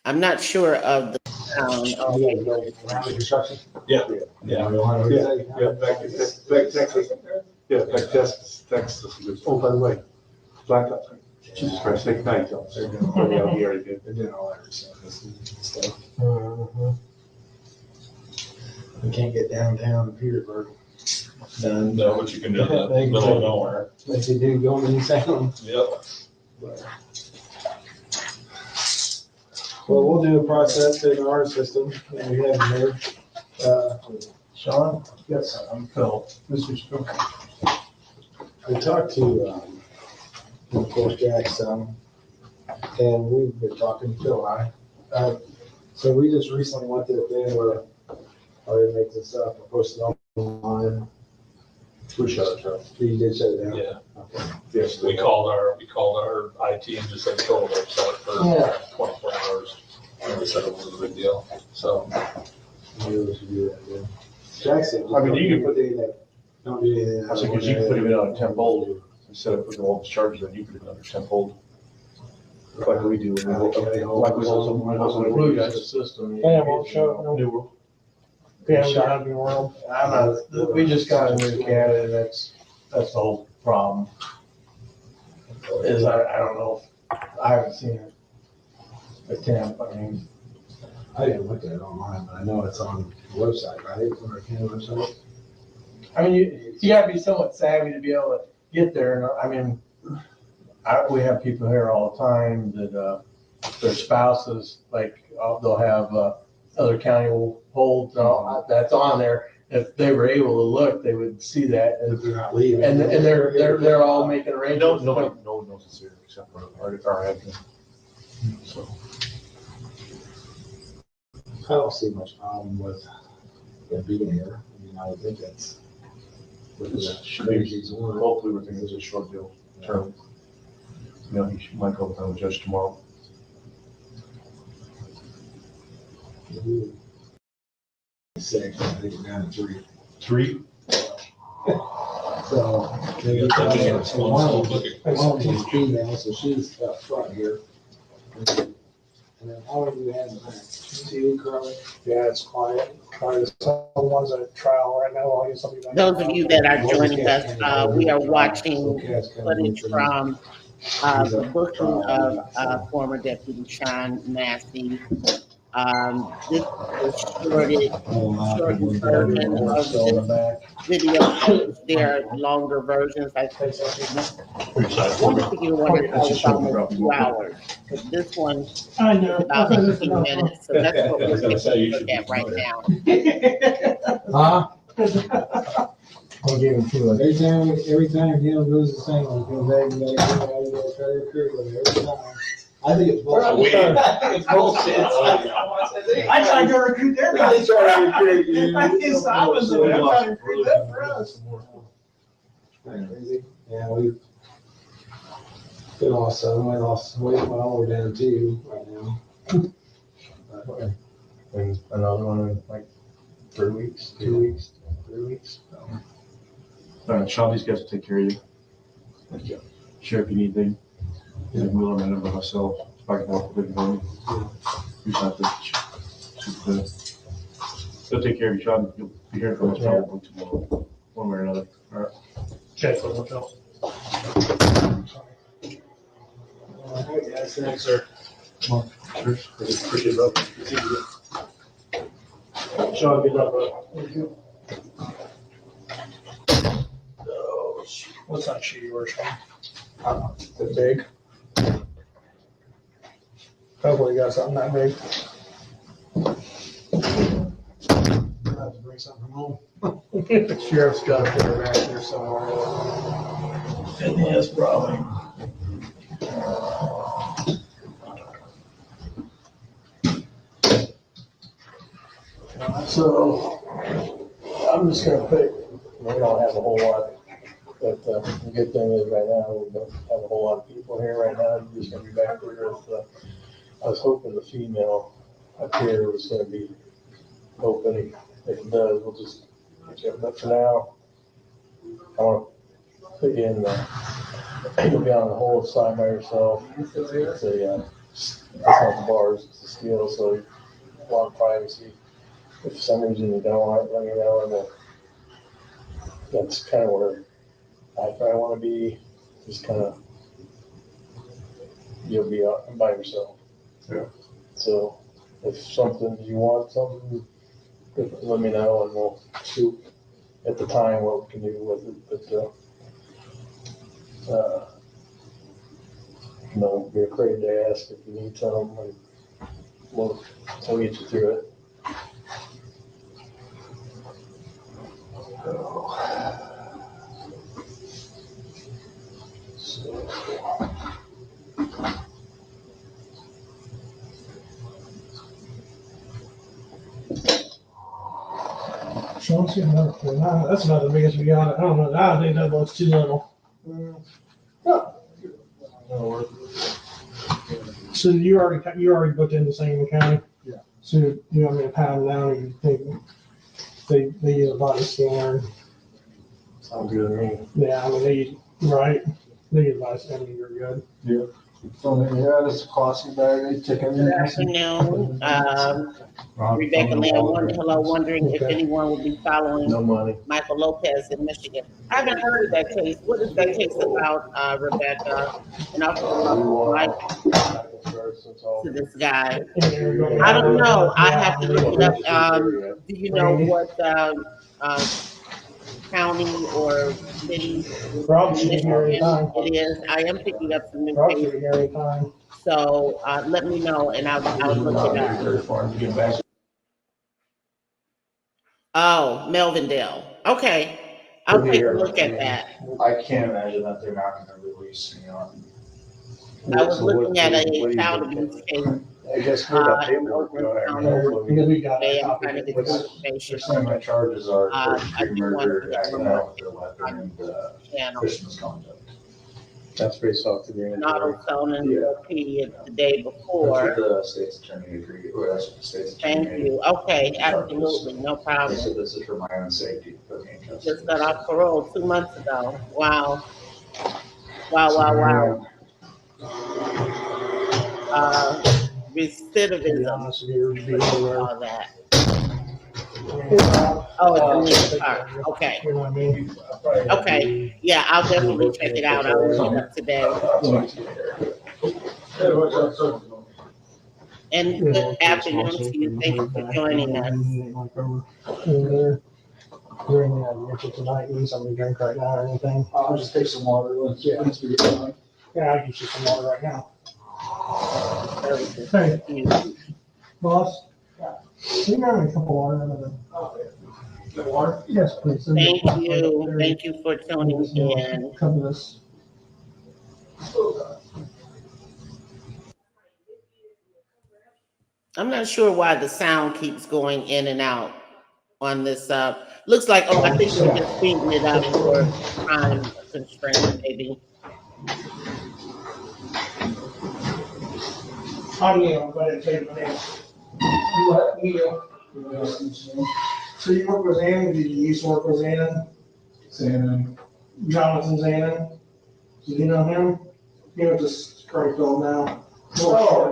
I'm not sure of the town. You guys go around the construction? Yeah. Yeah. Back Texas. Yeah, back Texas. Oh, by the way, blacktop. Jesus Christ, take night. They're gonna play out here again. They're doing all that resurfacing and stuff. Mhm. We can't get downtown Petersburg done. No, but you can do that, They- middle of nowhere. Like they do going in Salem. Yep. Well, we'll do a process in our system, and we have here. Sean? Yes, I'm Phil. Mr. Phil. I talked to, of course, Jack some, and we've been talking, Phil and I. So we just recently went through a thing where I make this up, I posted online. We shut it down. You did shut it down? Yeah, Okay. Yes. we called our IT and just said total website for Yeah. 24 hours. And they said it wasn't a big deal, so. Maybe we should do that, yeah. Jack said. I mean, you can put- Don't do anything. I said, because you can put it in on a temp hold, instead of putting all the charges, then you put it under temp hold. Like we do. Like we do. Guys' system. Yeah, won't show, no. New world. Yeah, shopping world. We just got a new cat, and that's the whole problem. Is I don't know, I haven't seen it attempt, I mean. I didn't look at it online, but I know it's on the website, right, on our county website? I mean, you gotta be somewhat savvy to be able to get there, and I mean, we have people here all the time that, their spouses, like, they'll have, other county holds, that's on there. If they were able to look, they would see that, If they're not leaving. and they're all making No, arrangements. no one knows it's here except for our admin. So. I don't see much problem with it being here. I mean, I would think that's. Hopefully, we're thinking it's a short deal term. You know, he might go with the judge tomorrow. Six, I think we're down to 3. 3? So. You got that in small, small bucket. One of them's female, so she's up front here. And then how are you handling that? See, Carly? Yeah, it's quiet. There's some ones at trial right now. I'll get somebody back. Those of you that are joining us, we are watching footage from the booking of former Deputy Sean Massey. This is shortened version of this video. There are longer versions. I think one particular one is almost 2 hours. But this one is about 15 minutes. So that's what we're going to look at right now. Huh? I'll give him 2. Every time Gil goes the same, he goes, hey, you gotta try to recruit them every time. I think it's bullshit. It's bullshit. I tried to recruit their guys. I was trying to recruit them for us. Crazy. Yeah, we've lost some. We lost weight while we're down 2 right now. And another one in like 3 weeks, 2 weeks, 3 weeks. All right, Sean, these guys will take care of you. Thank you. Sure, if you need anything, we'll remember myself. If I can help with anything, do something. They'll take care of you, Sean. You'll be hearing from us probably tomorrow, one way or another. All right. Okay, so look out. Yes, thanks, sir. Sure. Appreciate it. Sean, good luck, bro. Thank you. Oh, what's that sheet yours, Sean? The big. Hopefully you got something that big. I have to bring something from home. Sheriff's got to put it back there somewhere. Yes, probably. So, I'm just gonna put, we don't have a whole lot, but the good thing is right now, we don't have a whole lot of people here right now. You're just gonna be back there with, I was hoping the female up here was gonna be open. If it does, we'll just, but for now, I wanna put you in you'll be on the whole side by yourself. It's a, it's not the bars, it's a steel, so you want privacy. If for some reason you don't want it, let me know, and then that's kind of where I probably want to be, just kind of, you'll be out by yourself. Yeah. So if you want something, let me know and we'll shoot at the time what we can do with it, but, don't be afraid to ask if you need something, and we'll get you through it. Sean's getting another one. That's not the biggest we got. I don't know. I think that one's too little. So you already booked into Sangamon County? Yeah. So you want me to pat them down and you think they use a body scanner? Sounds good to me. Yeah, I mean, they use body scanner, you're good. So, yeah, this is a classic bag, ticket. Good afternoon. Rebecca Lamb, hello, wondering if anyone will be following No money. Michael Lopez in Michigan. I haven't heard of that case. What is that case about, Rebecca? And also, like, to this guy. I don't know. I have to look it up. Do you know what, county or city Probably should be here anytime. it is? I am picking up some new Probably should cases. be here anytime. So, let me know and I'll look it up. Get back. Oh, Melvindale. Okay. I'll take a look at that. I can't imagine that they're not gonna release me on. I was looking at a child abuse case. I guess we got paperwork going there. Because we got They a am copy. trying to get What's- information They're saying my charges are I first-degree do want murder, to get acting more out with a weapon, and channel. Christian misconduct. That's based off the green. Not on and the day That's before. what the state's attorney agreed, or that's what the state's attorney. Thank you. Okay, absolutely, no They problem. said this is for my own safety, for me. Just got off parole 2 months ago. Wow. Wow. Recidivism, all that. Oh, it's in the car. Okay. You know what I mean? Okay, yeah, I'll definitely check it out. I'll look it up today. And good afternoon to you. Thank you for joining us. During the tonight, need something to drink right now or anything? I'll just take some water, once we get going. Yeah, I'll get you some water right now. Services. Hey, You. boss? Can you grab me a cup of water? Water? Yes, please. Thank you for tuning in. Cover this. I'm not sure why the sound keeps going in and out on this. Looks like, I think we're just speeding it up for time constraints, maybe. I'm Neil, go ahead and take my name. You what, Neil? So you work with Ann, did you used to work with Ann? Salmon. Jonathan Zanin? Do you know him? He went to Springfield now.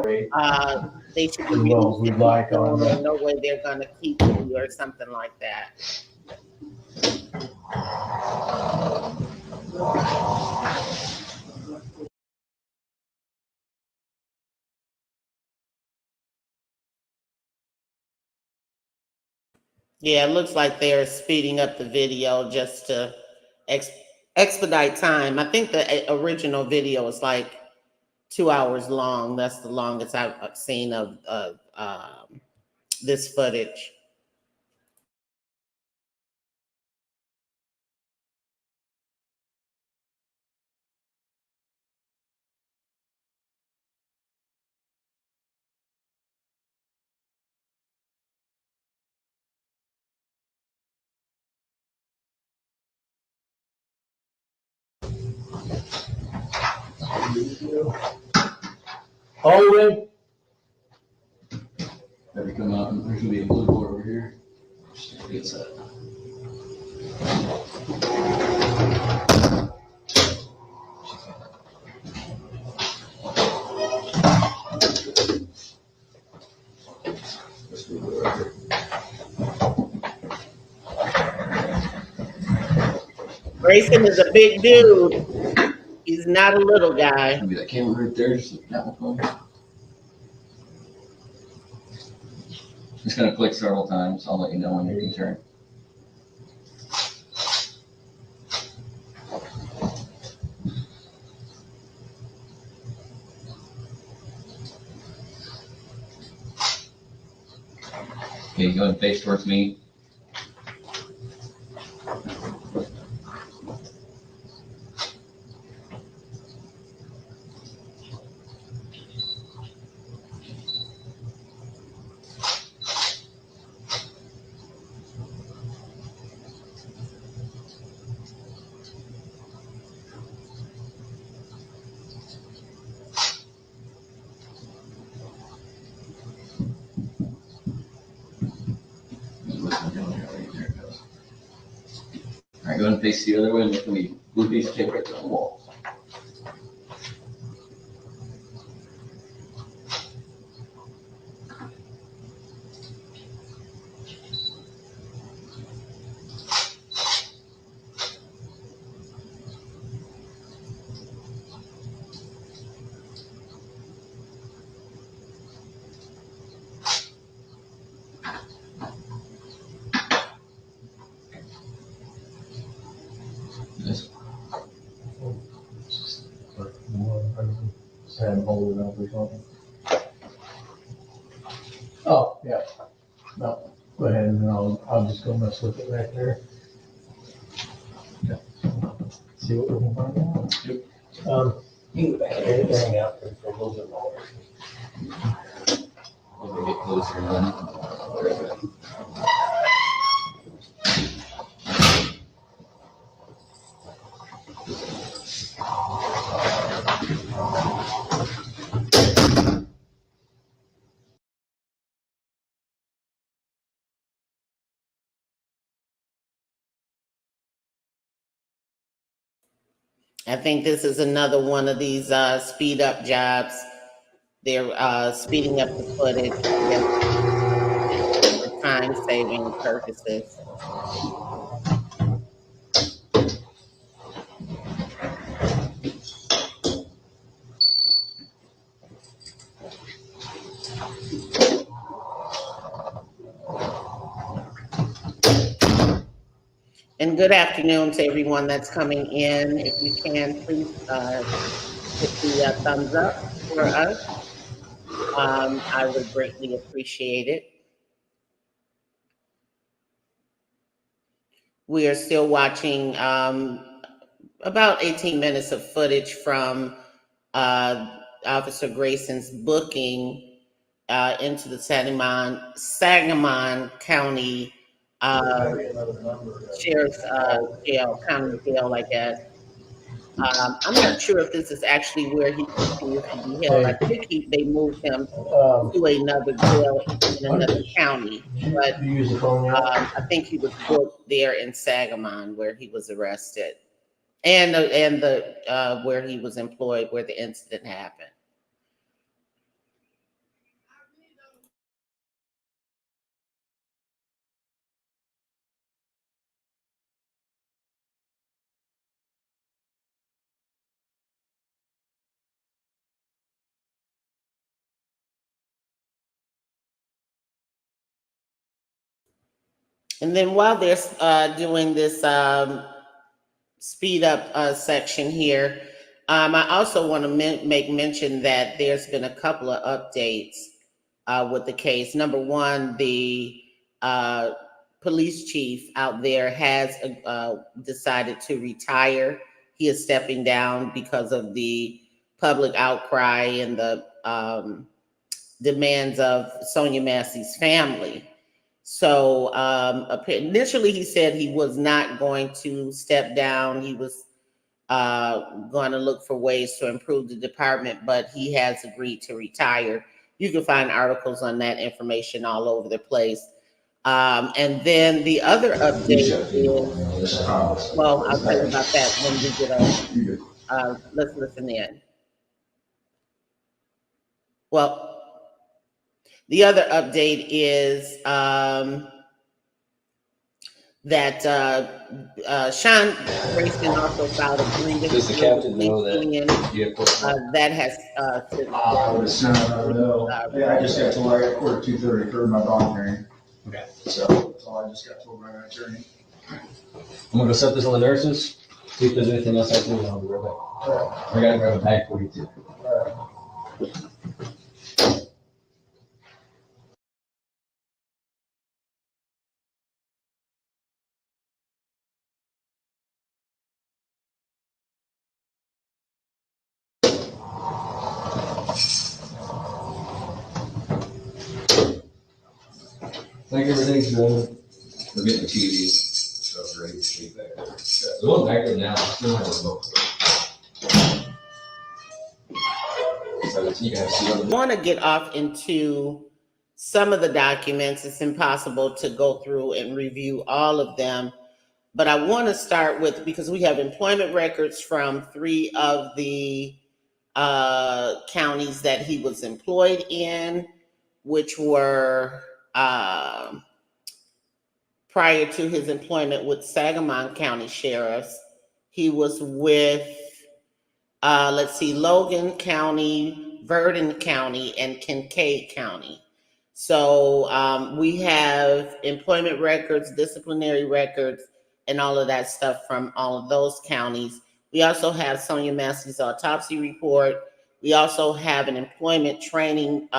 They should As well as we'd like on that. no way they're gonna keep you or something like that. Yeah, it looks like they're speeding up the video just to expedite time. I think the original video is like 2 hours long. That's the longest I've seen of this footage. Holding. Have you come out, and there's gonna be a blue board over here. Just get set. Grayson is a big dude. He's not a little guy. Maybe that camera right there, just that one. Just gonna click several times. I'll let you know when you can turn. Okay, go ahead and face towards me. All right, go ahead and face the other way and look at me. Blue piece of tape right there on the wall. This. Just have him hold it up or something. Oh, yeah. No, go ahead and I'll just go mess with it right there. See what we can find out. Yep. You can go back there and hang out there for a little bit longer. Let me get closer then. I think this is another one of these speed up jobs. They're speeding up the footage for time saving purposes. And good afternoon to everyone that's coming in. If you can, please hit the thumbs up for us. I would greatly appreciate it. We are still watching about 18 minutes of footage from Officer Grayson's booking into the Sangamon County Sheriff's Jail, county jail, I guess. I'm not sure if this is actually where he continues to be held. I think they moved him to another jail in another county, but You use the phone yet? I think he was booked there in Sangamon where he was arrested, and the where he was employed, where the incident happened. And then while they're doing this speed up section here, I also want to make mention that there's been a couple of updates with the case. Number one, the police chief out there has decided to retire. He is stepping down because of the public outcry and the demands of Sonya Massey's family. So initially he said he was not going to step down. He was going to look for ways to improve the department, but he has agreed to retire. You can find articles on that information all over the place. And then the other update is, well, I'll tell you about that when we get let's listen in. Well, The other update is that Sean Grayson also filed a grievance. Does the with captain police know that union, you have put that has I would assume, I don't know. Yeah, I just got told I got court at 2:30 for my bond hearing. Okay. So that's all I just got told by my attorney. I'm gonna go set this on the nurses, see if there's anything else I can do, and I'll be right back. I gotta grab a bag for you too. Like everything's good. We're getting the TV, so it's ready to sleep back there. The one back there now, still has a remote. So you can have I want to get off into some of the documents. It's impossible to go through and review all of them, but I want to start with, because we have employment records from 3 of the counties that he was employed in, which were prior to his employment with Sangamon County Sheriffs. He was with, Logan County, Verdon County, and Kincaid County. So we have employment records, disciplinary records, and all of that stuff from all of those counties. We also have Sonya Massey's autopsy report. We also have an employment training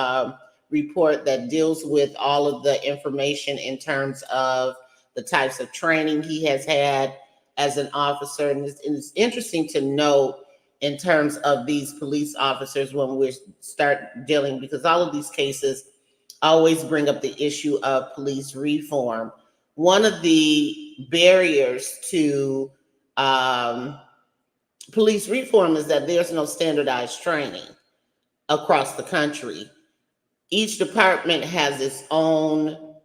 report that deals with all of the information in terms of the types of training he has had as an officer. And it's interesting to note in terms of these police officers when we start dealing, because all of these cases always bring up the issue of police reform. One of the barriers to police reform is that there's no standardized training across the country. Each department has its own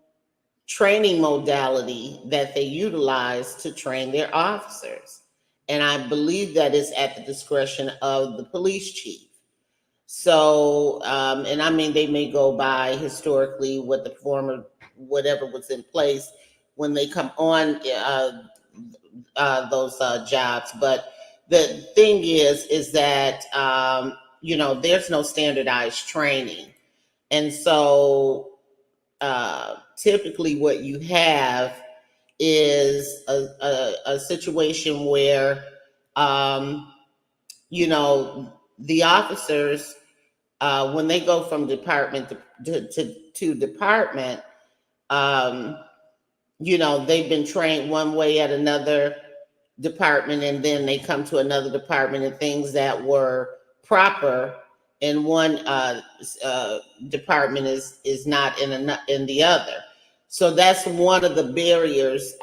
training modality that they utilize to train their officers. And I believe that is at the discretion of the police chief. So, and I mean, they may go by historically what the former, whatever was in place when they come on those jobs. But the thing is that, there's no standardized training. And so typically what you have is a situation where, the officers, when they go from department to department, they've been trained one way at another department, and then they come to another department, and things that were proper in one department is not in the other. So that's one of the barriers.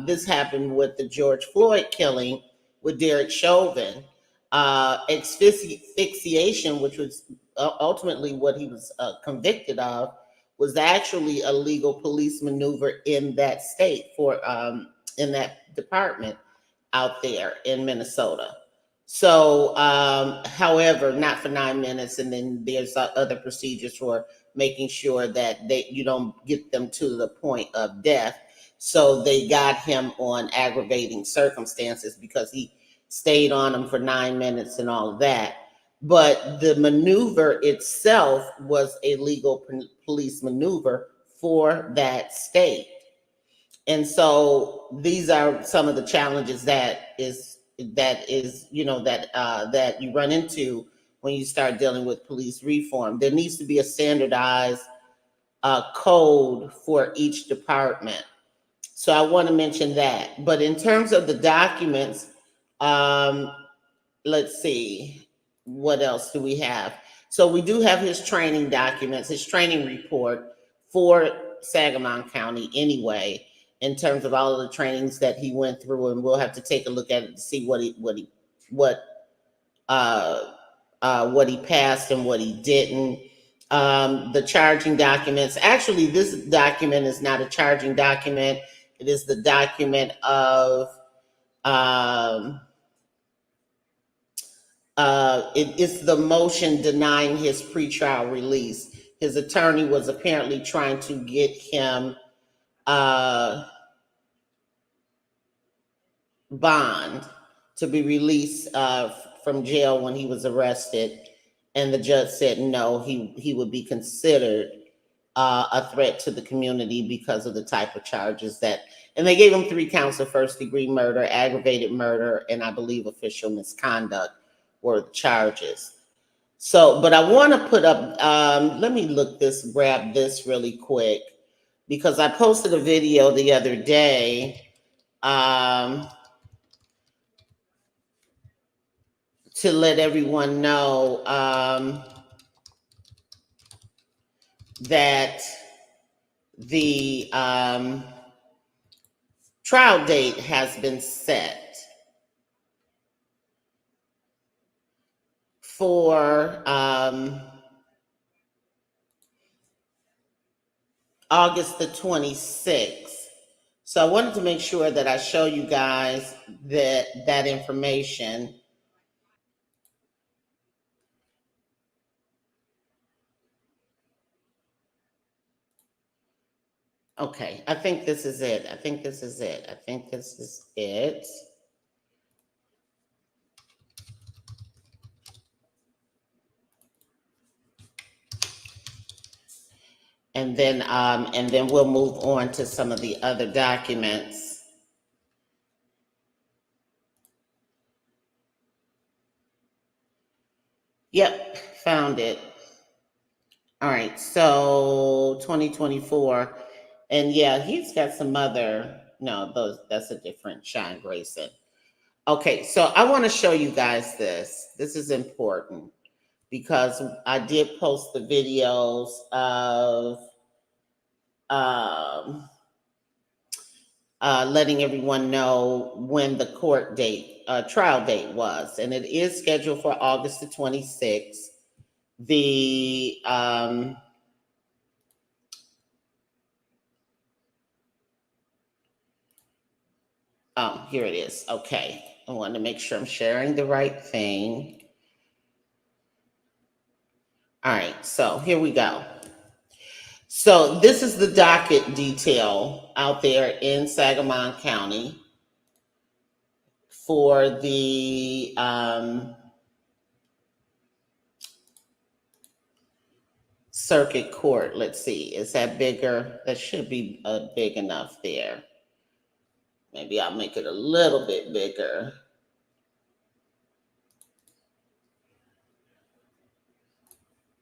This happened with the George Floyd killing with Derek Chauvin. Asphyxiation, which was ultimately what he was convicted of, was actually a legal police maneuver in that state for in that department out there in Minnesota. So, however, not for 9 minutes, and then there's other procedures for making sure that you don't get them to the point of death. So they got him on aggravating circumstances because he stayed on them for 9 minutes and all of that. But the maneuver itself was a legal police maneuver for that state. And so these are some of the challenges that you run into when you start dealing with police reform. There needs to be a standardized code for each department. So I want to mention that. But in terms of the documents, let's see, what else do we have? So we do have his training documents, his training report for Sangamon County anyway, in terms of all of the trainings that he went through, and we'll have to take a look at it to see what he passed and what he didn't. The charging documents. Actually, this document is not a charging document. It is the document of it's the motion denying his pretrial release. his attorney was apparently trying to get him bond to be released from jail when he was arrested, and the judge said no, he would be considered a threat to the community because of the type of charges that, and they gave him 3 counts of first-degree murder, aggravated murder, and I believe official misconduct were the charges. So, but I want to put up, let me grab this really quick, because I posted a video the other day to let everyone know that the trial date has been set for August the 26th. So I wanted to make sure that I show you guys that information. Okay, I think this is it. I think this is it. And then we'll move on to some of the other documents. Yep, found it. All right, so 2024. And yeah, he's got some other, that's a different Sean Grayson. Okay, so I want to show you guys this. This is important because I did post the videos of letting everyone know when the trial date was. And it is scheduled for August the 26th. Oh, here it is. Okay. I want to make sure I'm sharing the right thing. All right. So here we go. So this is the docket detail out there in Sangamon County for the circuit court. Let's see. Is that bigger? That should be big enough there. Maybe I'll make it a little bit bigger.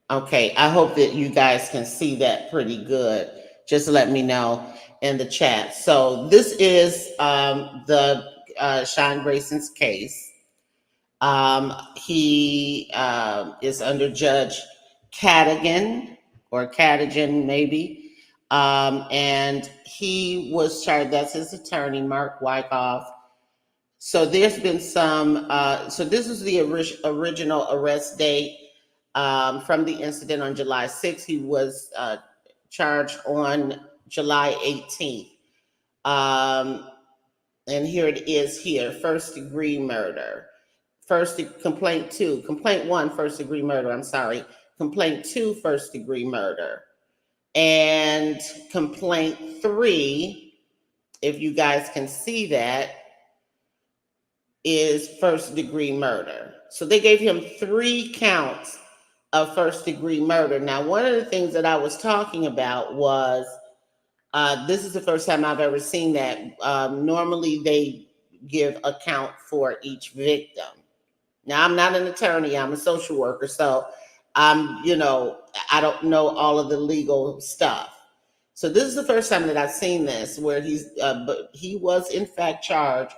Okay, I hope that you guys can see that pretty good. Just let me know in the chat. So this is the Sean Grayson's case. He is under Judge Cadigan or Cadigan maybe. And he was charged, that's his attorney, Mark Wyckoff. So there's been some, so this is the original arrest date from the incident on July 6th. He was charged on July 18th. And here it is here, first degree murder. Complaint 1, first degree murder, I'm sorry. Complaint 2, first degree murder. And complaint 3, if you guys can see that, is first degree murder. So they gave him 3 counts of first degree murder. Now, one of the things that I was talking about was, this is the first time I've ever seen that. Normally they give a count for each victim. Now, I'm not an attorney, I'm a social worker, so I don't know all of the legal stuff. So this is the first time that I've seen this, where but he was in fact charged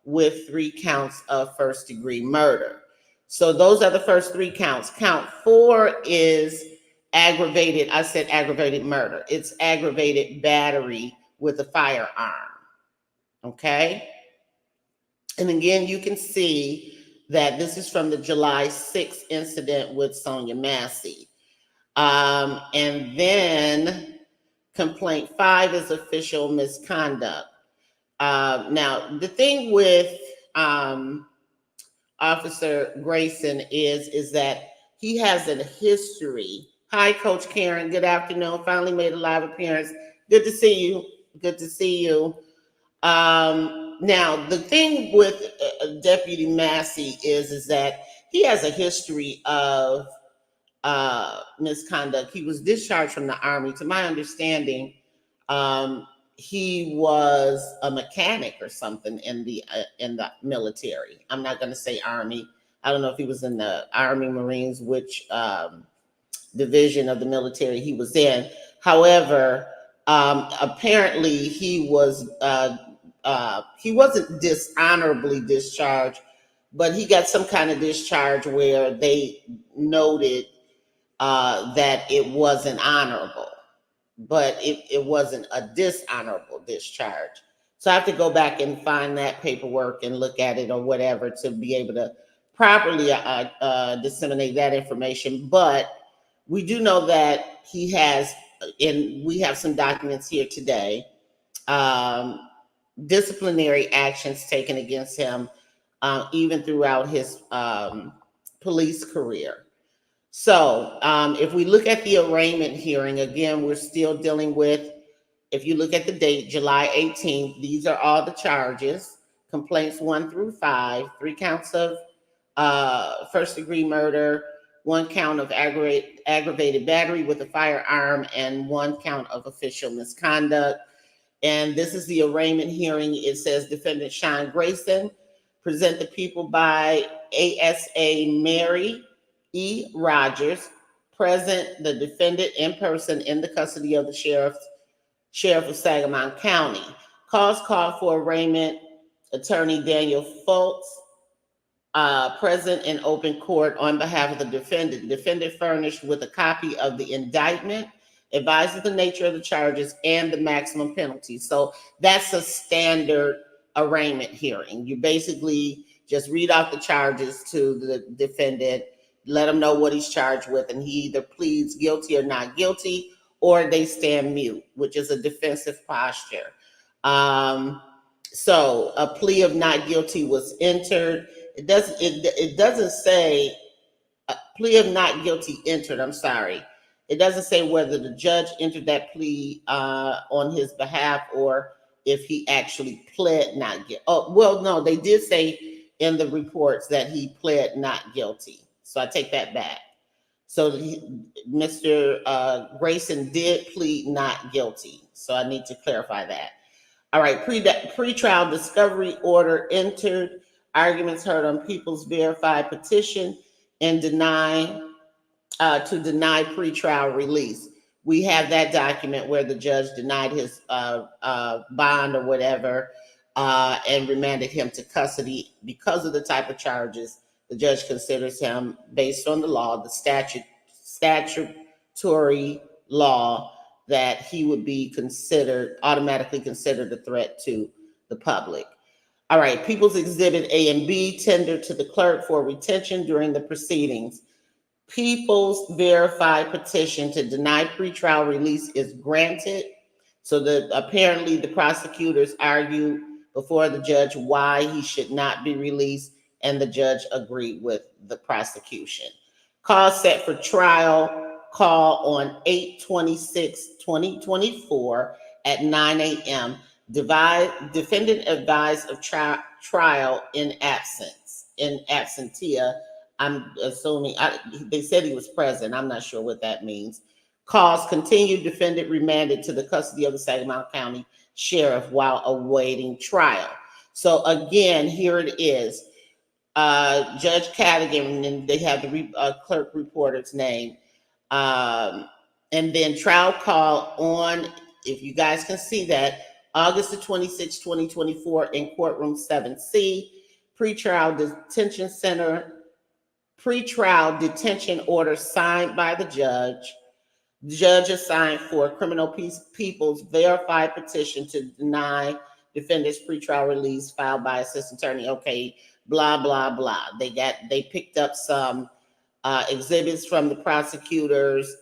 with 3 counts of first degree murder. So those are the first 3 counts. Count 4 is aggravated. I said aggravated murder. It's aggravated battery with a firearm. Okay. And again, you can see that this is from the July 6th incident with Sonya Massey. And then complaint 5 is official misconduct. Now, the thing with Officer Grayson is that he has a history Hi, Coach Karen. Good afternoon. Finally made a live appearance. Good to see you. Good to see you. Now, the thing with Deputy Massey is that he has a history of misconduct. He was discharged from the Army. To my understanding, he was a mechanic or something in the military. I'm not going to say Army. I don't know if he was in the Army, Marines, which division of the military he was in. However, apparently he wasn't dishonorably discharged, but he got some kind of discharge where they noted that it wasn't honorable, but it wasn't a dishonorable discharge. So I have to go back and find that paperwork and look at it or whatever to be able to properly disseminate that information. But we do know that he has, and we have some documents here today, disciplinary actions taken against him, even throughout his police career. So if we look at the arraignment hearing, again, we're still dealing with, if you look at the date, July 18th, these are all the charges, complaints 1 through 5, 3 counts of first-degree murder, 1 count of aggravated battery with a firearm, and 1 count of official misconduct. And this is the arraignment hearing. It says Defendant Sean Grayson, present the people by ASA Mary E. Rogers, present the defendant in person in the custody of the Sheriff of Sangamon County. Cause called for arraignment, Attorney Daniel Fultz, present in open court on behalf of the defendant. Defendant furnished with a copy of the indictment, advises the nature of the charges and the maximum penalty. So that's a standard arraignment hearing. You basically just read off the charges to the defendant, let him know what he's charged with, and he either pleads guilty or not guilty, or they stand mute, which is a defensive posture. So a plea of not guilty was entered. It doesn't say plea of not guilty entered. I'm sorry. It doesn't say whether the judge entered that plea on his behalf or if he actually pled not guilty. Oh, well, no, they did say in the reports that he pled not guilty. So I take that back. So Mr. Grayson did plead not guilty. So I need to clarify that. All right, pre-trial discovery order entered, arguments heard on People's Verified petition and to deny pre-trial release. We have that document where the judge denied his bond or whatever and remanded him to custody because of the type of charges. The judge considers him, based on the law, the statutory law, that he would be automatically considered a threat to the public. All right, People's Exhibit A and B tendered to the clerk for retention during the proceedings. People's Verified petition to deny pretrial release is granted. So apparently the prosecutors argued before the judge why he should not be released, and the judge agreed with the prosecution. Call set for trial. Call on 8/26/2024 at 9 a.m. Defendant advised of trial in absentia. I'm assuming they said he was present. I'm not sure what that means. Cause continued. Defendant remanded to the custody of the Sangamon County Sheriff while awaiting trial. So again, here it is. Judge Cadigan, and they have the clerk reporter's name. And then trial call on, if you guys can see that, August the 26th, 2024 in courtroom 7C, pretrial detention center, pretrial detention order signed by the judge. Judge assigned for criminal People's Verified petition to deny defendant's pretrial release filed by assistant attorney. Okay, blah, blah, blah. They picked up some exhibits from the prosecutors.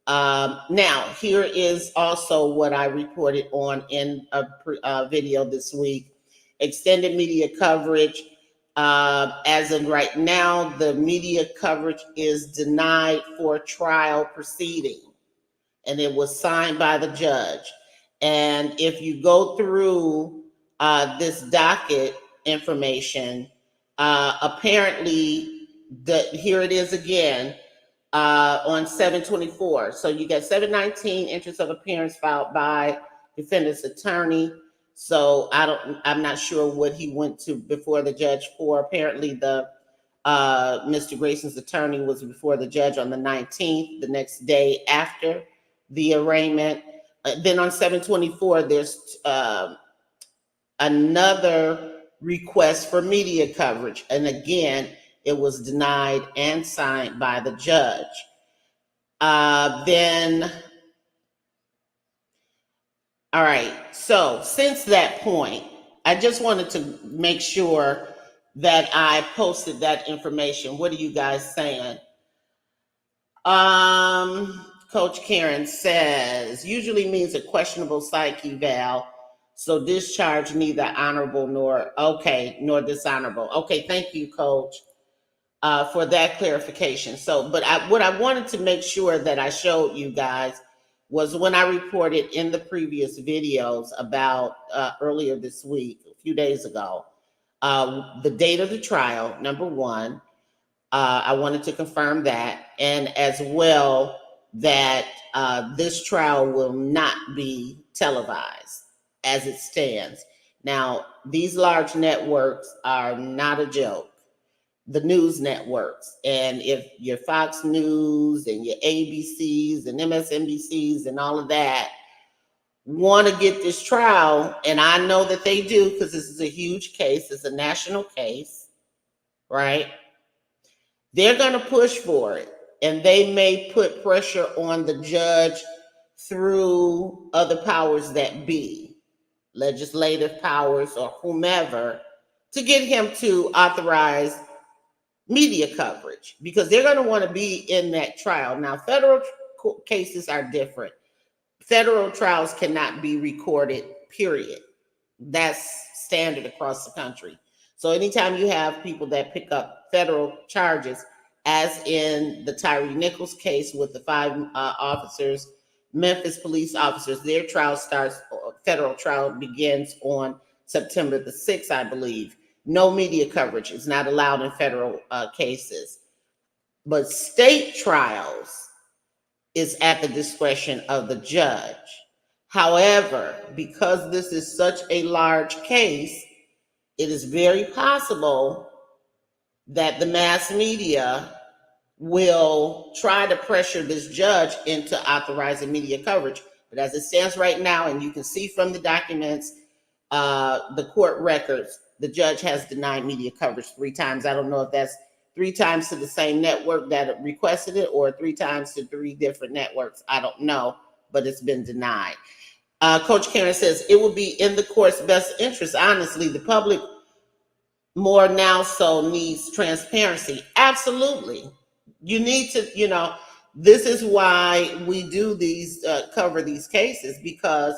Now, here is also what I reported on in a video this week. Extended media coverage. As of right now, the media coverage is denied for trial proceeding, and it was signed by the judge. And if you go through this docket information, apparently, here it is again on 7/24. So you got 7/19 interest of appearance filed by defendant's attorney. So I'm not sure what he went to before the judge for. Apparently the Mr. Grayson's attorney was before the judge on the 19th, the next day after the arraignment. Then on 7/24, there's another request for media coverage. And again, it was denied and signed by the judge. All right, so since that point, I just wanted to make sure that I posted that information. What are you guys saying? Coach Karen says, usually means a questionable psych eval, so discharge neither honorable nor dishonorable. Okay, thank you, Coach, for that clarification. So, but what I wanted to make sure that I showed you guys was when I reported in the previous videos about earlier this week, a few days ago, the date of the trial, number one. I wanted to confirm that, and as well that this trial will not be televised as it stands. Now, these large networks are not a joke. The news networks, and if your Fox News and your ABCs and MSNBCs and all of that want to get this trial, and I know that they do because this is a huge case, it's a national case, right? They're going to push for it, and they may put pressure on the judge through other powers that be, legislative powers or whomever, to get him to authorize media coverage, because they're going to want to be in that trial. Now, federal cases are different. Federal trials cannot be recorded, period. That's standard across the country. So anytime you have people that pick up federal charges, as in the Tyree Nichols case with the 5 officers, Memphis police officers, their trial starts, federal trial begins on September the 6th, I believe. No media coverage is not allowed in federal cases. But state trials is at the discretion of the judge. However, because this is such a large case, it is very possible that the mass media will try to pressure this judge into authorizing media coverage. But as it stands right now, and you can see from the documents, the court records, the judge has denied media coverage 3 times. I don't know if that's 3 times to the same network that requested it or 3 times to 3 different networks. I don't know, but it's been denied. Coach Karen says, it will be in the court's best interest. Honestly, the public more now so needs transparency. Absolutely. You need to, this is why we do these, cover these cases, because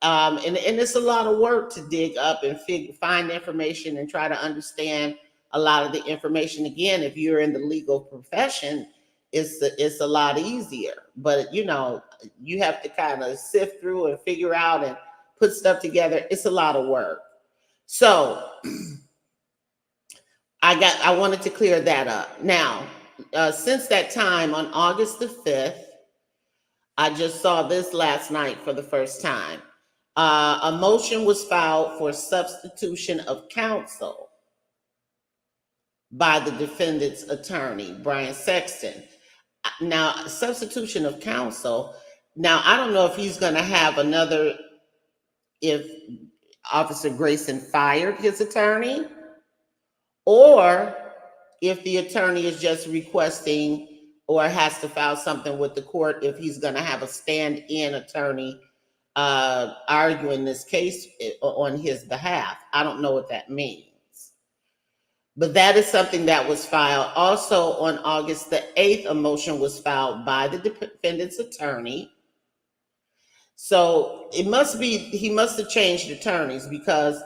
and it's a lot of work to dig up and find information and try to understand a lot of the information. Again, if you're in the legal profession, it's a lot easier. But you have to kind of sift through and figure out and put stuff together. It's a lot of work. So I wanted to clear that up. Now, since that time on August the 5th, I just saw this last night for the first time. A motion was filed for substitution of counsel by the defendant's attorney, Brian Sexton. Now, substitution of counsel. Now, I don't know if he's going to have if Officer Grayson fired his attorney, or if the attorney is just requesting or has to file something with the court, if he's going to have a stand-in attorney arguing this case on his behalf. I don't know what that means. But that is something that was filed. Also on August the 8th, a motion was filed by the defendant's attorney. So he must have changed attorneys, because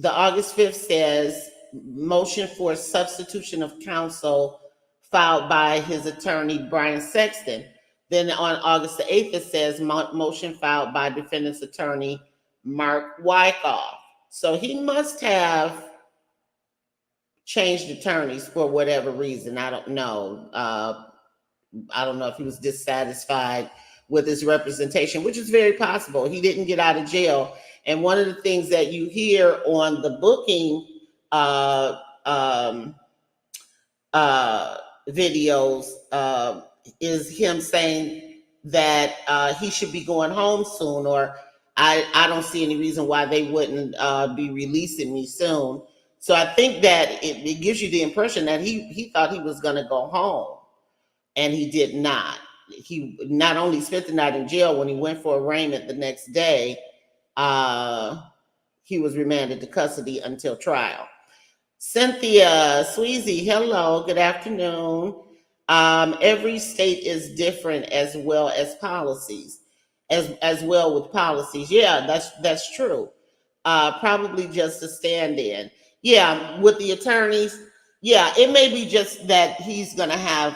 the August 5th says motion for substitution of counsel filed by his attorney, Brian Sexton. Then on August the 8th, it says motion filed by defendant's attorney, Mark Wyckoff. So he must have changed attorneys for whatever reason. I don't know. I don't know if he was dissatisfied with his representation, which is very possible. He didn't get out of jail. And one of the things that you hear on the booking videos is him saying that he should be going home soon, or I don't see any reason why they wouldn't be releasing me soon. So I think that it gives you the impression that he thought he was going to go home, and he did not. He not only spent the night in jail, when he went for arraignment the next day, he was remanded to custody until trial. Cynthia Sweezy, hello, good afternoon. Every state is different as well as policies, as well with policies. Yeah, that's true. Probably just a stand-in. Yeah, with the attorneys. Yeah, it may be just that he's going to have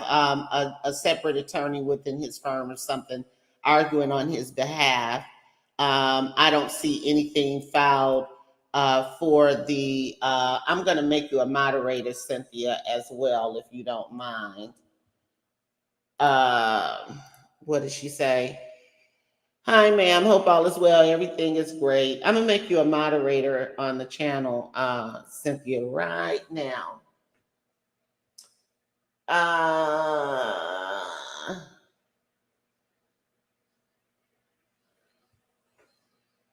a separate attorney within his firm or something arguing on his behalf. I don't see anything filed for the, I'm going to make you a moderator, Cynthia, as well, if you don't mind. What did she say? Hi, ma'am. Hope all is well. Everything is great. I'm going to make you a moderator on the channel, Cynthia, right now.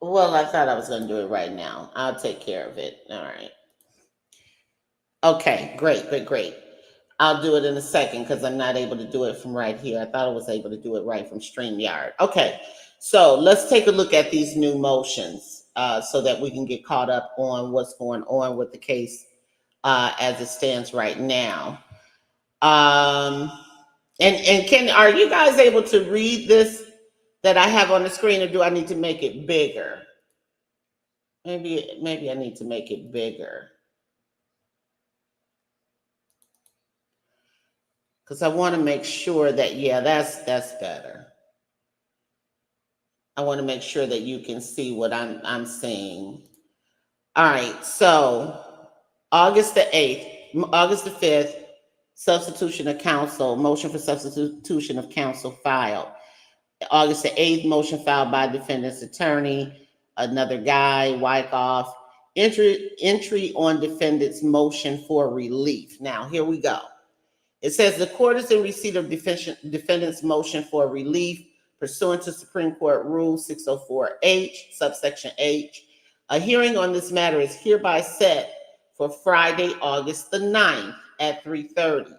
Well, I thought I was going to do it right now. I'll take care of it. All right. Okay, great. I'll do it in a second because I'm not able to do it from right here. I thought I was able to do it right from StreamYard. Okay, so let's take a look at these new motions so that we can get caught up on what's going on with the case as it stands right now. And are you guys able to read this that I have on the screen, or do I need to make it bigger? Maybe I need to make it bigger, because I want to make sure that, yeah, that's better. I want to make sure that you can see what I'm saying. All right, so August the 8th, August the 5th, substitution of counsel, motion for substitution of counsel filed. August the 8th, motion filed by defendant's attorney, another guy, Wyckoff. Entry on defendant's motion for relief. Now, here we go. It says the court is in receipt of defendant's motion for relief pursuant to Supreme Court Rule 604H, subsection H. A hearing on this matter is hereby set for Friday, August the 9th at 3:30.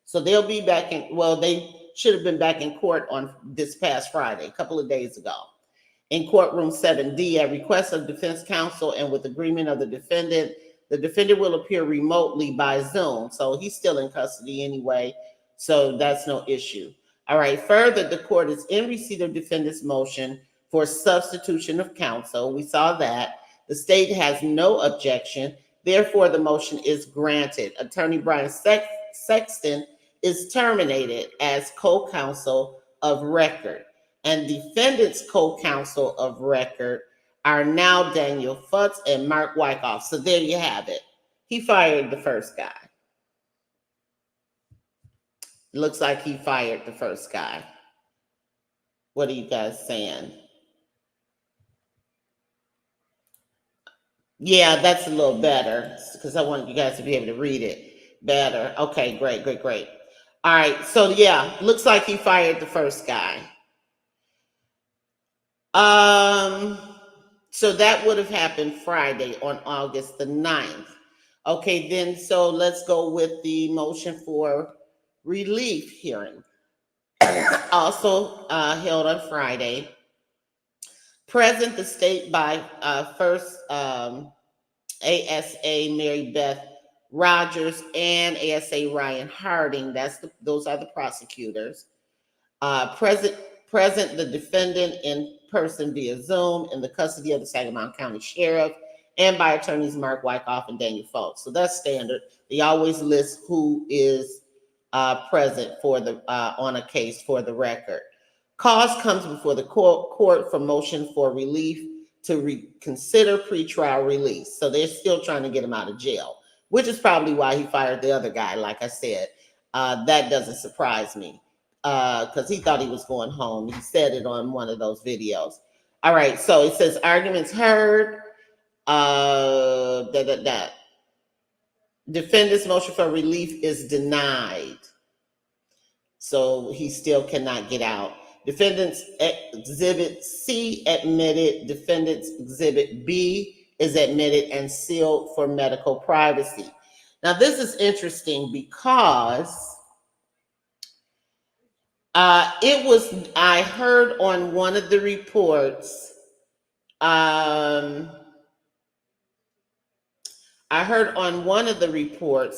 So they'll be back in, well, they should have been back in court on this past Friday, a couple of days ago. In courtroom 7D, at request of defense counsel and with agreement of the defendant will appear remotely by Zoom. So he's still in custody anyway, so that's no issue. All right, further, the court is in receipt of defendant's motion for substitution of counsel. We saw that. The state has no objection. Therefore, the motion is granted. Attorney Brian Sexton is terminated as co-counsel of record, and defendant's co-counsel of record are now Daniel Futz and Mark Wyckoff. So there you have it. He fired the first guy. Looks like he fired the first guy. What are you guys saying? Yeah, that's a little better because I wanted you guys to be able to read it better. Okay, great. All right, so yeah, looks like he fired the first guy. So that would have happened Friday on August the 9th. Okay, then, so let's go with the motion for relief hearing. Also held on Friday. Present the state by first ASA Mary Beth Rogers and ASA Ryan Harding. Those are the prosecutors. Present the defendant in person via Zoom in the custody of the Sangamon County Sheriff and by attorneys Mark Wyckoff and Daniel Foltz. So that's standard. They always list who is present for the on a case for the record. Cause comes before the court for motion for relief to reconsider pretrial release. So they're still trying to get him out of jail, which is probably why he fired the other guy. Like I said, that doesn't surprise me because he thought he was going home. He said it on one of those videos. All right, so it says arguments heard. Defendant's motion for relief is denied. So he still cannot get out. Defendant's Exhibit C admitted. Defendant's Exhibit B is admitted and sealed for medical privacy. Now, this is interesting because I heard on one of the reports,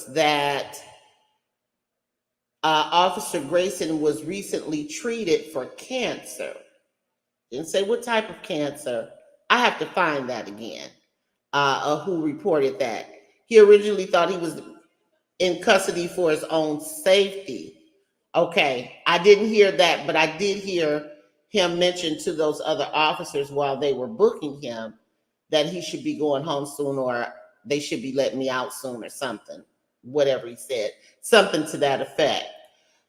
that Officer Grayson was recently treated for cancer. Didn't say what type of cancer. I have to find that again, who reported that. He originally thought he was in custody for his own safety. Okay, I didn't hear that, but I did hear him mention to those other officers while they were booking him that he should be going home soon, or they should be letting me out soon, or something. Whatever he said, something to that effect.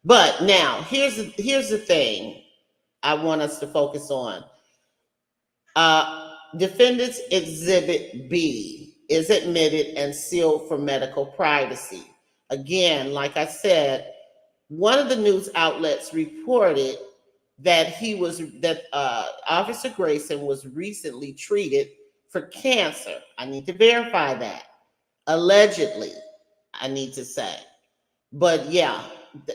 But now, here's the thing I want us to focus on. Defendant's Exhibit B is admitted and sealed for medical privacy. Again, like I said, one of the news outlets reported that Officer Grayson was recently treated for cancer. I need to verify that. Allegedly, I need to say. But yeah,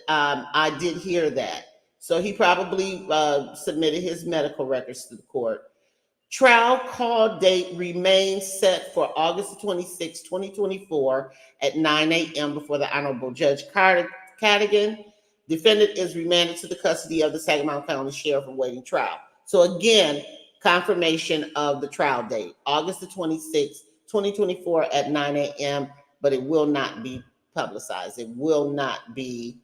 I did hear that. So he probably submitted his medical records to the court. Trial call date remains set for August 26, 2024 at 9 a.m. before the Honorable Judge Cadigan. Defendant is remanded to the custody of the Sangamon County Sheriff awaiting trial. So again, confirmation of the trial date, August the 26th, 2024 at 9 a.m., but it will not be publicized. It will not be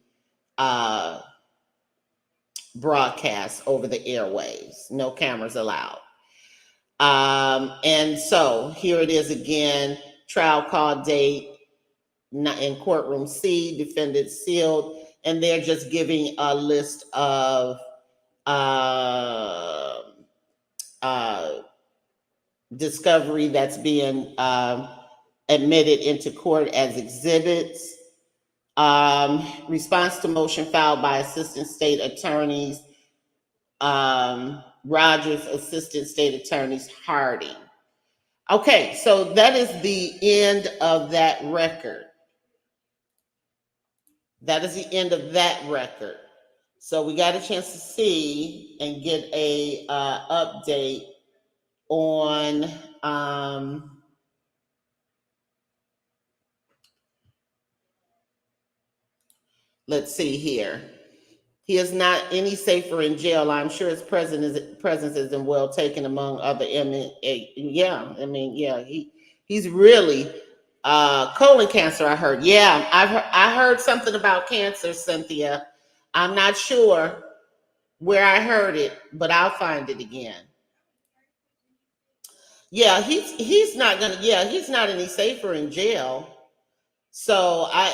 broadcast over the airwaves. No cameras allowed. And so here it is again, trial call date in courtroom C, defendant sealed, and they're just giving a list of discovery that's being admitted into court as exhibits. Response to motion filed by Assistant State Attorneys Rogers, Assistant State Attorneys Harding. Okay, so that is the end of that record. That is the end of that record. So we got a chance to see and get a update on let's see here. He is not any safer in jail. I'm sure his presence isn't well taken among other inmates. Yeah, I mean, yeah, he's really colon cancer. I heard. Yeah, I heard something about cancer, Cynthia. I'm not sure where I heard it, but I'll find it again. Yeah, he's not any safer in jail. So I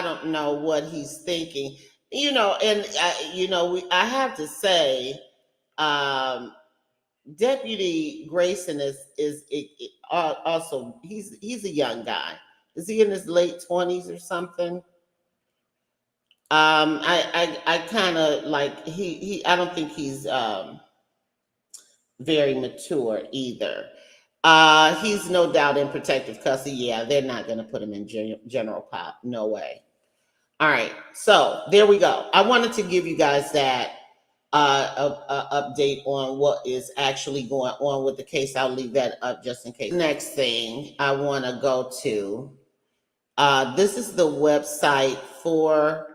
don't know what he's thinking. And I have to say, Deputy Grayson is also he's a young guy. Is he in his late 20s or something? I kind of like I don't think he's very mature either. He's no doubt in protective custody. Yeah, they're not going to put him in general pop. No way. All right, so there we go. I wanted to give you guys that update on what is actually going on with the case. I'll leave that up just in case. Next thing I want to go to, this is the website for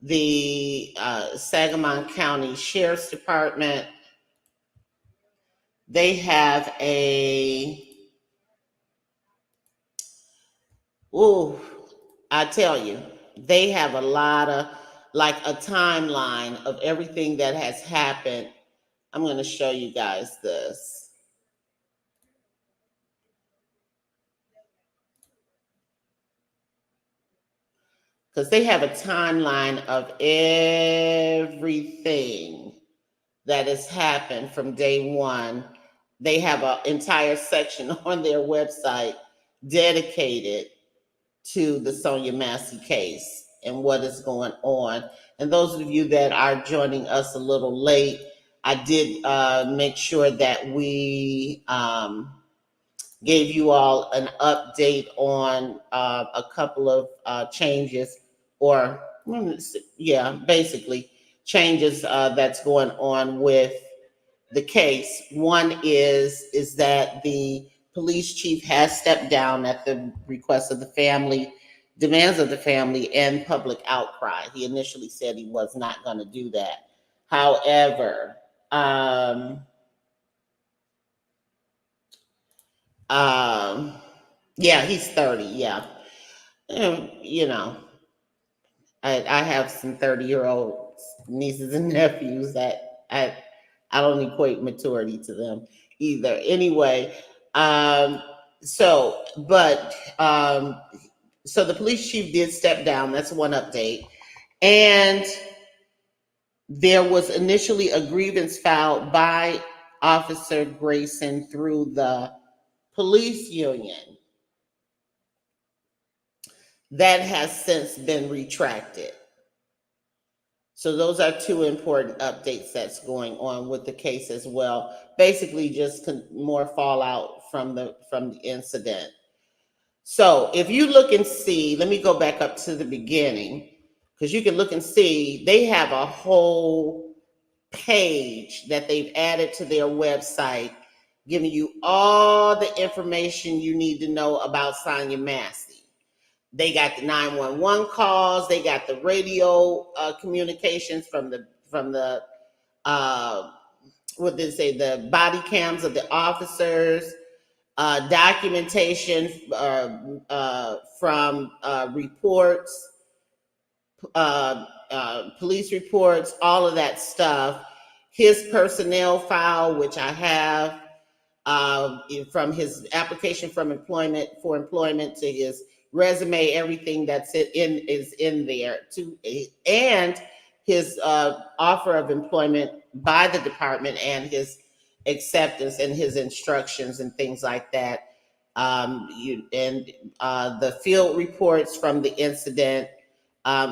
the Sangamon County Sheriffs Department. They have a Ooh, I tell you, they have a lot of, like a timeline of everything that has happened. I'm going to show you guys this. Because they have a timeline of everything that has happened from day one. They have an entire section on their website dedicated to the Sonya Massey case and what is going on. And those of you that are joining us a little late, I did make sure that we gave you all an update on a couple of changes, or yeah, basically changes that's going on with the case. One is that the police chief has stepped down at the request of the family, demands of the family, and public outcry. He initially said he was not going to do that. However, um, yeah, he's 30. Yeah. You know, I have some 30-year-old nieces and nephews that I don't equate maturity to them either. Anyway, um, so but so the police chief did step down. That's one update. And there was initially a grievance filed by Officer Grayson through the police union that has since been retracted. So those are two important updates that's going on with the case as well. Basically, just more fallout from the incident. So if you look and see, let me go back up to the beginning, because you can look and see they have a whole page that they've added to their website, giving you all the information you need to know about Sonya Massey. They got the 911 calls. They got the radio communications from the what did they say? The body cams of the officers, documentation from reports, police reports, all of that stuff. His personnel file, which I have, from his application for employment to his resume, everything that's is in there too, and his offer of employment by the department and his acceptance and his instructions and things like that. The field reports from the incident,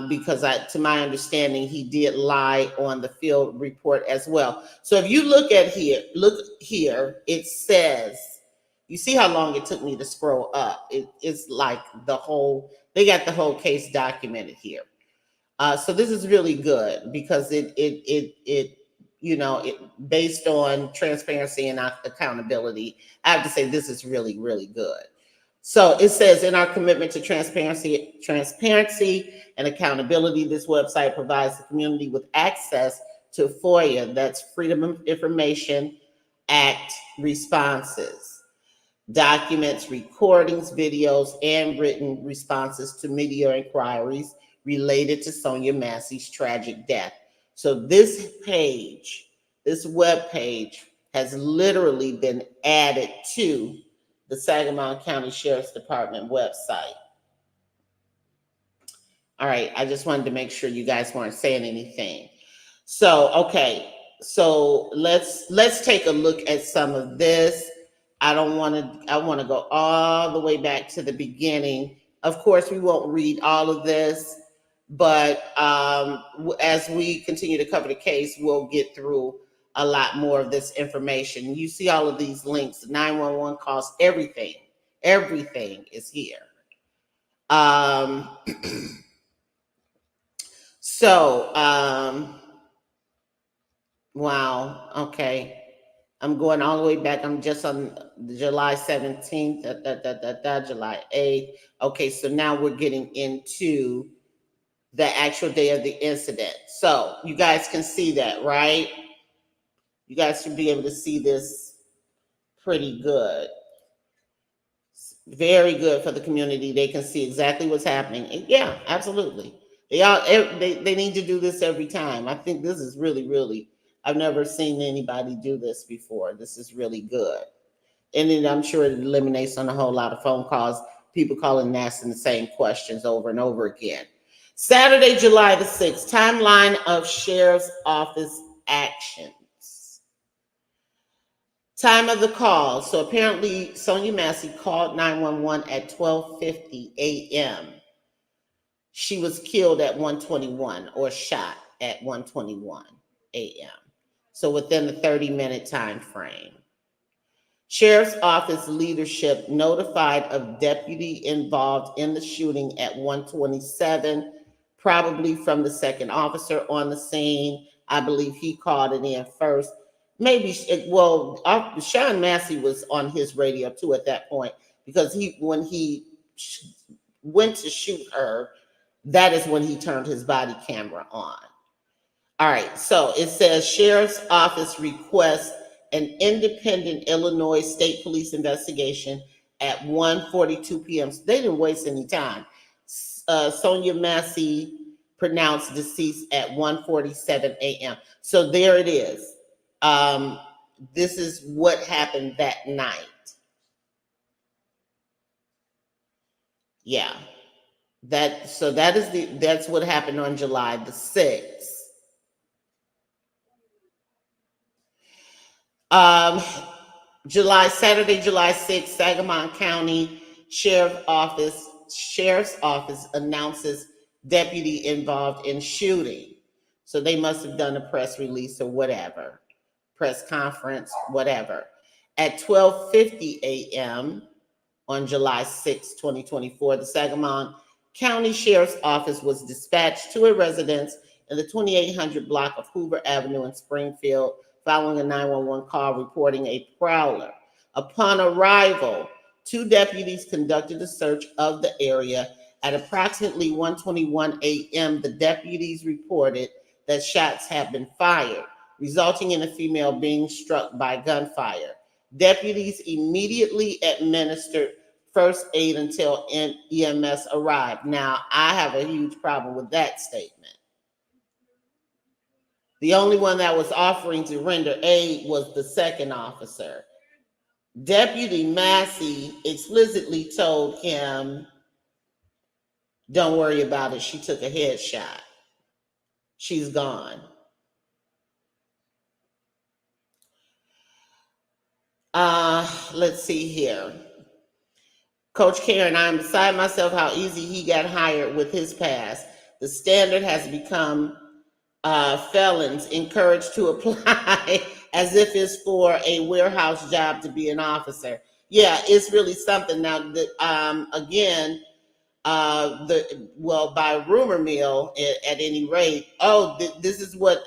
because to my understanding, he did lie on the field report as well. So if you look here, it says, you see how long it took me to scroll up. It's like they got the whole case documented here. So this is really good because it based on transparency and accountability. I have to say this is really, really good. So it says, in our commitment to transparency and accountability, this website provides the community with access to FOIA, that's Freedom of Information Act responses, documents, recordings, videos, and written responses to media inquiries related to Sonya Massey's tragic death. So this web page has literally been added to the Sangamon County Sheriffs Department website. All right, I just wanted to make sure you guys weren't saying anything. So, okay, so let's take a look at some of this. I want to go all the way back to the beginning. Of course, we won't read all of this, but as we continue to cover the case, we'll get through a lot more of this information. You see all of these links, 911 calls, everything is here. Wow, okay. I'm going all the way back. I'm just on July 17th, July 8th. Okay, so now we're getting into the actual day of the incident. So you guys can see that, right? You guys should be able to see this pretty good. Very good for the community. They can see exactly what's happening. And yeah, absolutely. They need to do this every time. I think this is really, really, I've never seen anybody do this before. This is really good. And then I'm sure it eliminates on a whole lot of phone calls, people calling and asking the same questions over and over again. Saturday, July the 6th, timeline of Sheriff's Office actions. Time of the call. So apparently Sonya Massey called 911 at 12:50 a.m. She was killed at 1:21 or shot at 1:21 a.m. So within the 30-minute time frame. Sheriff's Office leadership notified of deputy involved in the shooting at 1:27, probably from the second officer on the scene. I believe he called it in first. Maybe, Sean Massey was on his radio too at that point, because when he went to shoot her, that is when he turned his body camera on. All right, so it says Sheriff's Office requests an independent Illinois State Police investigation at 1:42 p.m. So they didn't waste any time. Sonya Massey pronounced deceased at 1:47 a.m. So there it is. This is what happened that night. Yeah. That's what happened on July the 6th. Saturday, July 6th, Sangamon County Sheriff's Office announces deputy involved in shooting. So they must have done a press release or whatever, press conference, whatever. At 12:50 a.m. on July 6, 2024, the Sangamon County Sheriff's Office was dispatched to a residence in the 2800 block of Hoover Avenue in Springfield, following a 911 call reporting a prowler. Upon arrival, 2 deputies conducted a search of the area. At approximately 1:21 a.m., the deputies reported that shots had been fired, resulting in a female being struck by gunfire. Deputies immediately administered first aid until EMS arrived. Now, I have a huge problem with that statement. The only one that was offering to render aid was the second officer. Deputy Massey explicitly told him, don't worry about it. She took a headshot. She's gone. Let's see here. Coach Karen, I'm beside myself how easy he got hired with his past. The standard has become felons encouraged to apply as if it's for a warehouse job to be an officer. Yeah, it's really something. Now, again, by rumor mill, at any rate, this is what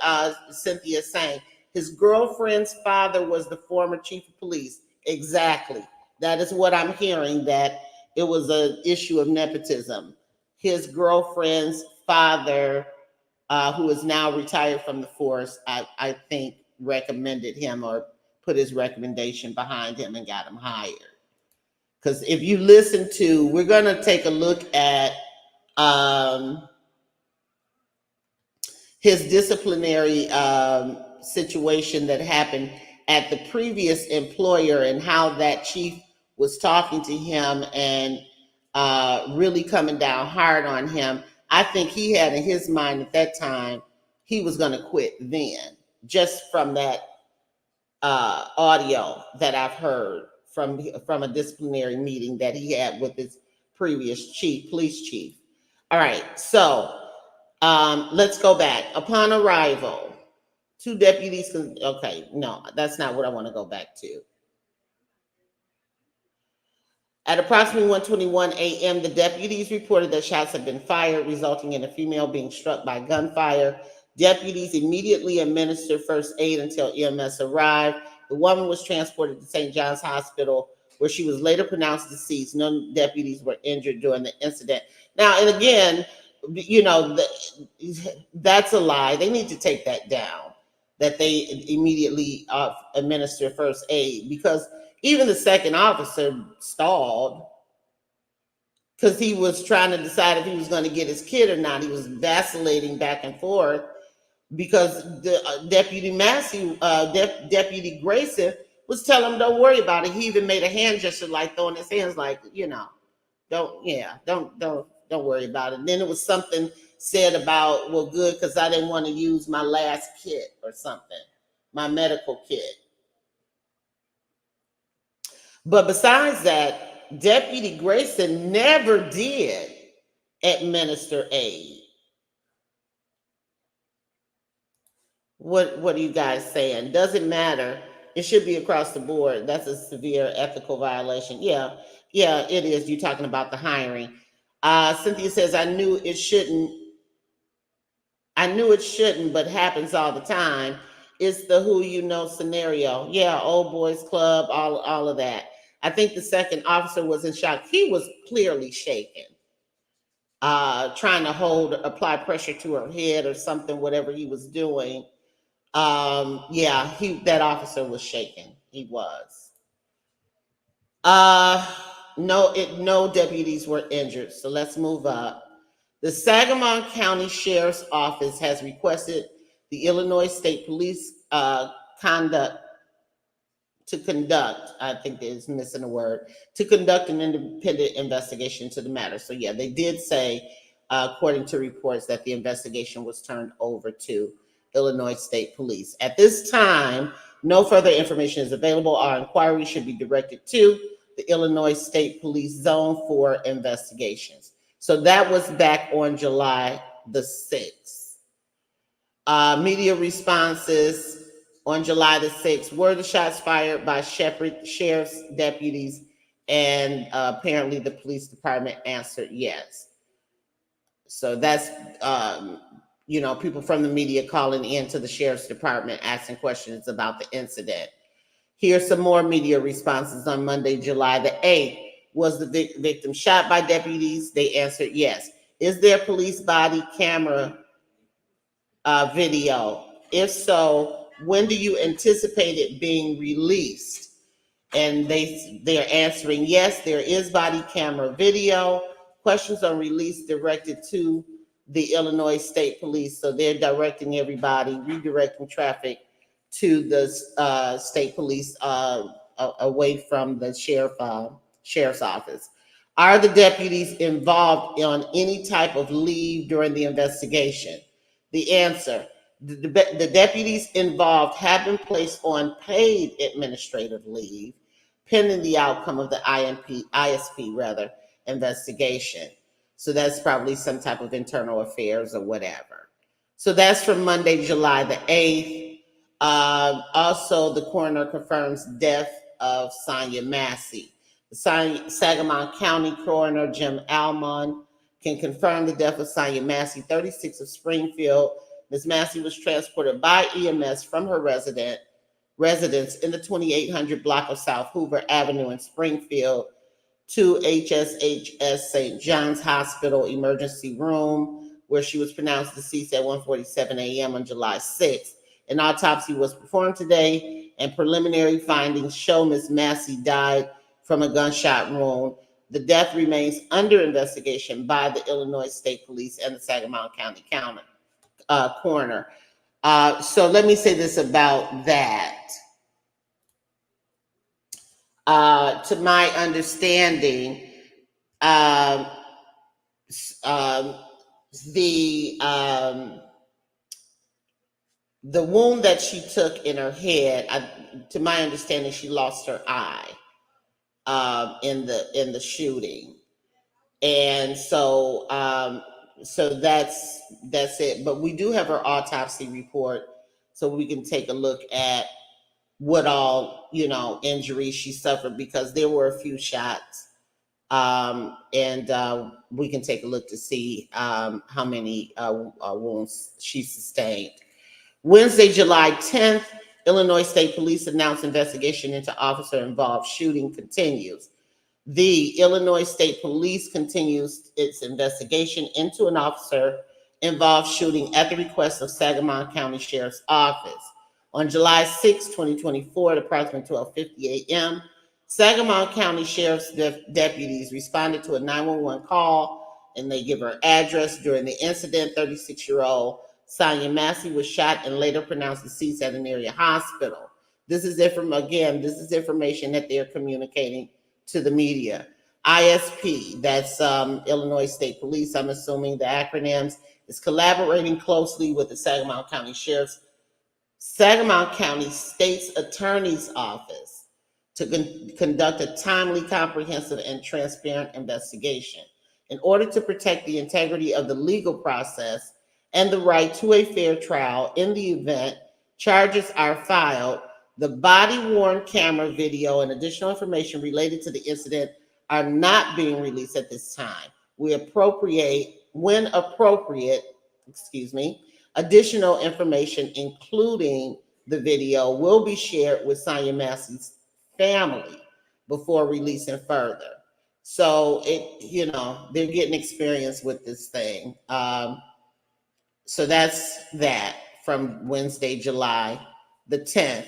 Cynthia's saying. His girlfriend's father was the former chief of police. Exactly. That is what I'm hearing, that it was an issue of nepotism. His girlfriend's father, who is now retired from the force, I think recommended him or put his recommendation behind him and got him hired. Because if you listen to, we're going to take a look at his disciplinary situation that happened at the previous employer and how that chief was talking to him and really coming down hard on him. I think he had in his mind at that time he was going to quit then, just from that audio that I've heard from a disciplinary meeting that he had with his previous police chief. All right, so let's go back. Upon arrival, 2 deputies. Okay, no, that's not what I want to go back to. At approximately 1:21 a.m., the deputies reported that shots had been fired, resulting in a female being struck by gunfire. Deputies immediately administered first aid until EMS arrived. The woman was transported to St. John's Hospital, where she was later pronounced deceased. No deputies were injured during the incident. Now, and again, that's a lie. They need to take that down, that they immediately administer first aid, because even the second officer stalled. because he was trying to decide if he was going to get his kid or not. He was vacillating back and forth because the Deputy Massey, Deputy Grayson was telling him, don't worry about it. He even made a hand gesture, like throwing his hands, like, don't worry about it. And then it was something said about, well, good, because I didn't want to use my last kit or something, my medical kit. But besides that, Deputy Grayson never did administer aid. What are you guys saying? Doesn't matter. It should be across the board. That's a severe ethical violation. Yeah, it is. You're talking about the hiring. Cynthia says, I knew it shouldn't, but happens all the time. It's the who you know scenario. Yeah, old boys club, all of that. I think the second officer was in shock. He was clearly shaken, trying to apply pressure to her head or something, whatever he was doing. That officer was shaken. He was. No deputies were injured. So let's move up. The Sangamon County Sheriff's Office has requested the Illinois State Police conduct, I think there's missing a word, to conduct an independent investigation into the matter. So yeah, they did say, according to reports, that the investigation was turned over to Illinois State Police. At this time, no further information is available. Our inquiry should be directed to the Illinois State Police Zone for investigations. So that was back on July the 6th. Media responses on July the 6th. Were the shots fired by Shepherd Sheriff's deputies? And apparently the police department answered yes. So that's, people from the media calling into the Sheriff's Department asking questions about the incident. Here's some more media responses on Monday, July the 8th. Was the victim shot by deputies? They answered yes. Is there police body camera video? If so, when do you anticipate it being released? And they're answering yes, there is body camera video. Questions on release directed to the Illinois State Police. So they're directing everybody, redirecting traffic to the state police away from the sheriff's office. Are the deputies involved on any type of leave during the investigation? The answer, the deputies involved have been placed on paid administrative leave pending the outcome of the ISP investigation. So that's probably some type of internal affairs or whatever. So that's from Monday, July the 8th. Also, the coroner confirms death of Sonya Massey. The Sangamon County Coroner Jim Almond can confirm the death of Sonya Massey, 36 of Springfield. Ms. Massey was transported by EMS from her residence in the 2800 block of South Hoover Avenue in Springfield to HSHS St. John's Hospital emergency room, where she was pronounced deceased at 1:47 a.m. on July 6th. An autopsy was performed today, and preliminary findings show Ms. Massey died from a gunshot wound. The death remains under investigation by the Illinois State Police and the Sangamon County coroner. So let me say this about that. To my understanding, the wound that she took in her head, to my understanding, she lost her eye in the shooting, and so that's it. But we do have her autopsy report, so we can take a look at what all injuries she suffered, because there were a few shots, and we can take a look to see how many wounds she sustained. Wednesday, July 10th, Illinois State Police announced investigation into officer-involved shooting continues. The Illinois State Police continues its investigation into an officer-involved shooting at the request of Sangamon County Sheriff's Office. On July 6, 2024, at approximately 12:50 a.m., Sangamon County Sheriffs deputies responded to a 911 call, and they give her address. During the incident, 36-year-old Sonya Massey was shot and later pronounced deceased at an area hospital. This is information that they're communicating to the media. ISP, that's Illinois State Police, I'm assuming the acronyms, is collaborating closely with the Sangamon County State's Attorney's Office to conduct a timely, comprehensive, and transparent investigation. In order to protect the integrity of the legal process and the right to a fair trial in the event charges are filed, the body-worn camera video and additional information related to the incident are not being released at this time. When appropriate, additional information, including the video, will be shared with Sonya Massey's family before releasing further. So they're getting experience with this thing. So that's that from Wednesday, July the 10th.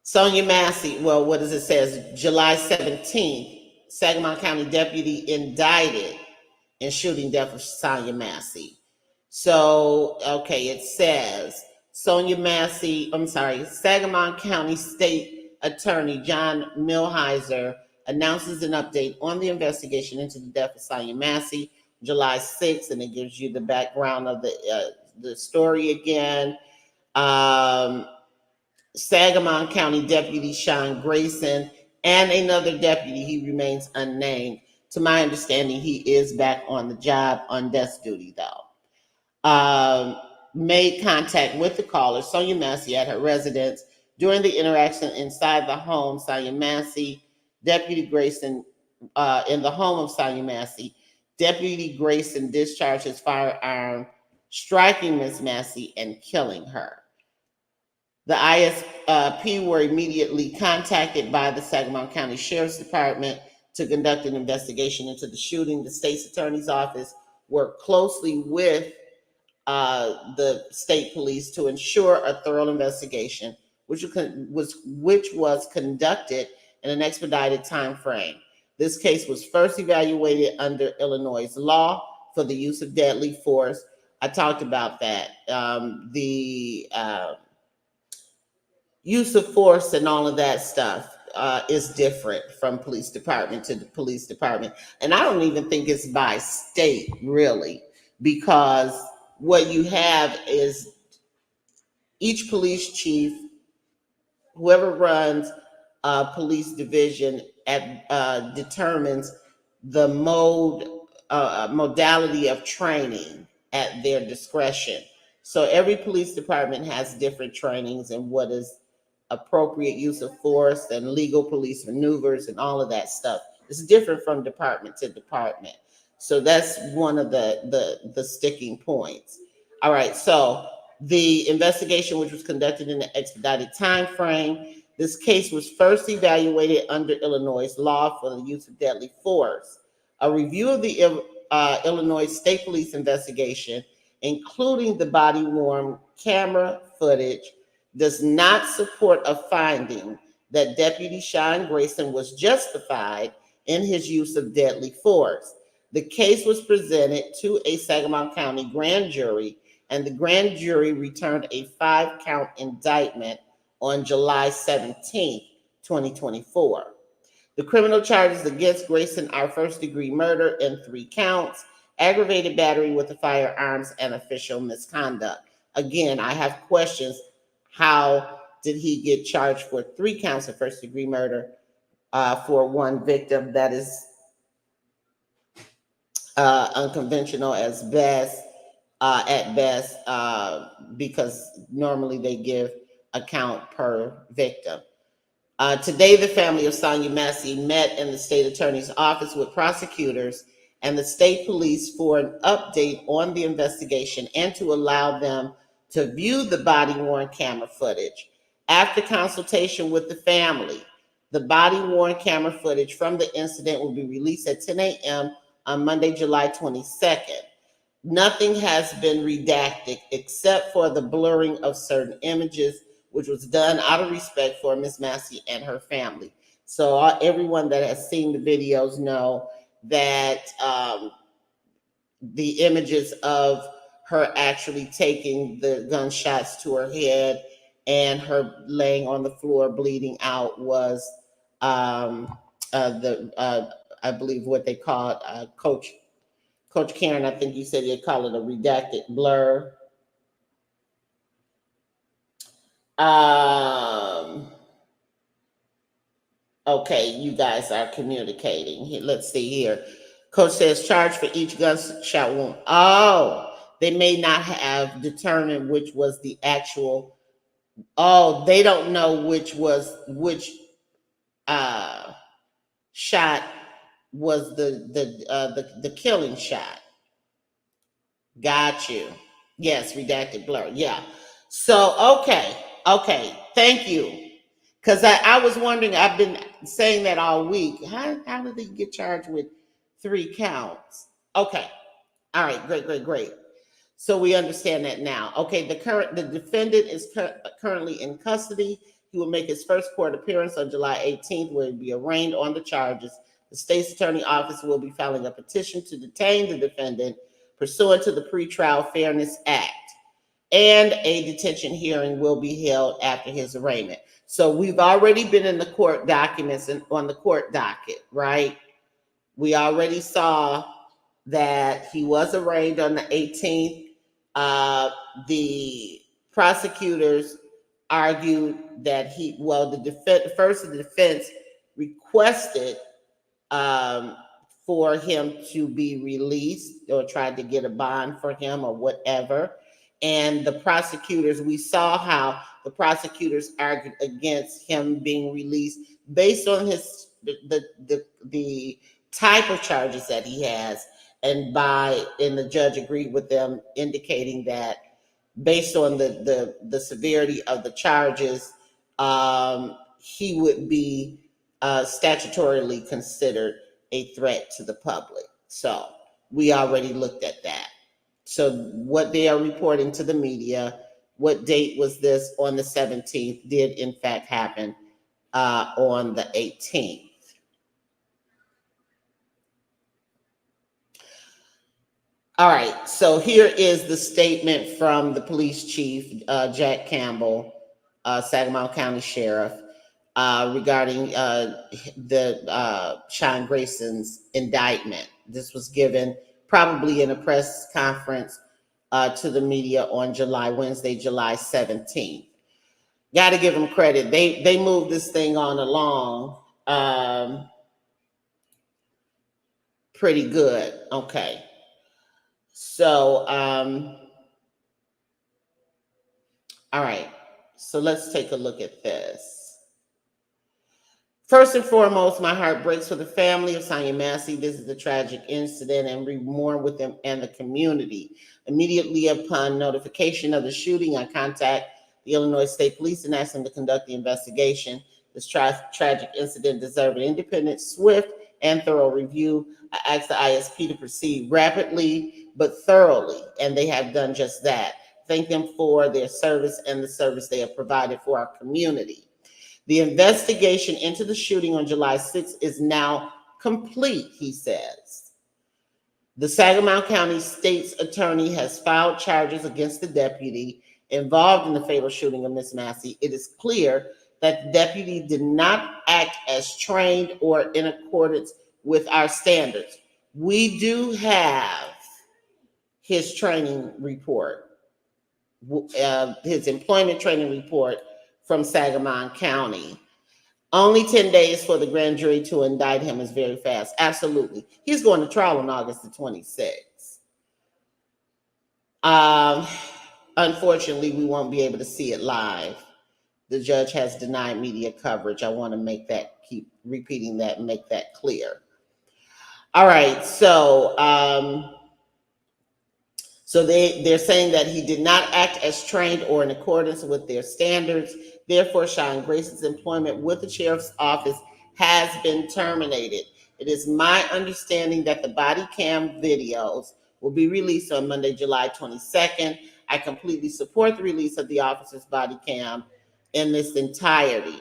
Sonya Massey, well, what does it say? July 17th, Sangamon County deputy indicted in shooting death of Sonya Massey. So, okay, it says Sangamon County State Attorney John Milheiser announces an update on the investigation into the death of Sonya Massey, July 6th, and it gives you the background of the story again. Sangamon County Deputy Sean Grayson and another deputy, he remains unnamed. To my understanding, he is back on the job on desk duty, though. Made contact with the caller, Sonya Massey, at her residence. During the interaction inside the home, Sonya Massey, Deputy Grayson, in the home of Sonya Massey, Deputy Grayson discharged his firearm, striking Ms. Massey and killing her. The ISP were immediately contacted by the Sangamon County Sheriff's Department to conduct an investigation into the shooting. The state's attorney's office worked closely with the state police to ensure a thorough investigation, which was conducted in an expedited time frame. This case was first evaluated under Illinois law for the use of deadly force. I talked about that. The use of force and all of that stuff is different from police department to the police department. And I don't even think it's by state, really, because what you have is each police chief, whoever runs a police division, determines the modality of training at their discretion. So every police department has different trainings and what is appropriate use of force and legal police maneuvers and all of that stuff. It's different from department to department. So that's one of the sticking points. All right, so the investigation, which was conducted in an expedited time frame, this case was first evaluated under Illinois law for the use of deadly force. A review of the Illinois State Police investigation, including the body-worn camera footage, does not support a finding that Deputy Sean Grayson was justified in his use of deadly force. The case was presented to a Sangamon County grand jury, and the grand jury returned a 5-count indictment on July 17th, 2024. The criminal charges against Grayson are first-degree murder in 3 counts, aggravated battery with the firearms, and official misconduct. Again, I have questions. How did he get charged for 3 counts of first-degree murder for 1 victim? That is unconventional at best, because normally they give a count per victim. Today, the family of Sonya Massey met in the state attorney's office with prosecutors and the state police for an update on the investigation and to allow them to view the body-worn camera footage. After consultation with the family, the body-worn camera footage from the incident will be released at 10 a.m. on Monday, July 22nd. Nothing has been redacted except for the blurring of certain images, which was done out of respect for Miss Massey and her family. So everyone that has seen the videos know that the images of her actually taking the gunshots to her head and her laying on the floor bleeding out was I believe what they call it, Coach Karen, I think you said they call it a redacted blur. Okay, you guys are communicating. Let's see here. Coach says charge for each gunshot wound. Oh, they may not have determined which was the actual. Oh, they don't know which shot was the killing shot. Got you. Yes, redacted blur. Yeah. So okay. Thank you. Because I was wondering, I've been saying that all week. How did they get charged with 3 counts? Okay. All right. Great. So we understand that now. Okay. The defendant is currently in custody. He will make his first court appearance on July 18th, where he'll be arraigned on the charges. The state's attorney office will be filing a petition to detain the defendant pursuant to the Pretrial Fairness Act, and a detention hearing will be held after his arraignment. So we've already been in the court documents and on the court docket, right? We already saw that he was arraigned on the 18th. The prosecutors argued that the defense requested for him to be released or tried to get a bond for him or whatever. And the prosecutors, we saw how the prosecutors argued against him being released based on the type of charges that he has. And the judge agreed with them, indicating that based on the severity of the charges, he would be statutorily considered a threat to the public. So we already looked at that. So what they are reporting to the media, what date was this? On the 17th, did in fact happen on the 18th. All right, so here is the statement from the police chief, Jack Campbell, Sangamon County Sheriff, regarding the Sean Grayson's indictment. This was given probably in a press conference to the media on Wednesday, July 17th. Got to give them credit. They moved this thing on along pretty good. Okay. So, all right. So let's take a look at this. First and foremost, my heart breaks for the family of Sonya Massey. This is a tragic incident, and we mourn with them and the community. Immediately upon notification of the shooting, I contact the Illinois State Police and ask them to conduct the investigation. This tragic incident deserves an independent, swift, and thorough review. I asked the ISP to proceed rapidly but thoroughly, and they have done just that. Thank them for their service and the service they have provided for our community. The investigation into the shooting on July 6th is now complete, he says. The Sangamon County State's attorney has filed charges against the deputy involved in the fatal shooting of Miss Massey. It is clear that the deputy did not act as trained or in accordance with our standards. We do have his training report, his employment training report from Sangamon County. Only 10 days for the grand jury to indict him is very fast. Absolutely. He's going to trial on August the 26th. Unfortunately, we won't be able to see it live. The judge has denied media coverage. I want to keep repeating that and make that clear. All right, so they're saying that he did not act as trained or in accordance with their standards. Therefore, Sean Grayson's employment with the sheriff's office has been terminated. It is my understanding that the body cam videos will be released on Monday, July 22nd. I completely support the release of the officer's body cam in its entirety.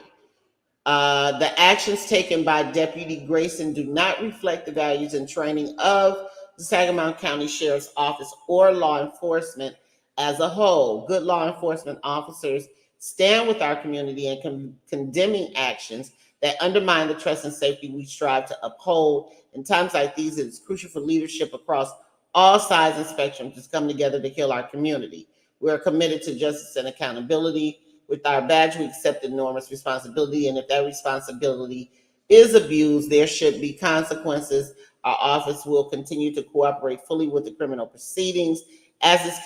The actions taken by Deputy Grayson do not reflect the values and training of the Sangamon County Sheriff's Office or law enforcement as a whole. Good law enforcement officers stand with our community in condemning actions that undermine the trust and safety we strive to uphold. In times like these, it is crucial for leadership across all sides and spectrums to come together to heal our community. We are committed to justice and accountability. With our badge, we accept enormous responsibility, and if that responsibility is abused, there should be consequences. Our office will continue to cooperate fully with the criminal proceedings as this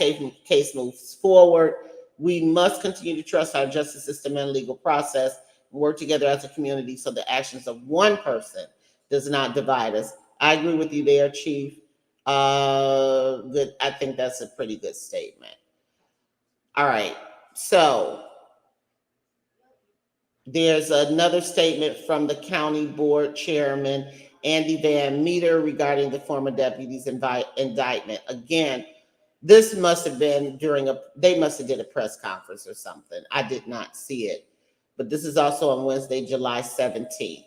case moves forward. We must continue to trust our justice system and legal process, and work together as a community so the actions of one person does not divide us. I agree with you there, Chief. Good. I think that's a pretty good statement. All right, so there's another statement from the county board chairman, Andy Van Meter, regarding the former deputy's indictment. Again, this must have been they must have did a press conference or something. I did not see it, but this is also on Wednesday, July 17th.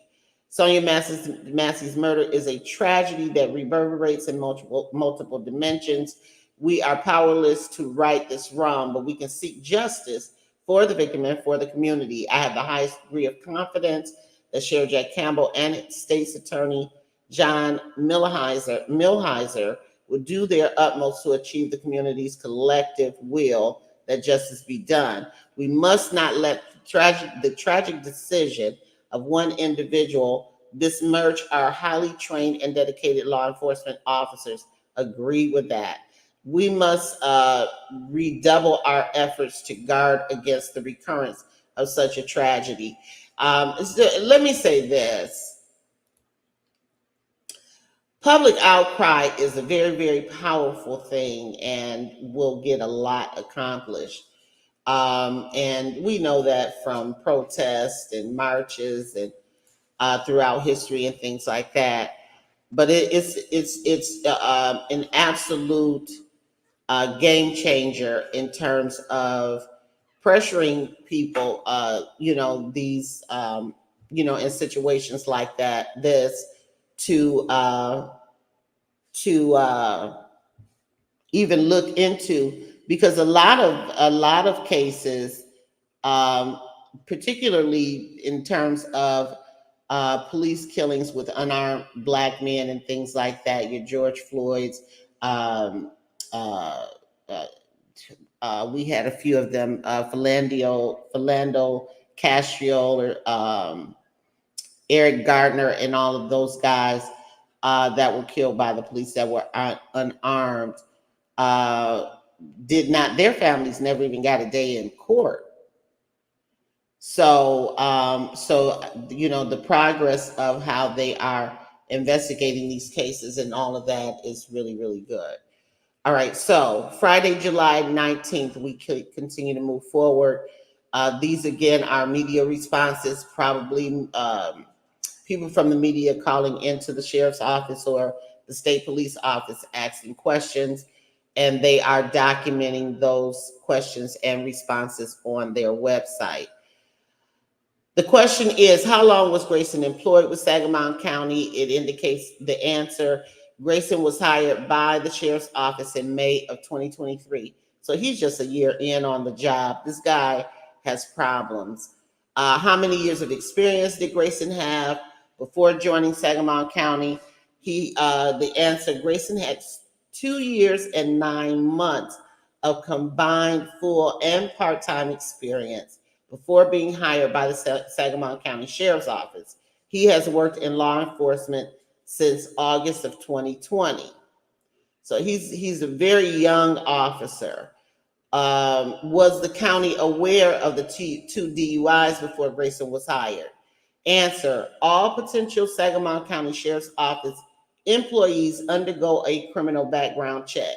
Sonya Massey's murder is a tragedy that reverberates in multiple dimensions. We are powerless to right this wrong, but we can seek justice for the victim and for the community. I have the highest degree of confidence that Sheriff Jack Campbell and State's Attorney John Milhiser would do their utmost to achieve the community's collective will that justice be done. We must not let the tragic decision of one individual besmirch our highly trained and dedicated law enforcement officers. Agree with that. We must redouble our efforts to guard against the recurrence of such a tragedy. Let me say this. Public outcry is a very, very powerful thing and will get a lot accomplished. And we know that from protests and marches and throughout history and things like that. But it's an absolute game changer in terms of pressuring people, these, in situations like this to even look into, because a lot of cases, particularly in terms of police killings with unarmed Black men and things like that, your George Floyd's, we had a few of them, Philando Castile, or Eric Gardner, and all of those guys that were killed by the police that were unarmed, their families never even got a day in court. So, the progress of how they are investigating these cases and all of that is really, really good. All right, so Friday, July 19th, we could continue to move forward. These, again, are media responses, probably people from the media calling into the sheriff's office or the state police office asking questions, and they are documenting those questions and responses on their website. The question is, how long was Grayson employed with Sangamon County? It indicates the answer. Grayson was hired by the sheriff's office in May of 2023. So he's just a year in on the job. This guy has problems. How many years of experience did Grayson have before joining Sangamon County? The answer, Grayson had 2 years and 9 months of combined full and part-time experience before being hired by the Sangamon County Sheriff's Office. He has worked in law enforcement since August of 2020. So he's a very young officer. Was the county aware of the two DUIs before Grayson was hired? Answer, all potential Sangamon County Sheriff's Office employees undergo a criminal background check.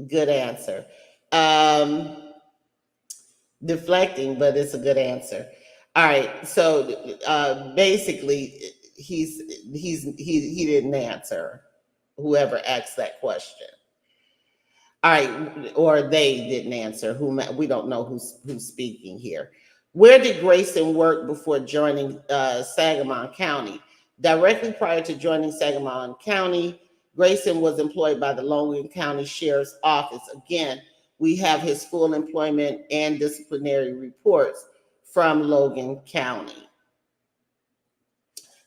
Good answer. Deflecting, but it's a good answer. All right, so basically, he didn't answer, whoever asked that question. All right, or they didn't answer. We don't know who's speaking here. Where did Grayson work before joining Sangamon County? Directly prior to joining Sangamon County, Grayson was employed by the Logan County Sheriff's Office. Again, we have his full employment and disciplinary reports from Logan County.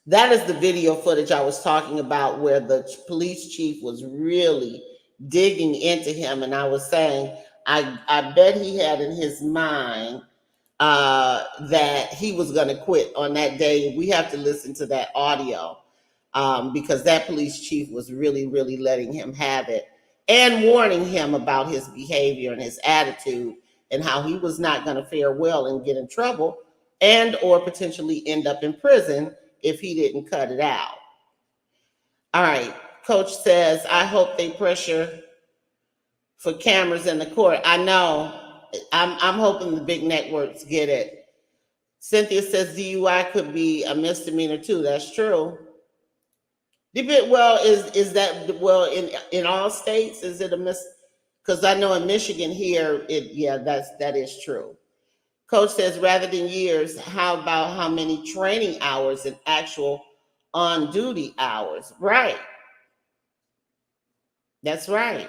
That is the video footage I was talking about where the police chief was really digging into him. And I was saying, I bet he had in his mind that he was going to quit on that day. We have to listen to that audio because that police chief was really, really letting him have it and warning him about his behavior and his attitude and how he was not going to fare well and get in trouble and or potentially end up in prison if he didn't cut it out. All right. Coach says, I hope they pressure for cameras in the court. I know. I'm hoping the big networks get it. Cynthia says DUI could be a misdemeanor too. That's true. Well, is that well in all states? Is it a because I know in Michigan here, that is true. Coach says rather than years, how about how many training hours and actual on-duty hours? Right. That's right.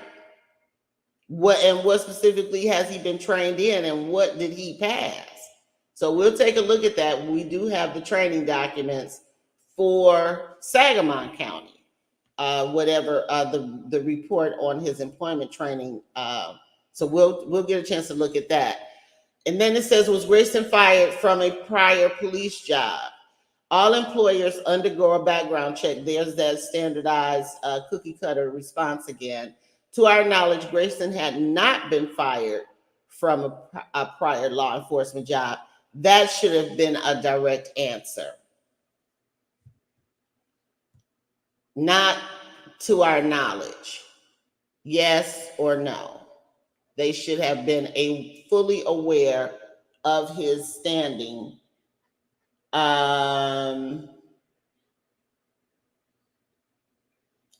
What specifically has he been trained in and what did he pass? So we'll take a look at that. We do have the training documents for Sangamon County, whatever the report on his employment training. So we'll get a chance to look at that. And then it says, was Grayson fired from a prior police job? All employers undergo a background check. There's that standardized cookie cutter response again. To our knowledge, Grayson had not been fired from a prior law enforcement job. That should have been a direct answer. Not to our knowledge. Yes or no. They should have been fully aware of his standing.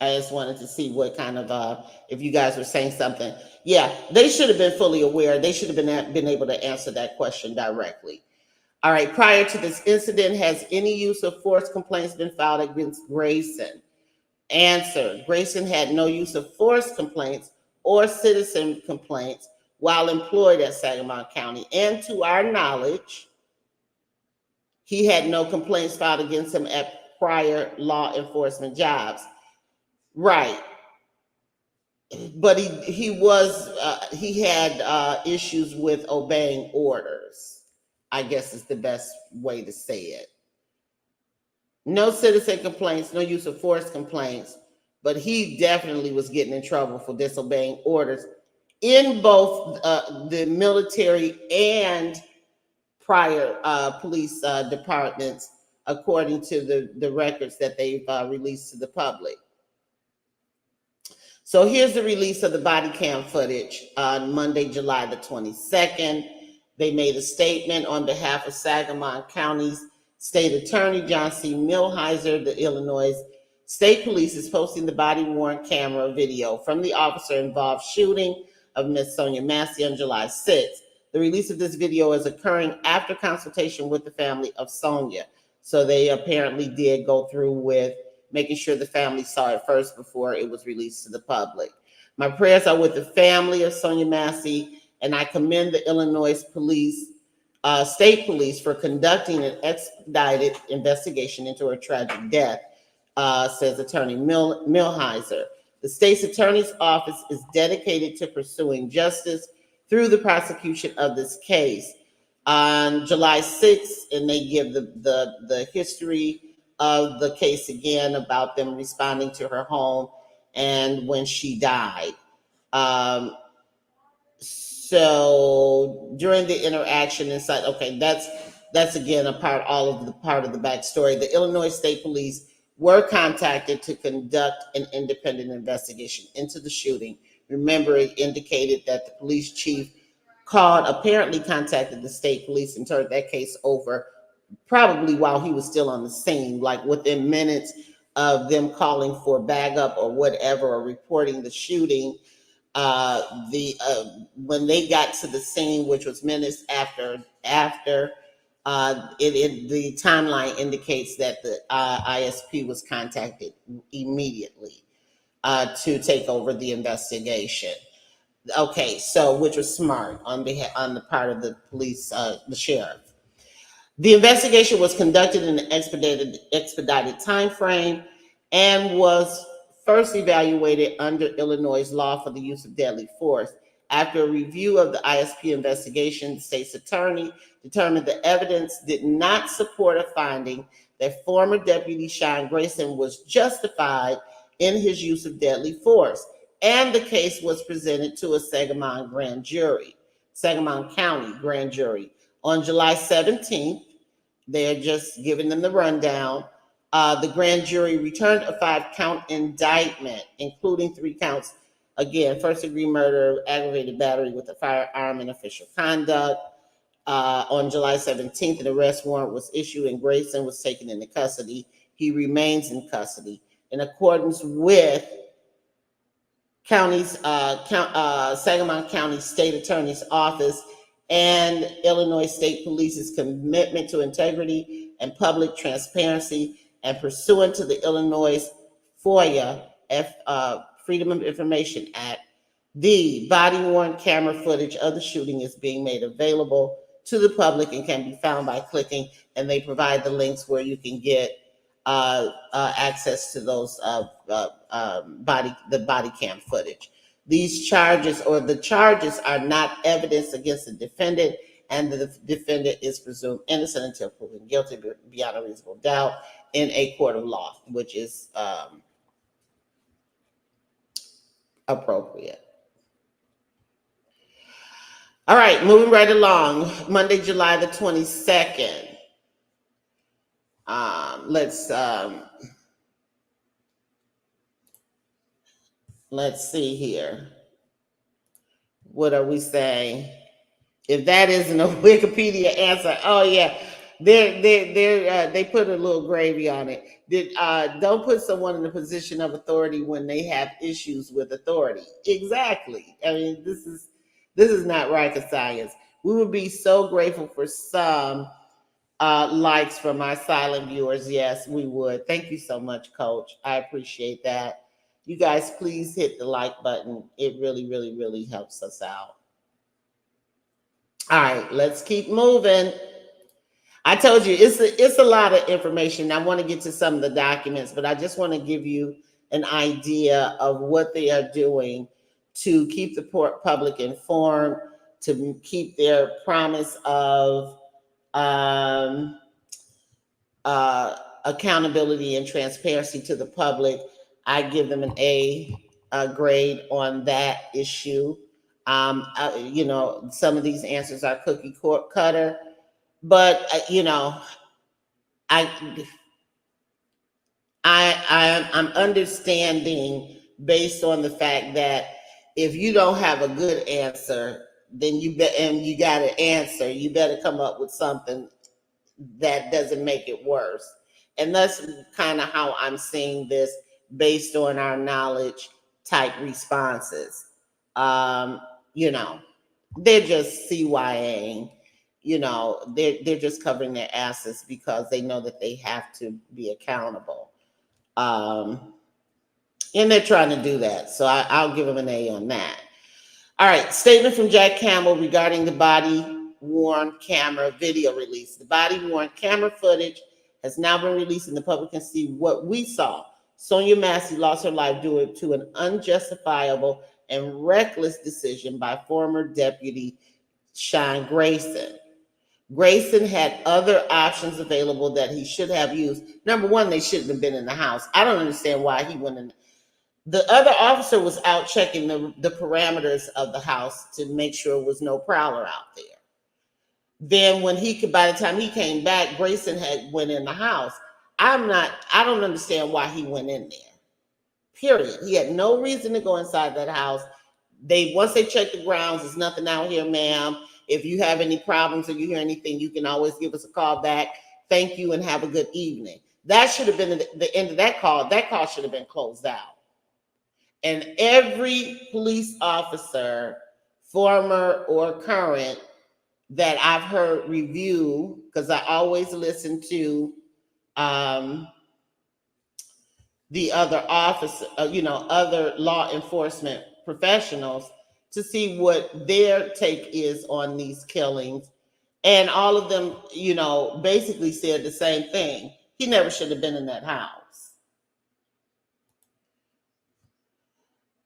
I just wanted to see what kind of, if you guys were saying something. Yeah, they should have been fully aware. They should have been able to answer that question directly. All right, prior to this incident, has any use of force complaints been filed against Grayson? Answer, Grayson had no use of force complaints or citizen complaints while employed at Sangamon County. And to our knowledge, he had no complaints filed against him at prior law enforcement jobs. Right. But he had issues with obeying orders, I guess is the best way to say it. No citizen complaints, no use of force complaints, but he definitely was getting in trouble for disobeying orders in both the military and prior police departments, according to the records that they've released to the public. So here's the release of the body cam footage on Monday, July the 22nd. They made a statement on behalf of Sangamon County's State Attorney John C. Millhiser. The Illinois State Police is posting the body-worn camera video from the officer-involved shooting of Miss Sonya Massey on July 6th. The release of this video is occurring after consultation with the family of Sonya. So they apparently did go through with making sure the family saw it first before it was released to the public. My prayers are with the family of Sonya Massey, and I commend the Illinois Police, State Police, for conducting an expedited investigation into her tragic death, says Attorney Millhiser. The state's attorney's office is dedicated to pursuing justice through the prosecution of this case. On July 6th, and they give the history of the case again about them responding to her home and when she died. So during the interaction inside, okay, that's again part of the backstory. The Illinois State Police were contacted to conduct an independent investigation into the shooting. Remember, it indicated that the police chief apparently contacted the state police and turned that case over probably while he was still on the scene, like within minutes of them calling for bag up or whatever, or reporting the shooting. When they got to the scene, which was minutes after, the timeline indicates that the ISP was contacted immediately to take over the investigation. Okay, so which was smart on the part of the police, the sheriff. The investigation was conducted in an expedited time frame and was first evaluated under Illinois' law for the use of deadly force. After a review of the ISP investigation, the state's attorney determined the evidence did not support a finding that former Deputy Sean Grayson was justified in his use of deadly force, and the case was presented to a Sangamon County grand jury. On July 17th, they're just giving them the rundown. The grand jury returned a 5-count indictment, including 3 counts, again, first-degree murder, aggravated battery with a firearm, and official conduct. On July 17th, an arrest warrant was issued and Grayson was taken into custody. He remains in custody. In accordance with Sangamon County State Attorney's Office and Illinois State Police's commitment to integrity and public transparency, and pursuant to the Illinois FOIA, Freedom of Information Act, the body-worn camera footage of the shooting is being made available to the public and can be found by clicking, and they provide the links where you can get access to those body cam footage. These charges are not evidence against the defendant, and the defendant is presumed innocent until proven guilty beyond a reasonable doubt in a court of law, which is appropriate. All right, moving right along. Monday, July the 22nd. Let's see here. What are we saying? If that isn't a Wikipedia answer, oh yeah, they put a little gravy on it. Don't put someone in a position of authority when they have issues with authority. Exactly. I mean, this is not rocket science. We would be so grateful for some likes from our silent viewers. Yes, we would. Thank you so much, Coach. I appreciate that. You guys, please hit the like button. It really, really, really helps us out. All right, let's keep moving. I told you it's a lot of information. I want to get to some of the documents, but I just want to give you an idea of what they are doing to keep the public informed, to keep their promise of accountability and transparency to the public. I give them an A grade on that issue. Some of these answers are cookie cutter, but I'm understanding based on the fact that if you don't have a good answer, then you got an answer, you better come up with something that doesn't make it worse. And that's kind of how I'm seeing this based on our knowledge type responses. They're just CYAing, they're just covering their asses because they know that they have to be accountable. And they're trying to do that. So I'll give them an A on that. All right, statement from Jack Campbell regarding the body-worn camera video release. The body-worn camera footage has now been released and the public can see what we saw. Sonya Massey lost her life due to an unjustifiable and reckless decision by former Deputy Sean Grayson. Grayson had other options available that he should have used. Number one, they shouldn't have been in the house. I don't understand why he went in. The other officer was out checking the parameters of the house to make sure there was no prowler out there. Then by the time he came back, Grayson had went in the house. I don't understand why he went in there. Period. He had no reason to go inside that house. Once they checked the grounds, there's nothing out here, ma'am. If you have any problems or you hear anything, you can always give us a call back. Thank you and have a good evening. That should have been the end of that call. That call should have been closed out. And every police officer, former or current, that I've heard review, because I always listen to the other officer, other law enforcement professionals to see what their take is on these killings. And all of them, basically said the same thing. He never should have been in that house.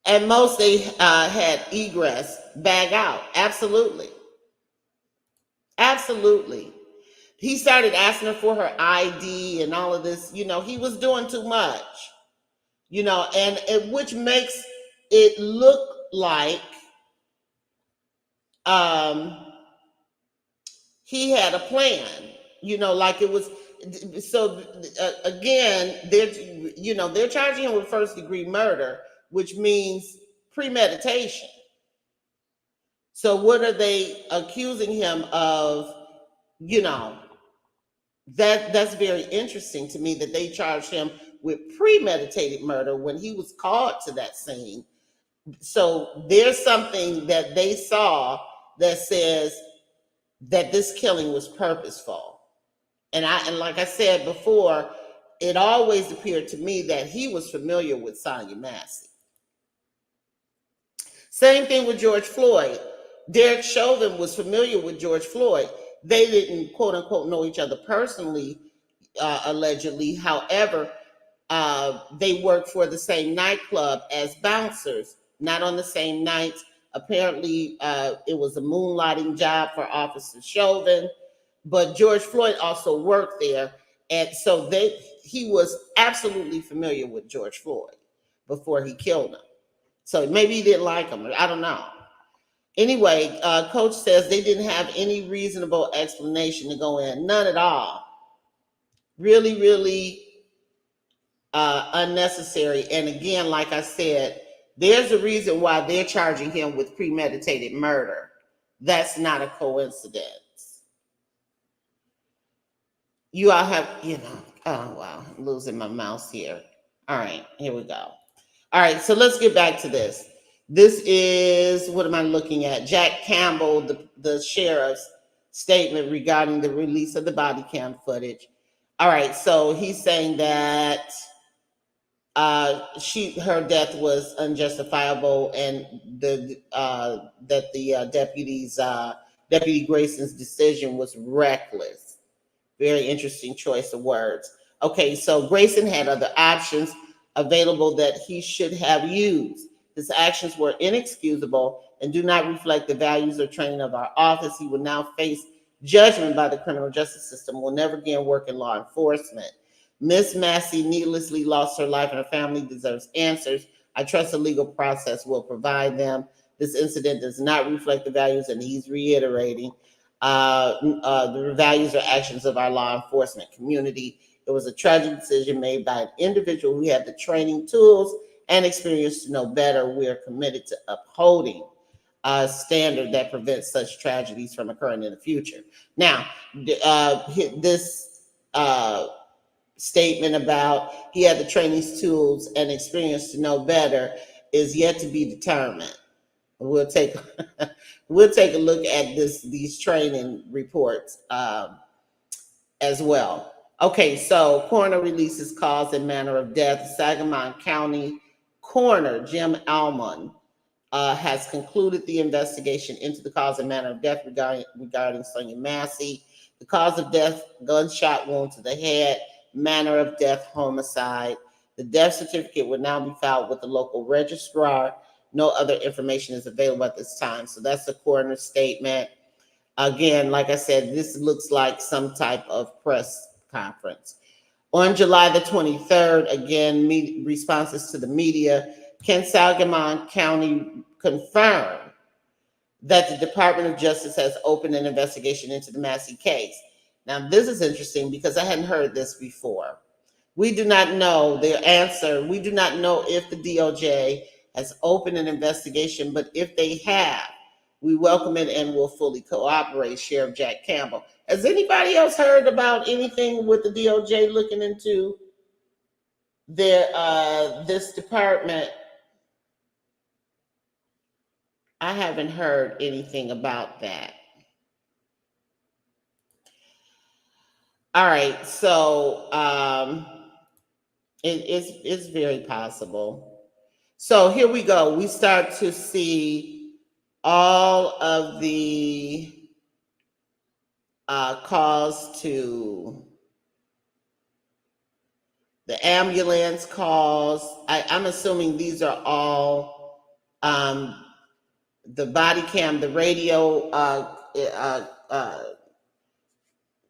And most they had egress, bag out. Absolutely. Absolutely. He started asking her for her ID and all of this. He was doing too much. Which makes it look like he had a plan. Like it was. So again, they're charging him with first-degree murder, which means premeditation. So what are they accusing him of? That's very interesting to me that they charged him with premeditated murder when he was called to that scene. So there's something that they saw that says that this killing was purposeful. And like I said before, it always appeared to me that he was familiar with Sonya Massey. Same thing with George Floyd. Derek Chauvin was familiar with George Floyd. They didn't, quote unquote, know each other personally, allegedly. However, they worked for the same nightclub as bouncers, not on the same nights. Apparently, it was a moonlighting job for Officer Chauvin, but George Floyd also worked there. And so he was absolutely familiar with George Floyd before he killed him. So maybe he didn't like him. I don't know. Anyway, Coach says they didn't have any reasonable explanation to go in. None at all. Really, really unnecessary. And again, like I said, there's a reason why they're charging him with premeditated murder. That's not a coincidence. You all have, oh, wow, I'm losing my mouse here. All right, here we go. All right, so let's get back to this. This is, what am I looking at? Jack Campbell, the sheriff's statement regarding the release of the body cam footage. All right, so he's saying that her death was unjustifiable, and that the Deputy Grayson's decision was reckless. Very interesting choice of words. Okay, so Grayson had other options available that he should have used. His actions were inexcusable and do not reflect the values or training of our office. He will now face judgment by the criminal justice system, will never again work in law enforcement. Miss Massey needlessly lost her life and her family deserves answers. I trust the legal process will provide them. This incident does not reflect the values, and he's reiterating the values or actions of our law enforcement community. It was a tragic decision made by an individual who had the training, tools, and experience to know better. We are committed to upholding a standard that prevents such tragedies from occurring in the future. Now, this statement about he had the training, tools, and experience to know better is yet to be determined. We'll take a look at these training reports as well. Okay, so coroner releases cause and manner of death. Sangamon County Coroner Jim Almond has concluded the investigation into the cause and manner of death regarding Sonya Massey. The cause of death, gunshot wound to the head. Manner of death, homicide. The death certificate will now be filed with the local registrar. No other information is available at this time. So that's the coroner's statement. Again, like I said, this looks like some type of press conference. On July the 23rd, again, responses to the media. Can Sangamon County confirm that the Department of Justice has opened an investigation into the Massey case? Now, this is interesting because I hadn't heard this before. We do not know their answer. We do not know if the DOJ has opened an investigation, but if they have, we welcome it and will fully cooperate, Sheriff Jack Campbell. Has anybody else heard about anything with the DOJ looking into their this department I haven't heard anything about that. All right, so it's very possible. So here we go. We start to see all of the calls to the ambulance calls. I'm assuming these are all the body cam, the radio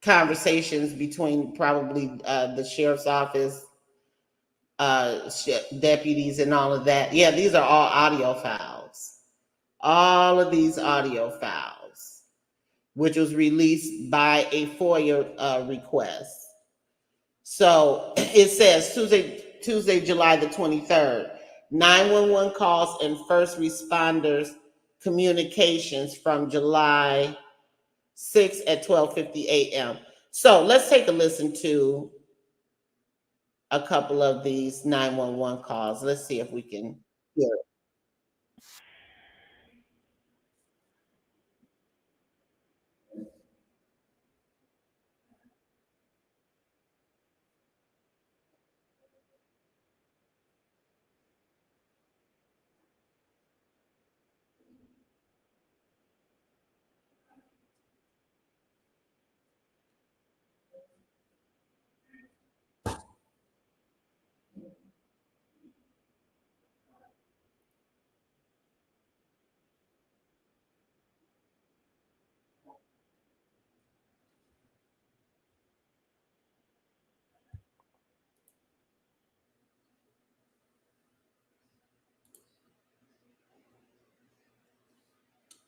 conversations between probably the sheriff's office, deputies, and all of that. Yeah, these are all audio files. All of these audio files, which was released by a FOIA request. So it says Tuesday, July the 23rd, 911 calls and first responders communications from July 6th at 12:50 a.m. So let's take a listen to a couple of these 911 calls. Let's see if we can hear it.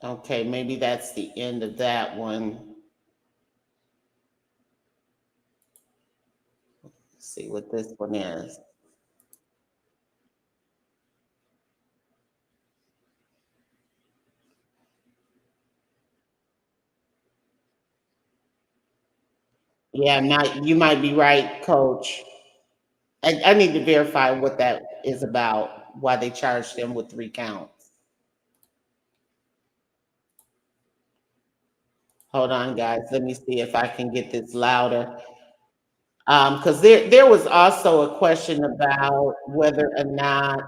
Okay, maybe that's the end of that one. Let's see what this one is. Yeah, you might be right, Coach. I need to verify what that is about, why they charged them with 3 counts. Hold on, guys. Let me see if I can get this louder. Because there was also a question about whether or not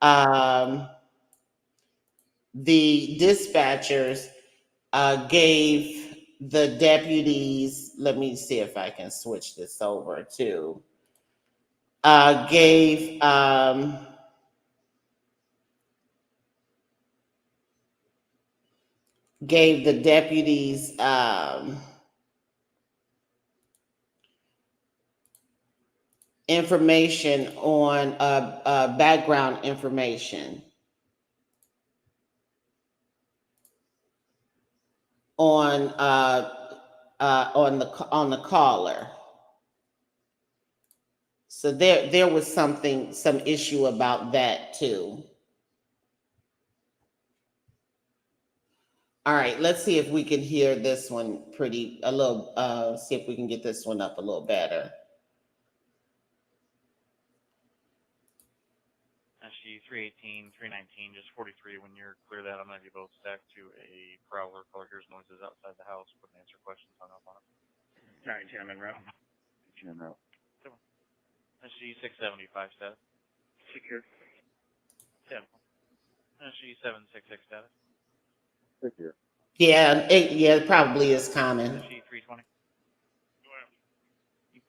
um, the dispatchers gave the deputies. Let me see if I can switch this over to gave the deputies information on background information on on the caller. So there was some issue about that too. All right, let's see if we can hear this one see if we can get this one up a little better. SG 318, 319, just 43. When you're clear that, I'm going to do both stacked to a prowler. Caller hears noises outside the house. Wouldn't answer questions, hung up on it. 19, I'm en route. En route. SG 675 status. Secure. 10. SG 766 status. Secure. Yeah, it probably is common. SG 320.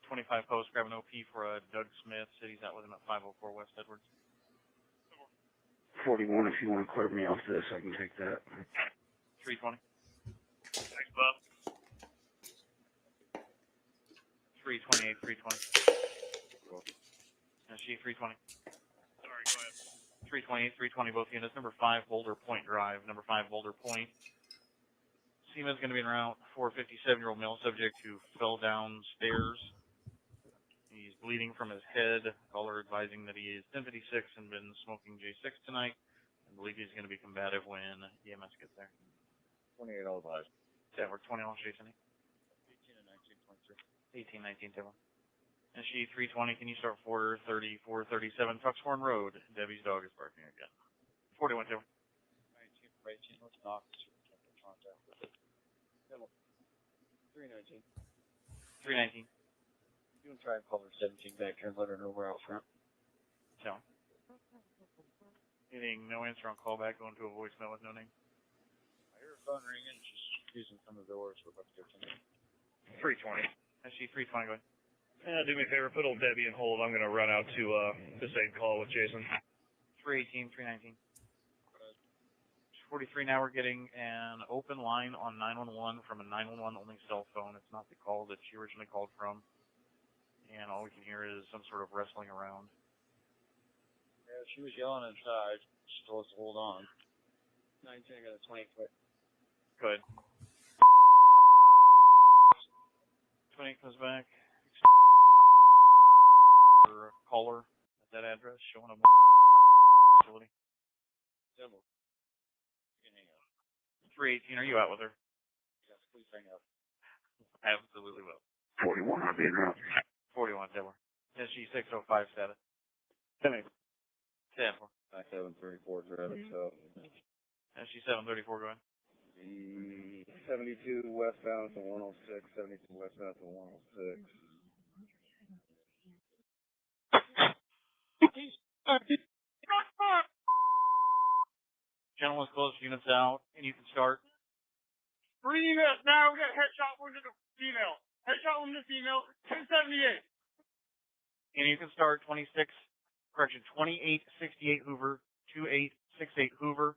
25 post, grab an OP for Doug Smith. City's out with him at 504 West Edwards. 41, if you want to clear me off this, I can take that. 320. Thanks, Bob. 328, 320. SG 320. Sorry, go ahead. 328, 320, both units. Number 5, Boulder Point Drive. Number 5, Boulder Point. Seaman's going to be en route. 457-year-old male subject who fell downstairs. He's bleeding from his head. Caller advising that he is 1056 and been smoking J6 tonight. I believe he's going to be combative when EMS gets there. 28 all advised. Yeah, we're 20 on Jason. 18 and 19, 23. 18, 19, Table. SG 320, can you start 430, 437 Tuxhorn Road? Debbie's dog is barking again. 41, Table. Right, let's knock. Contact with it. 319. 319. You can try and call her 17 back here and let her know we're out front. So. Getting no answer on callback, going to a voicemail with no name. I hear her phone ringing. She's using some of the doors. We're about to go to me. 320. I see 320 going. Do me a favor, put old Debbie in hold. I'm going to run out to the same call with Jason. 318, 319. 43 now, we're getting an open line on 911 from a 911 only cell phone. It's not the call that she originally called from. And all we can hear is some sort of wrestling around. Yeah, she was yelling inside. She told us to hold on. 19, I got a 20 foot. Good. 20 comes back. Her caller at that address showing a facility. Demo. You can hang up. 318, are you out with her? Yes, please hang up. Absolutely will. 41, I'll be in route. 41, Deborah. SG 605 status. 10 10 4. 734 traffic, so. SG 734, go ahead. The 72 westbound to 106, 72 westbound to 106. Gentleman's close, units out, and you can start. Three units now. We got headshot wounded female. Headshot wounded female. 1078. And you can start 2868 Hoover, 2868 Hoover.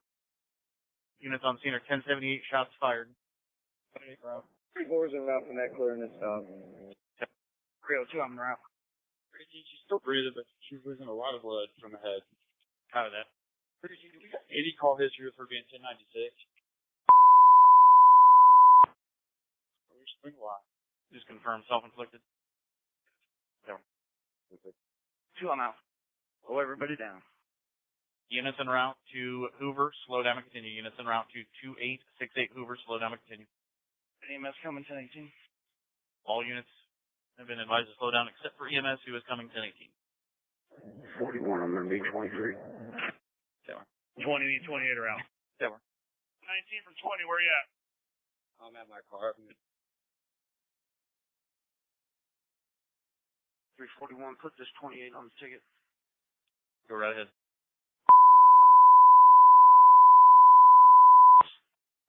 Units on scene are 1078, shots fired. 3 floors en route from that clearing this stop. 302, I'm around. She's still breathing, but she's losing a lot of blood from the head. How did that? We got 80 call history with her being 1096. Just confirm self-inflicted. 2, I'm out. Slow everybody down. Units en route to Hoover, slow down and continue. Units en route to 2868 Hoover, slow down and continue. EMS coming 1018. All units have been advised to slow down except for EMS, who is coming 1018. 41, I'm going to be 23. 20 need 28 around. 7. 19 from 20. Where you at? I'm at my car. 341, put this 28 on the ticket. Go right ahead.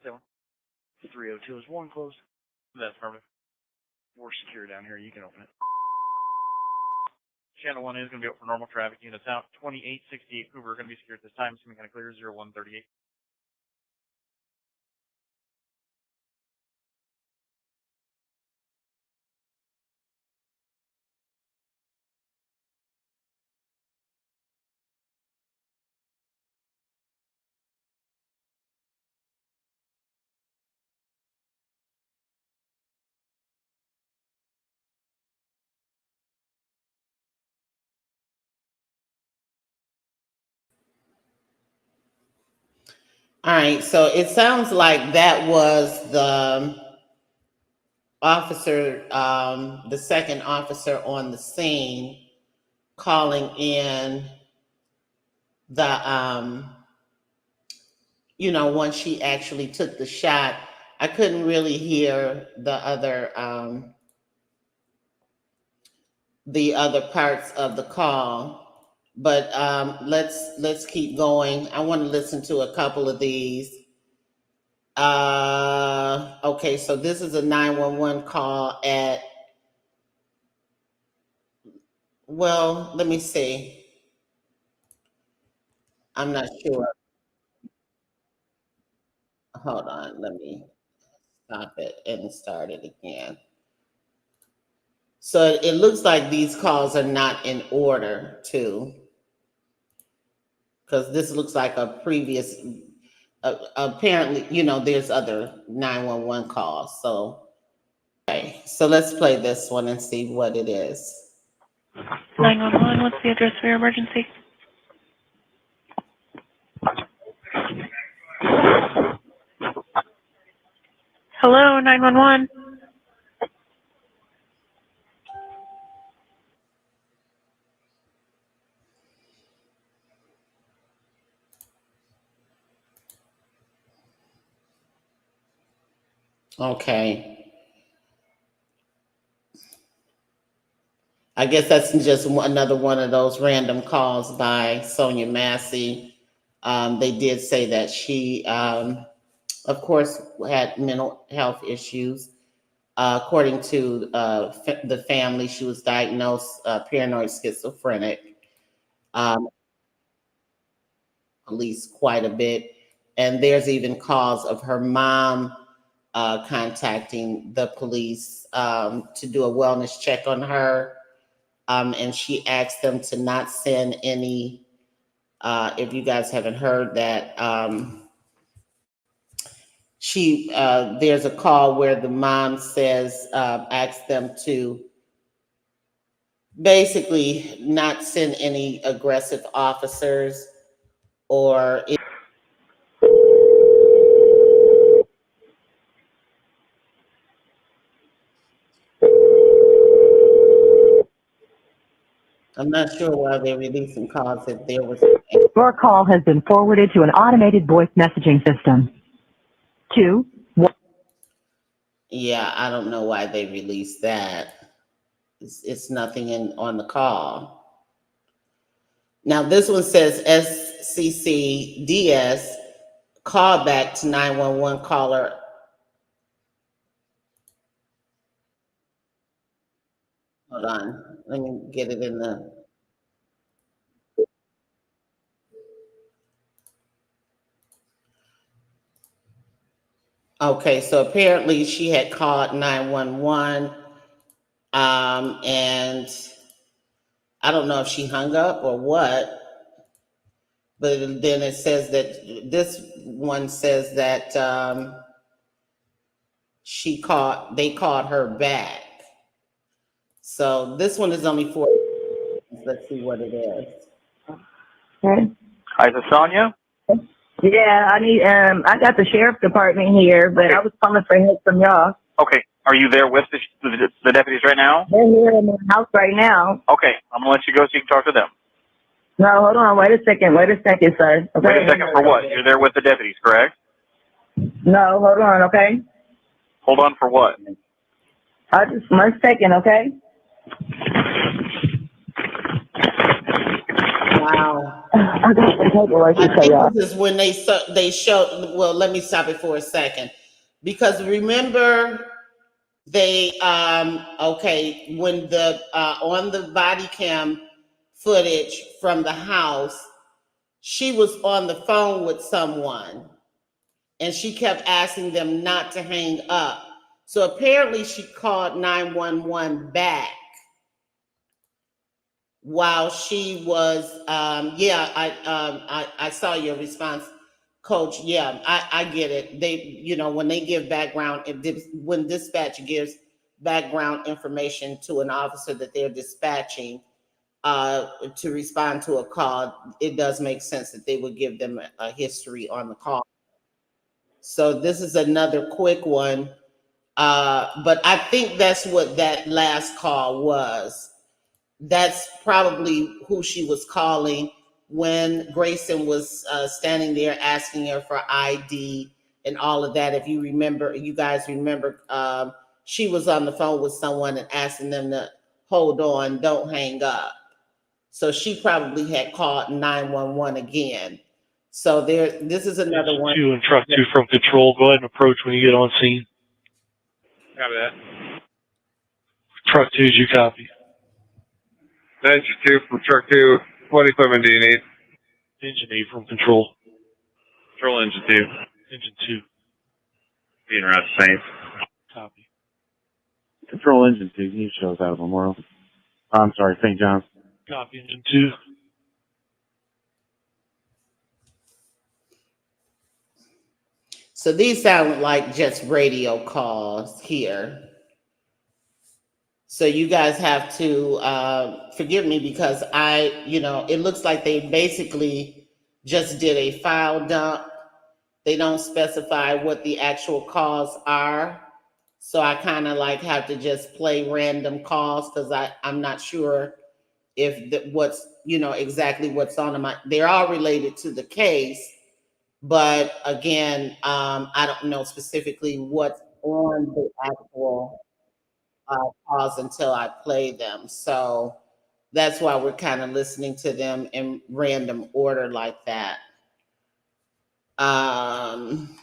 7. 302 is 1 closed. That's affirmative. We're secure down here. You can open it. Channel 1 is going to be up for normal traffic. Units out. 2868 Hoover are going to be secured at this time. Assuming kind of clear. 0138. All right, so it sounds like that was the officer, the second officer on the scene calling in the, once she actually took the shot. I couldn't really hear the other parts of the call, but let's keep going. I want to listen to a couple of these. Okay, so this is a 911 call at, well, let me see. I'm not sure. Hold on, let me stop it and start it again. So it looks like these calls are not in order too, because this looks like a previous, apparently, there's other 911 calls. So, okay, so let's play this one and see what it is. 911, what's the address for your emergency? Hello, 911. Okay. I guess that's just another one of those random calls by Sonya Massey. They did say that she, of course, had mental health issues. According to the family, she was diagnosed paranoid schizophrenic, at least quite a bit. And there's even calls of her mom contacting the police to do a wellness check on her. And she asked them to not send any, if you guys haven't heard that, there's a call where the mom says, asks them to basically not send any aggressive officers or I'm not sure why they're releasing calls if there was. Your call has been forwarded to an automated voice messaging system. 2 1. Yeah, I don't know why they released that. It's nothing on the call. Now this one says SCCDS call back to 911 caller. Hold on, let me get it in the. Okay, so apparently she had called 911, and I don't know if she hung up or what, but then it says that this one says that they called her back. So this one is only 4. Let's see what it is. Okay. Hi, is it Sonya? Yeah, I got the sheriff's department here, but I was calling for help from y'all. Okay. Are you there with the deputies right now? They're here in the house right now. Okay. I'm going to let you go so you can talk to them. No, hold on. Wait a second, sir. Okay. Wait a second for what? You're there with the deputies, correct? No, hold on, okay? Hold on for what? Just 1 second, okay? Wow. I got the paperwork to I tell think y'all. this is when they showed. Well, let me stop it for a second, because remember they okay, when the on the body cam footage from the house, she was on the phone with someone and she kept asking them not to hang up. So apparently she called 911 back while she was I saw your response, coach. Yeah, I get it. They, when they give background, when dispatch gives background information to an officer that they're dispatching to respond to a call, it does make sense that they would give them a history on the call. So this is another quick one, but I think that's what that last call was. That's probably who she was calling when Grayson was standing there asking her for ID and all of that. If you guys remember, she was on the phone with someone and asking them to hold on, don't hang up. So she probably had called 911 again. So this is another one. 2 and truck 2 from control. Go ahead and approach when you get on scene. Copy that. Truck 2, you copy. Engine 2 from truck 2. What equipment do you need? Engine 8 from control. Control engine 2. Engine 2. Being around Saints. Copy. Control engine 2. Can you show us out of Memorial? I'm sorry, St. John's. Copy, engine 2. So these sound like just radio calls here. So you guys have to forgive me because it looks like they basically just did a file dump. They don't specify what the actual calls are. So I kind of like have to just play random calls because I'm not sure if what's, exactly what's on them. They're all related to the case. But again, I don't know specifically what's on the actual calls until I play them. So that's why we're kind of listening to them in random order like that. Um,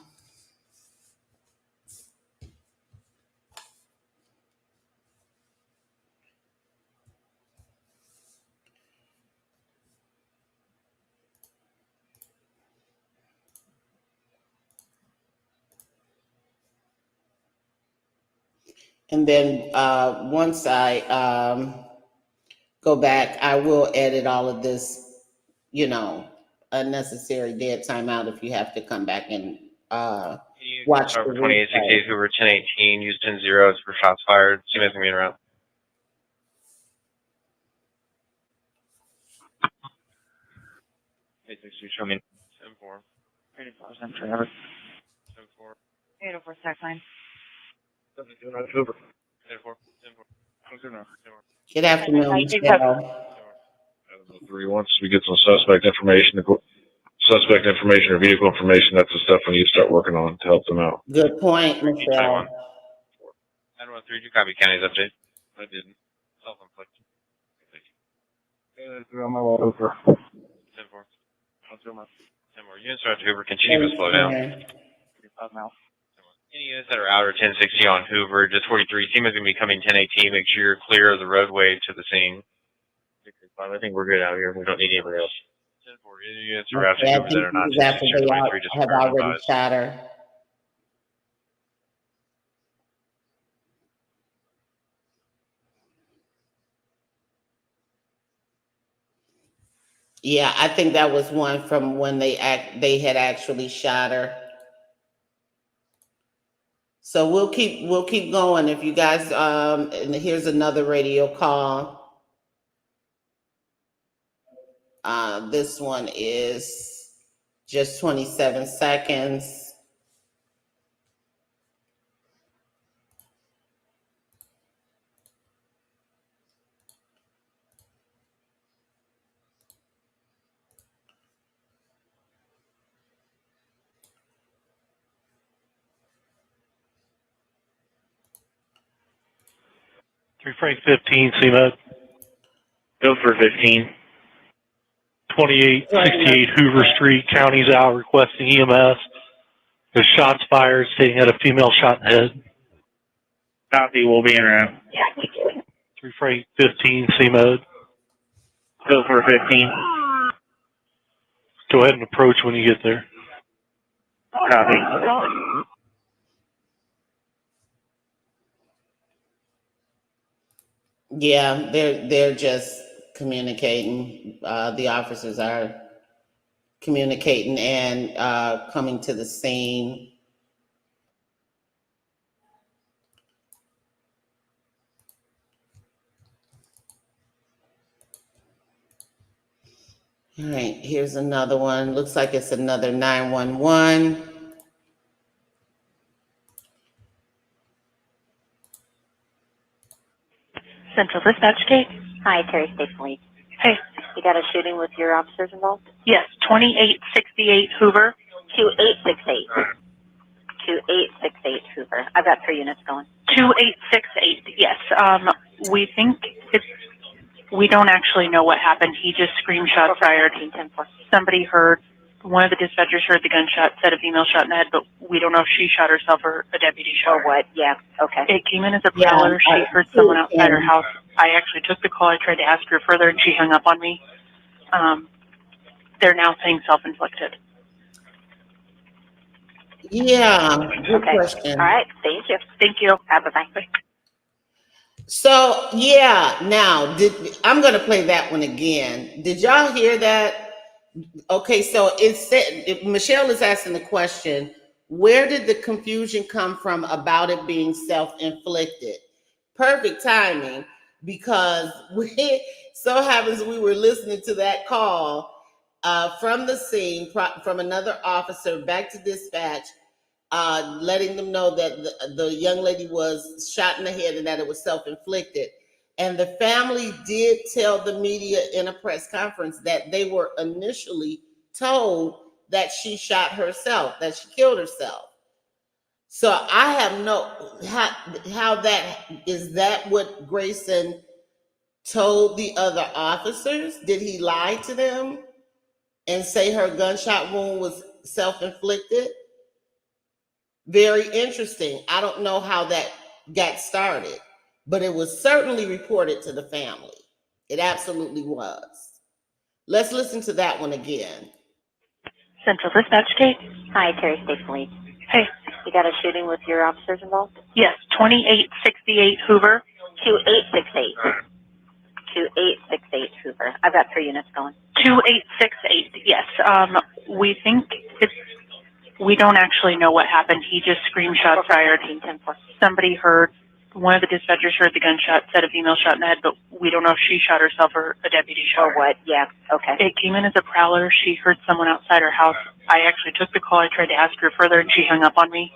and then once I go back, I will edit all of this, unnecessary dead time out if you have to come back and watch the 2868 Hoover 1018, Houston 0 for shots fired. CMA's gonna be in route. Show me 7-4. 85% Trevor. 7-4. 804 stack line. 7-2 Hoover. 7-4. 7-4. Good afternoon, Michelle. 3 once we get some suspect information or vehicle information, that's the stuff we need to start working on to help them out. Good point, Michelle. 913, copy county's update. I didn't. Self-inflicted. On my way over. 10-4. 10-4. Units are at Hoover, continue to slow down. 35 miles. Any units that are out or 1060 on Hoover, just 43. SEMA's going to be coming 1018. Make sure you're clear of the roadway to the scene. I think we're good out here. We don't need anybody else. 10-4. Any units are out to Hoover that are not 1060 or 23, just have already shot her. Yeah, I think that was one from when they had actually shot her. So we'll keep going. If you guys and here's another radio call. This one is just 27 seconds. Frank 15, CMOD. Go for 15. 2868 Hoover Street, county's out requesting EMS. There's shots fired, stating had a female shot in the head. Copy, we'll be in route. 3 15, CMOD. Go for 15. Go ahead and approach when you get there. Copy. Yeah, they're just communicating. The officers are communicating and coming to the scene. All right, here's another one. Looks like it's another 911. Central Dispatch, Kate. Hi, Terry State Police. Hey. You got a shooting with your officers involved? Yes, 2868 Hoover. 2868. 2868 Hoover. I've got 3 units going. 2868, yes. We think we don't actually know what happened. He just screenshot fired. 10-4. Somebody heard, one of the dispatchers heard the gunshot, said a female shot in the head, but we don't know if she shot herself or a deputy shot her. Or what? Yeah, okay. It came in as a prowler. She heard someone outside her house. I actually took the call. I tried to ask her further, and she hung up on me. They're now saying self-inflicted. Yeah, good question. All right, thank you. Thank you. Bye-bye. So, yeah, now, I'm going to play that one again. Did y'all hear that? Okay, so it said, Michelle is asking the question, where did the confusion come from about it being self-inflicted? Perfect timing, because so happens we were listening to that call from the scene, from another officer back to dispatch, letting them know that the young lady was shot in the head and that it was self-inflicted. And the family did tell the media in a press conference that they were initially told that she shot herself, that she killed herself. So I have how that is that what Grayson told the other officers? Did he lie to them and say her gunshot wound was self-inflicted? Very interesting. I don't know how that got started, but it was certainly reported to the family. It absolutely was. Let's listen to that one again. Central Dispatch, Kate. Hi, Terry State Police. Hey. You got a shooting with your officers involved? Yes, 2868 Hoover. 2868. 2868 Hoover. I've got 3 units going. 2868, yes. We think we don't actually know what happened. He just screenshot fired. Somebody heard, one of the dispatchers heard the gunshot, said a female shot in the head, but we don't know if she shot herself or a deputy shot her. Or what? Yeah, okay. It came in as a prowler. She heard someone outside her house. I actually took the call. I tried to ask her further, and she hung up on me.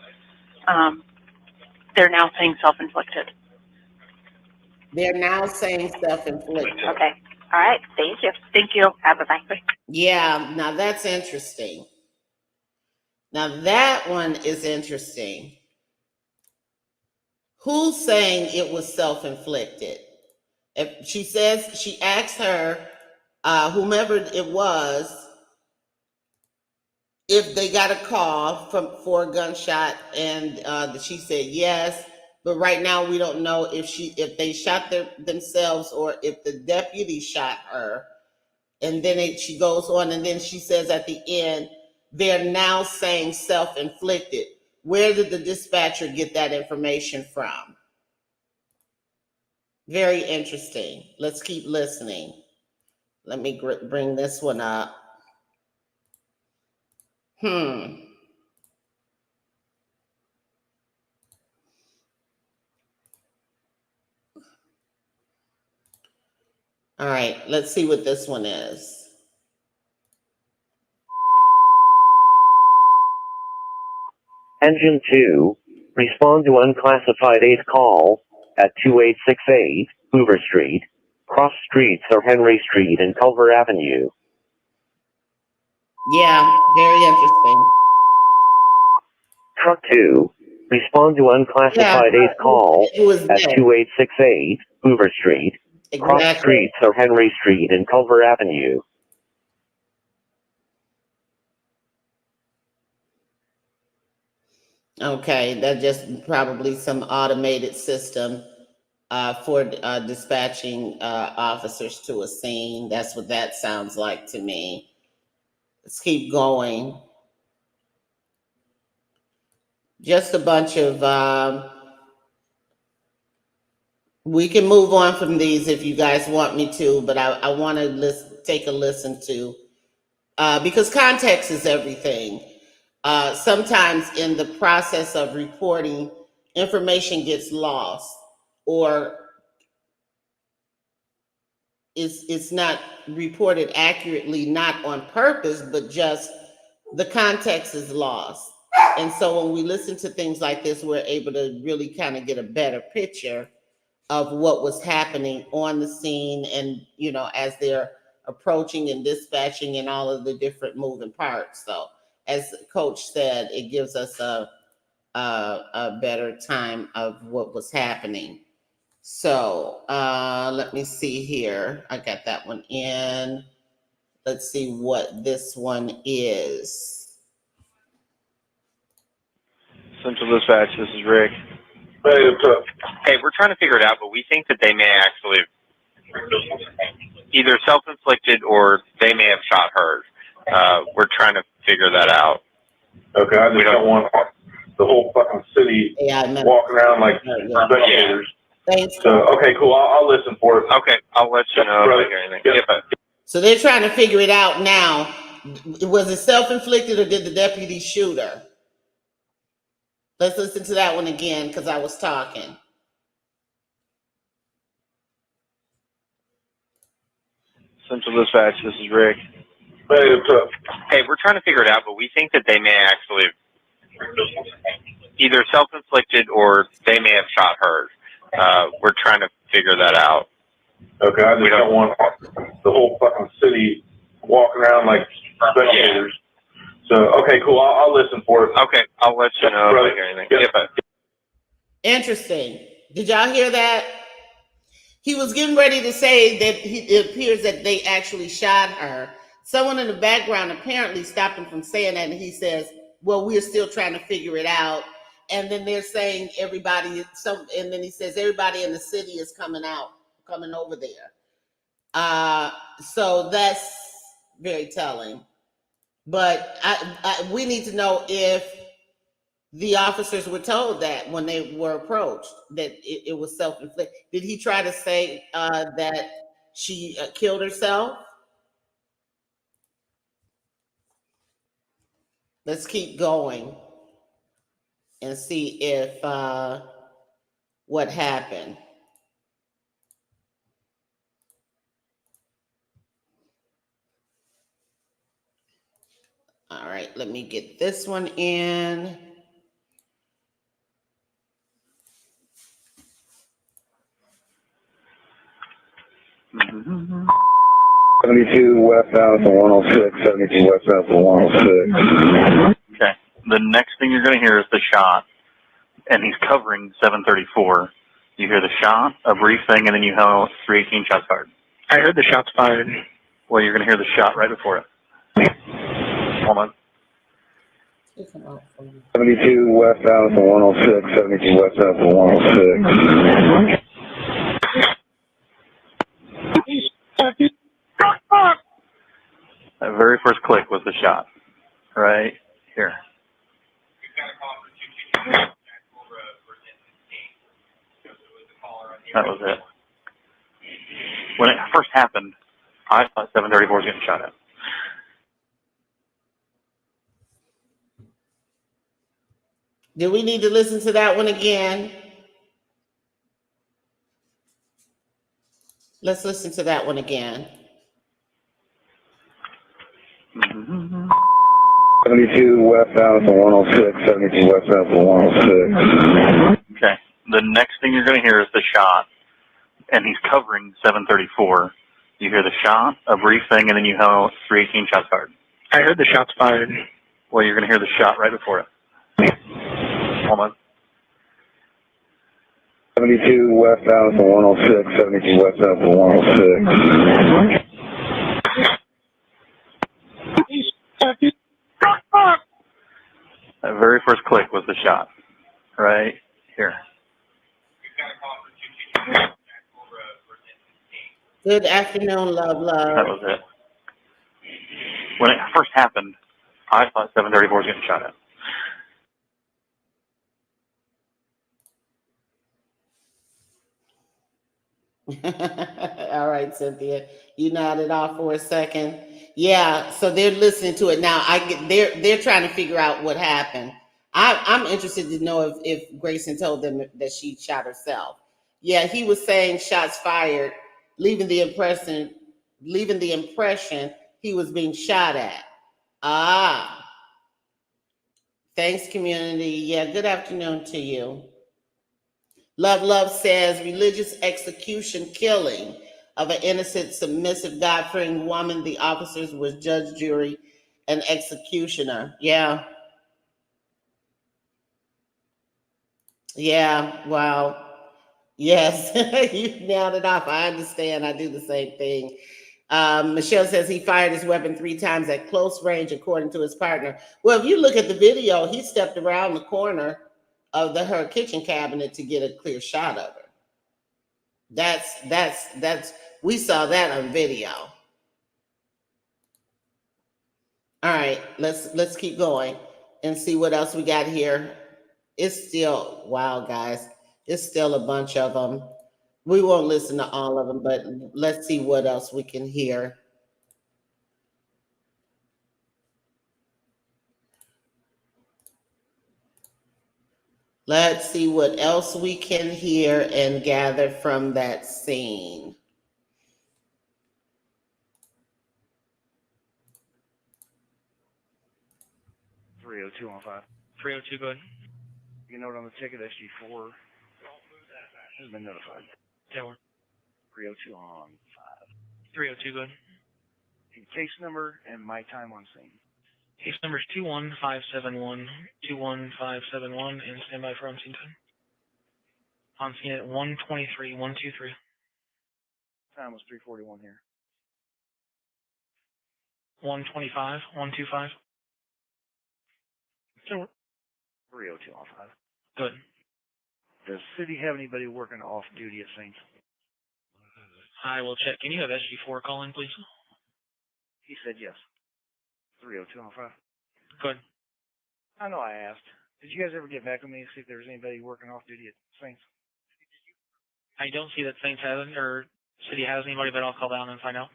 They're now saying self-inflicted. They're now saying self-inflicted. Okay. All right. Thank you. Thank you. Bye-bye. Yeah, now that's interesting. Now that one is interesting. Who's saying it was self-inflicted? If she says, she asked her, whomever it was, if they got a call for a gunshot, and she said yes. But right now we don't know if they shot themselves or if the deputy shot her. And then she goes on, and then she says at the end, they're now saying self-inflicted. Where did the dispatcher get that information from? Very interesting. Let's keep listening. Let me bring this one up. All right, let's see what this one is. Engine 2, respond to unclassified 8 call at 2868 Hoover Street. Cross streets are Henry Street and Culver Avenue. Yeah, very interesting. Truck 2, respond to unclassified 8 call at 2868 Hoover Street. Exactly. Cross streets are Henry Street and Culver Avenue. Okay, that's just probably some automated system for dispatching officers to a scene. That's what that sounds like to me. Let's keep going. Just a bunch of, we can move on from these if you guys want me to, but I want to take a listen to, because context is everything. Sometimes in the process of reporting, information gets lost, or it's not reported accurately, not on purpose, but just the context is lost. And so when we listen to things like this, we're able to really kind of get a better picture of what was happening on the scene, and as they're approaching and dispatching and all of the different moving parts. So as Coach said, it gives us a better time of what was happening. So let me see here. I got that one in. Let's see what this one is. Central Dispatch, this is Rick. Hey, what's up? Hey, we're trying to figure it out, but we think that they may actually either self-inflicted or they may have shot her. We're trying to figure that out. Okay, I just don't want the whole fucking city walking around like spectators. Thanks. So, okay, cool. I'll listen for it. Okay, I'll let you know if I hear anything. Yep. So they're trying to figure it out now. Was it self-inflicted or did the deputy shoot her? Let's listen to that one again because I was talking. Central Dispatch, this is Rick. Hey, what's up? Hey, we're trying to figure it out, but we think that they may actually either self-inflicted or they may have shot her. We're trying to figure that out. Okay, I just don't want the whole fucking city walking around like spectators. So, okay, cool. I'll listen for it. Okay, I'll let you know if I hear anything. Yep. Yeah, bye. Interesting. Did y'all hear that? He was getting ready to say that it appears that they actually shot her. Someone in the background apparently stopped him from saying that, and he says, well, we're still trying to figure it out. And then they're saying everybody, and then he says everybody in the city is coming over there. So that's very telling. But we need to know if the officers were told that when they were approached, that it was self-inflicted. Did he try to say that she killed herself? Let's keep going and see if what happened. All right, let me get this one in. Mm-hmm. 72 westbound to 106, 72 westbound to 106. Okay. The next thing you're going to hear is the shot, and he's covering 734. You hear the shot, a brief thing, and then you have 318 shots fired. I heard the shots fired. Well, you're going to hear the shot right before it. Hold on. 72 westbound to 106, 72 westbound to 106. That very first click was the shot, right here. That was it. When it first happened, I thought 734 was getting shot at. Do we need to listen to that one again? Let's listen to that one again. 72 westbound to 106, 72 westbound to 106. Okay. The next thing you're going to hear is the shot, and he's covering 734. You hear the shot, a brief thing, and then you have 318 shots fired. I heard the shots fired. Well, you're going to hear the shot right before it. Hold on. 72 westbound to 106, 72 westbound to 106. That very first click was the shot, right here. Good afternoon, love. That was it. When it first happened, I thought 734 was getting shot at. All right, Cynthia, you nodded off for a second. Yeah, so they're listening to it now. They're trying to figure out what happened. I'm interested to know if Grayson told them that she shot herself. Yeah, he was saying shots fired, leaving the impression he was being shot at. Thanks, community. Yeah, good afternoon to you. Love says religious execution killing of an innocent, submissive, God-fearing woman. The officers was judge, jury, and executioner. Yeah. Wow. Yes, you nailed it off. I understand. I do the same thing. Michelle says he fired his weapon 3 times at close range, according to his partner. Well, if you look at the video, he stepped around the corner of her kitchen cabinet to get a clear shot of her. That's we saw that on video. All right, let's keep going and see what else we got here. It's still, wow, guys, it's still a bunch of them. We won't listen to all of them, but let's see what else we can hear. Let's see what else we can hear and gather from that scene. .302 on 5. 302, go ahead. You note on the ticket SG4 has been notified. Tower. 302 on 5. 302, go ahead. Case number and my time on scene. Case number is 21571, 21571, and stand by for on-scene time. On scene at 123, 123. Time was 3:41 here. 125, 125. 3:02 on 5. Good. Does city have anybody working off duty at Saints? I will check. Can you have SG4 call in, please? He said yes. 3:02 on 5. Good. I know I asked. Did you guys ever get back with me to see if there was anybody working off duty at Saints? I don't see that Saints has or city has anybody, but I'll call down and find out.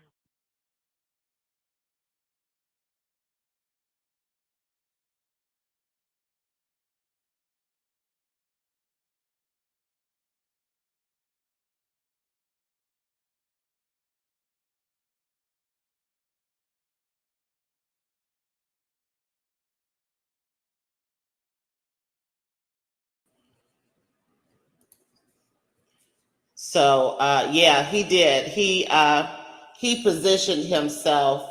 So, yeah, he did. He positioned himself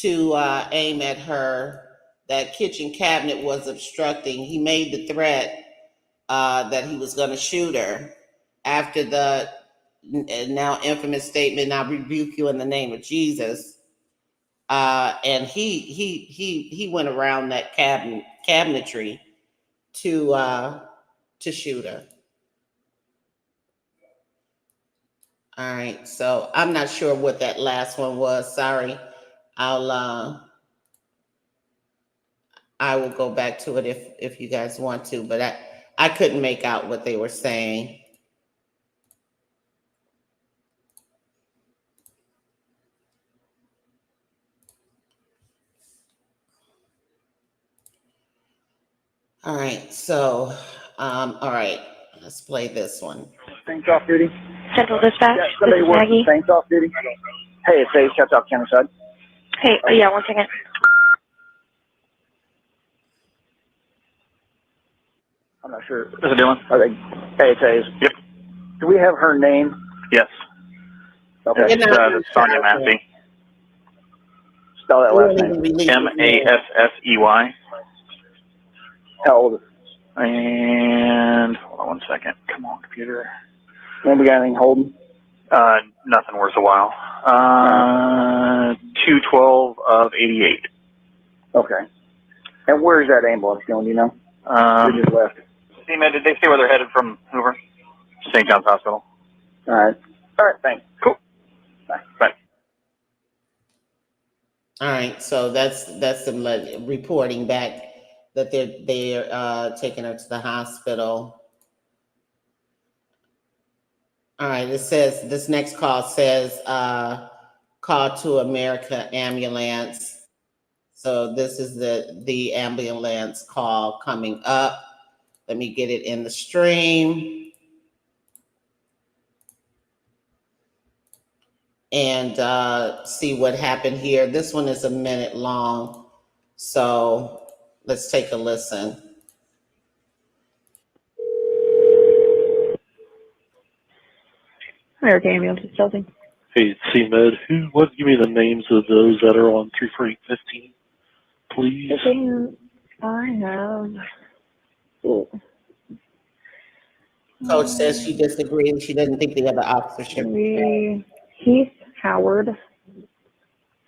to aim at her. That kitchen cabinet was obstructing. He made the threat that he was going to shoot her after the now infamous statement, "I rebuke you in the name of Jesus." And he went around that cabinetry to shoot her. All right, so I'm not sure what that last one was. Sorry. I will go back to it if you guys want to, but I couldn't make out what they were saying. All right, so all right, let's play this one. Saints off duty. Central Dispatch. Yeah, somebody this is working Maggie. Saints off duty. Hey, it's Ace, Captain County side. Hey, yeah, 1 second. I'm not sure. What's it doing? Are they? Hey, it's Ace. Yep. Do we have her name? Yes. Okay. It's Sonya Massey. Spell that last name. Massey. How old is it? And hold on 1 second. Come on, computer. When we got anything holding? Nothing worth a while. 212 of 88. Okay. And where is that ambulance going, do you know? We just left. See, man, did they say where they're headed from Hoover? St. John's Hospital. All right. All right, thanks. Cool. Bye. Bye. All right, so that's them reporting back that they're taking her to the hospital. All right, it says this next call says call to America ambulance. So this is the ambulance call coming up. Let me get it in the stream. And see what happened here. This one is a minute long. So let's take a listen. American Ambulance is Chelsea. Hey, it's C-Med. Give me the names of those that are on 34815, please. Okay, I have. Coach says she disagrees. She doesn't think the other officer should be. Heath Howard.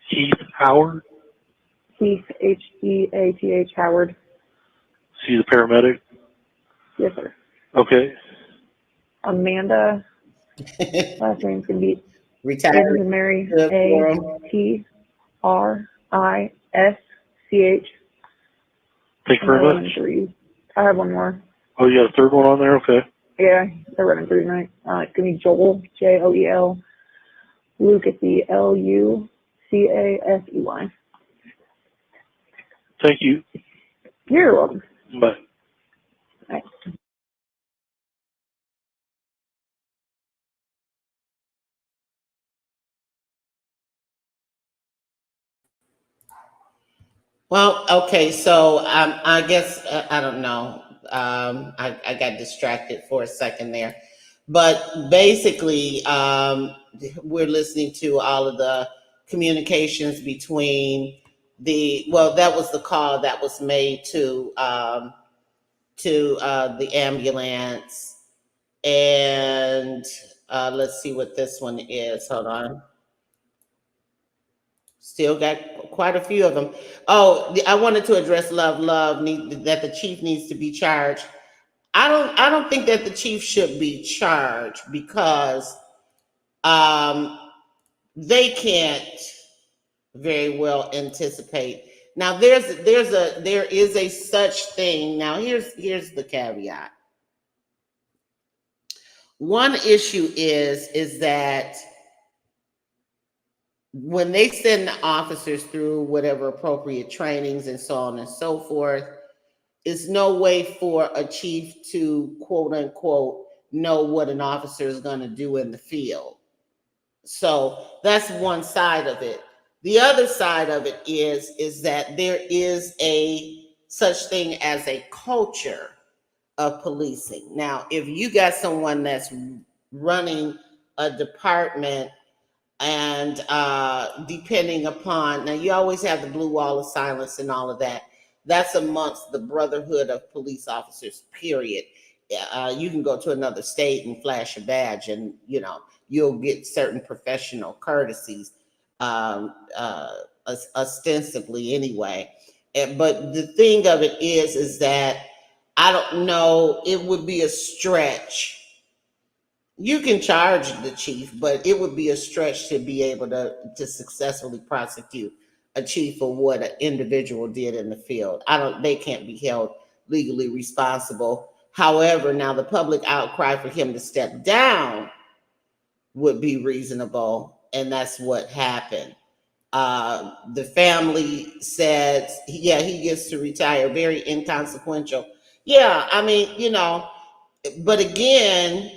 Heath Howard? Heath, H-E-A-T-H, Howard. See the paramedic? Yes, sir. Okay. Amanda. Last name's gonna be retired. Mary A-T-R-I-S-C-H. Thank you very much. I have one more. Oh, you got a third one on there? Okay. Yeah, they're running through tonight. It's gonna be Joel, J-O-E-L. Lucasy, L-U-C-A-S-E-Y. Thank you. You're welcome. Bye. Bye. Well, okay, so I guess, I don't know. I got distracted for a second there. But basically, we're listening to all of the communications between that was the call that was made to the ambulance. And let's see what this one is. Hold on. Still got quite a few of them. Oh, I wanted to address that the chief needs to be charged. I don't think that the chief should be charged because they can't very well anticipate. Now there is a such thing. Now here's the caveat. One issue is that when they send the officers through whatever appropriate trainings and so on and so forth, it's no way for a chief to quote unquote know what an officer is going to do in the field. So that's one side of it. The other side of it is that there is a such thing as a culture of policing. Now, if you got someone that's running a department and depending upon, now you always have the blue wall of silence and all of that. That's amongst the brotherhood of police officers, period. You can go to another state and flash a badge and, you'll get certain professional courtesies, ostensibly anyway. But the thing of it is that I don't know, it would be a stretch. You can charge the chief, but it would be a stretch to be able to successfully prosecute a chief for what an individual did in the field. They can't be held legally responsible. However, now the public outcry for him to step down would be reasonable, and that's what happened. The family said, yeah, he gets to retire, very inconsequential. Yeah, I mean, but again,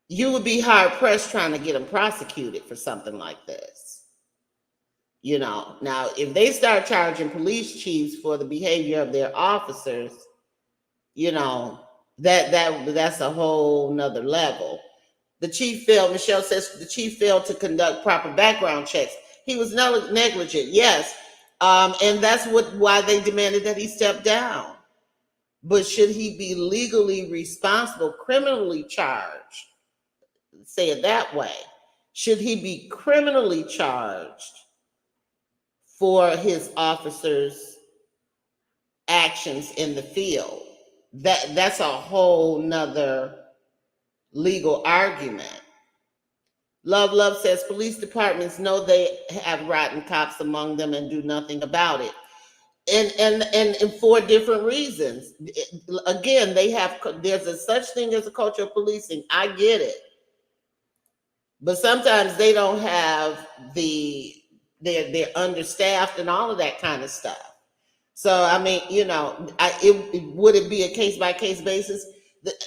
you would be hard pressed trying to get him prosecuted for something like this. Now if they start charging police chiefs for the behavior of their officers, that's a whole nother level. Michelle says the chief failed to conduct proper background checks. He was negligent, yes. And that's why they demanded that he step down. But should he be legally responsible, criminally charged? Say it that way. Should he be criminally charged for his officers' actions in the field? That's a whole nother legal argument. Love says police departments know they have rotten cops among them and do nothing about it. And for different reasons. Again, there's a such thing as a culture of policing. I get it. But sometimes they don't have they're understaffed and all of that kind of stuff. So, I mean, would it be a case-by-case basis?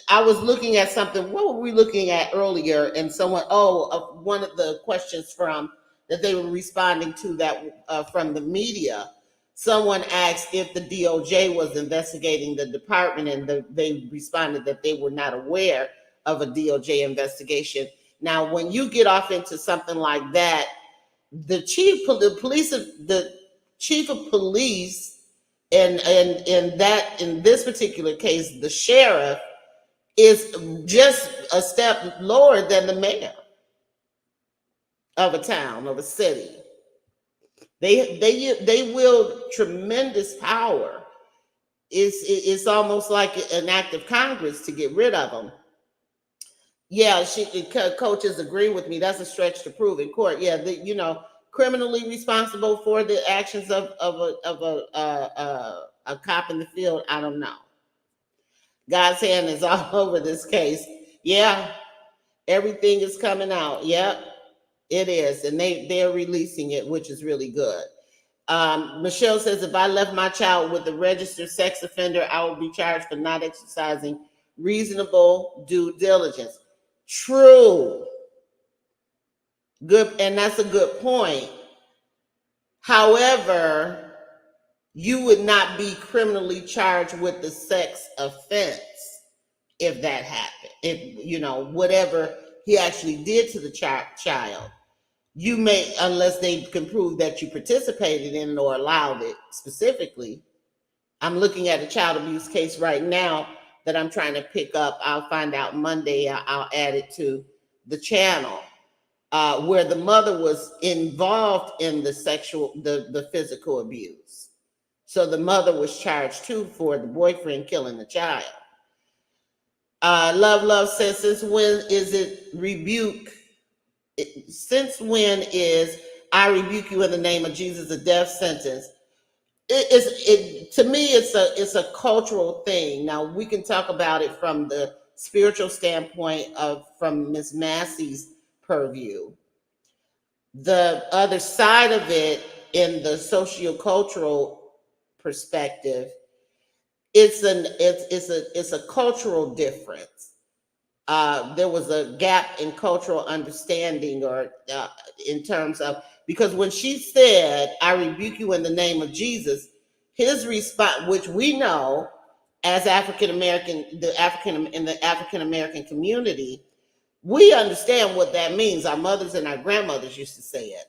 I was looking at something. What were we looking at earlier? And someone, one of the questions that they were responding to that from the media, someone asked if the DOJ was investigating the department, and they responded that they were not aware of a DOJ investigation. Now, when you get off into something like that, the chief of police, and in this particular case, the sheriff, is just a step lower than the mayor of a town, of a city. They wield tremendous power. It's almost like an act of Congress to get rid of them. Yeah, coaches agree with me. That's a stretch to prove in court. Yeah, criminally responsible for the actions of a cop in the field. I don't know. God's hand is all over this case. Yeah, everything is coming out. Yep, it is, and they're releasing it, which is really good. Michelle says, if I left my child with a registered sex offender, I would be charged for not exercising reasonable due diligence. True. Good, and that's a good point. However, you would not be criminally charged with the sex offense if that happened. If, whatever he actually did to the child. you may, unless they can prove that you participated in it or allowed it specifically. I'm looking at a child abuse case right now that I'm trying to pick up. I'll find out Monday. I'll add it to the channel, where the mother was involved in the physical abuse. So the mother was charged too for the boyfriend killing the child. Love says, since when is it rebuke? Since when is I rebuke you in the name of Jesus a death sentence? To me, it's a cultural thing. Now we can talk about it from the spiritual standpoint from Miss Massey's purview. The other side of it, in the sociocultural perspective, it's a cultural difference. There was a gap in cultural understanding, or in terms of, because when she said, I rebuke you in the name of Jesus, his response, which we know as African American, in the African American community, we understand what that means. Our mothers and our grandmothers used to say it,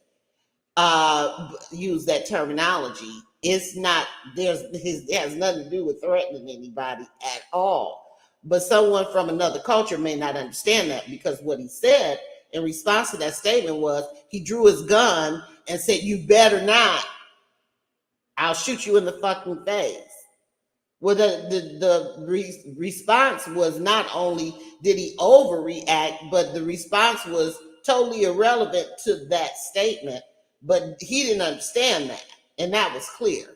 use that terminology. It's not, it has nothing to do with threatening anybody at all. But someone from another culture may not understand that, because what he said in response to that statement was, he drew his gun and said, you better not. I'll shoot you in the fucking face. Well, the response was, not only did he overreact, but the response was totally irrelevant to that statement. But he didn't understand that, and that was clear.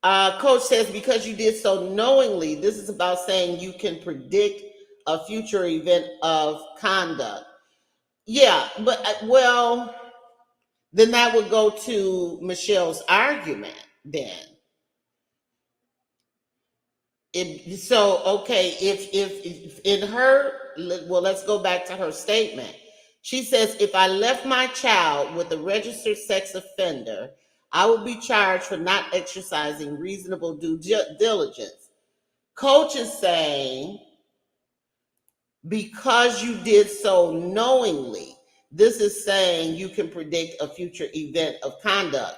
Coach says, because you did so knowingly, this is about saying you can predict a future event of conduct. Yeah, but well, then that would go to Michelle's argument then. If in her, well, let's go back to her statement. She says, if I left my child with a registered sex offender, I will be charged for not exercising reasonable due diligence. Coach is saying, because you did so knowingly, this is saying you can predict a future event of conduct.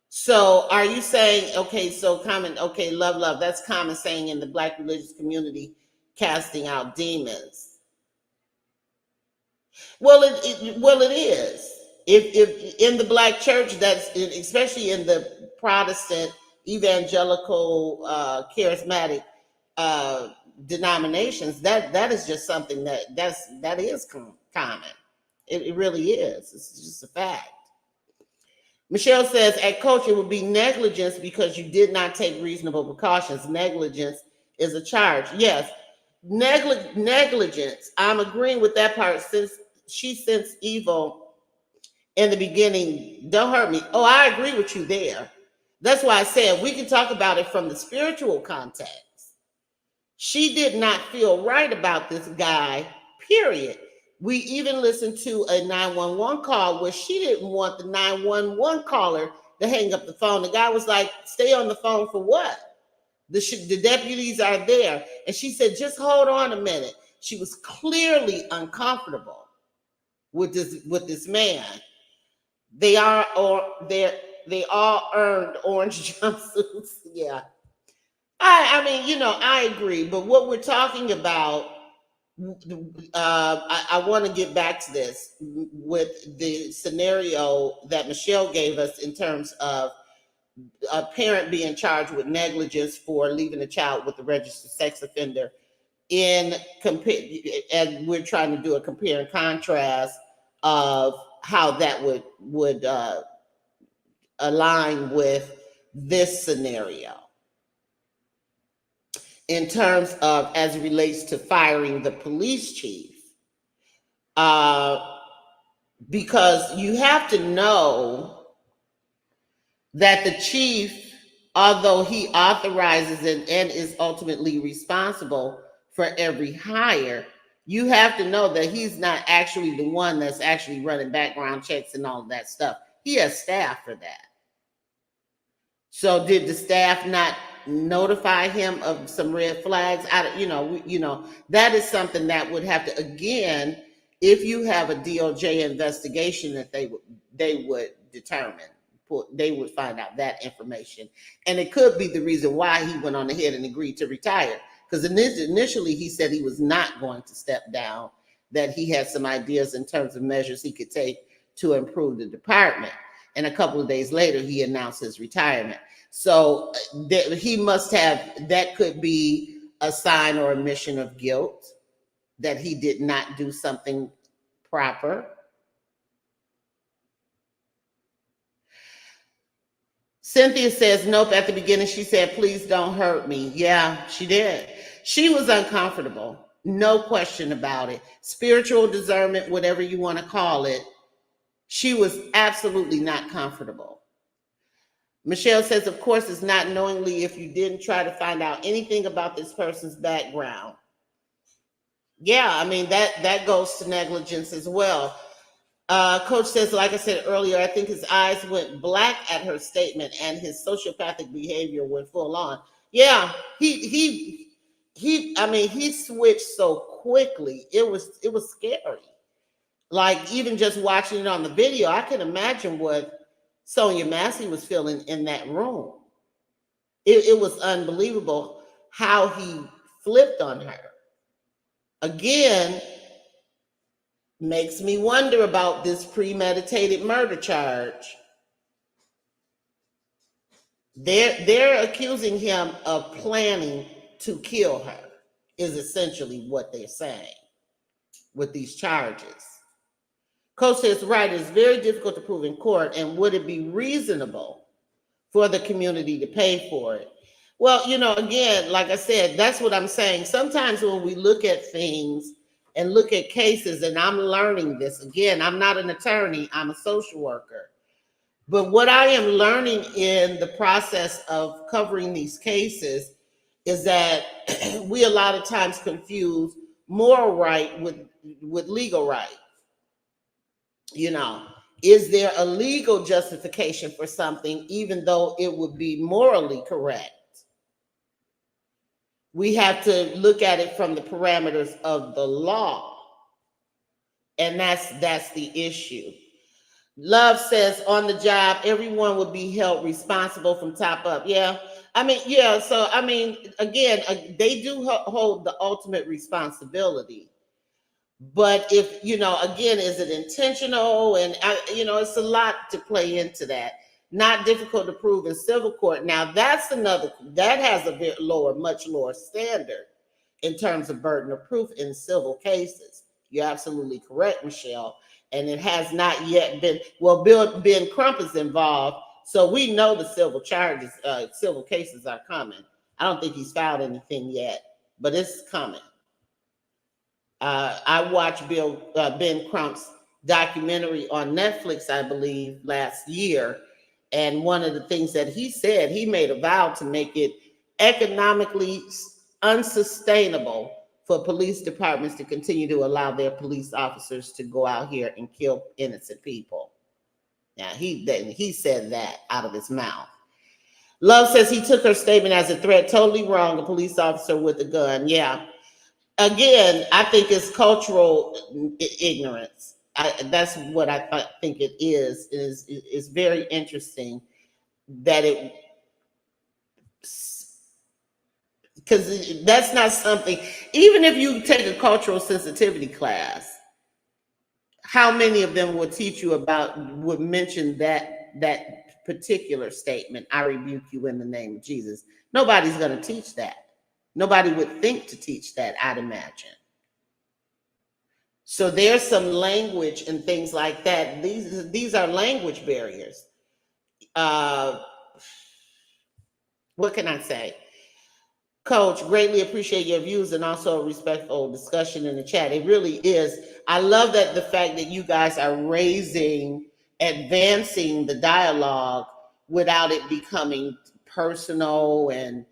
So are you saying, okay, so common, okay, love, that's common saying in the Black religious community, casting out demons. Well, it is. If in the Black church, that's especially in the Protestant, evangelical, charismatic denominations, that is just something that is common. It really is. It's just a fact. Michelle says, at Coach, it would be negligence because you did not take reasonable precautions. Negligence is a charge. Yes, negligence. I'm agreeing with that part. Since she sensed evil in the beginning, don't hurt me. Oh, I agree with you there. That's why I said we can talk about it from the spiritual context. She did not feel right about this guy, period. We even listened to a 911 call where she didn't want the 911 caller to hang up the phone. The guy was like, stay on the phone for what? The deputies are there. And she said, just hold on a minute. She was clearly uncomfortable with this man. They all earned orange jumpsuits. Yeah. I mean, I agree. But what we're talking about, I want to get back to this with the scenario that Michelle gave us in terms of a parent being charged with negligence for leaving a child with a registered sex offender. And we're trying to do a compare and contrast of how that would align with this scenario. In terms of, as it relates to firing the police chief, because you have to know that the chief, although he authorizes it and is ultimately responsible for every hire, you have to know that he's not actually the one that's actually running background checks and all of that stuff. He has staff for that. So did the staff not notify him of some red flags? That is something that would have to, again, if you have a DOJ investigation that they would determine, they would find out that information. And it could be the reason why he went on ahead and agreed to retire. Because initially he said he was not going to step down, that he had some ideas in terms of measures he could take to improve the department. And a couple of days later, he announced his retirement. So he must have, that could be a sign or admission of guilt, that he did not do something proper. Cynthia says, nope, at the beginning she said, please don't hurt me. Yeah, she did. She was uncomfortable, no question about it. Spiritual discernment, whatever you want to call it, she was absolutely not comfortable. Michelle says, of course, it's not knowingly if you didn't try to find out anything about this person's background. Yeah, I mean, that goes to negligence as well. Coach says, like I said earlier, I think his eyes went black at her statement and his sociopathic behavior went full on. Yeah, he switched so quickly. It was scary. Like, even just watching it on the video, I can imagine what Sonya Massey was feeling in that room. It was unbelievable how he flipped on her. Again, makes me wonder about this premeditated murder charge. They're accusing him of planning to kill her, is essentially what they're saying with these charges. Coach says, right, it's very difficult to prove in court, and would it be reasonable for the community to pay for it? Well, again, like I said, that's what I'm saying. Sometimes when we look at things and look at cases, and I'm learning this, again, I'm not an attorney, I'm a social worker. But what I am learning in the process of covering these cases is that we a lot of times confuse moral right with legal right. Is there a legal justification for something, even though it would be morally correct? We have to look at it from the parameters of the law. And that's the issue. Love says, on the job, everyone would be held responsible from top up. Yeah. So, again, they do hold the ultimate responsibility. But if, again, is it intentional? And, it's a lot to play into that. Not difficult to prove in civil court. Now, that has a much lower standard in terms of burden of proof in civil cases. You're absolutely correct, Michelle. And it has not yet been, Ben Crump is involved, so we know the civil cases are coming. I don't think he's filed anything yet, but it's coming. I watched Ben Crump's documentary on Netflix, I believe, last year. And one of the things that he said, he made a vow to make it economically unsustainable for police departments to continue to allow their police officers to go out here and kill innocent people. Now, he said that out of his mouth. Love says he took her statement as a threat. Totally wrong. A police officer with a gun. Yeah. Again, I think it's cultural ignorance. That's what I think it is. It's very interesting that because that's not something, even if you take a cultural sensitivity class, how many of them would mention that particular statement, I rebuke you in the name of Jesus? Nobody's going to teach that. Nobody would think to teach that, I'd imagine. So there's some language and things like that. These are language barriers. What can I say? Coach, greatly appreciate your views and also a respectful discussion in the chat. It really is. I love that the fact that you guys are advancing the dialogue without it becoming personal and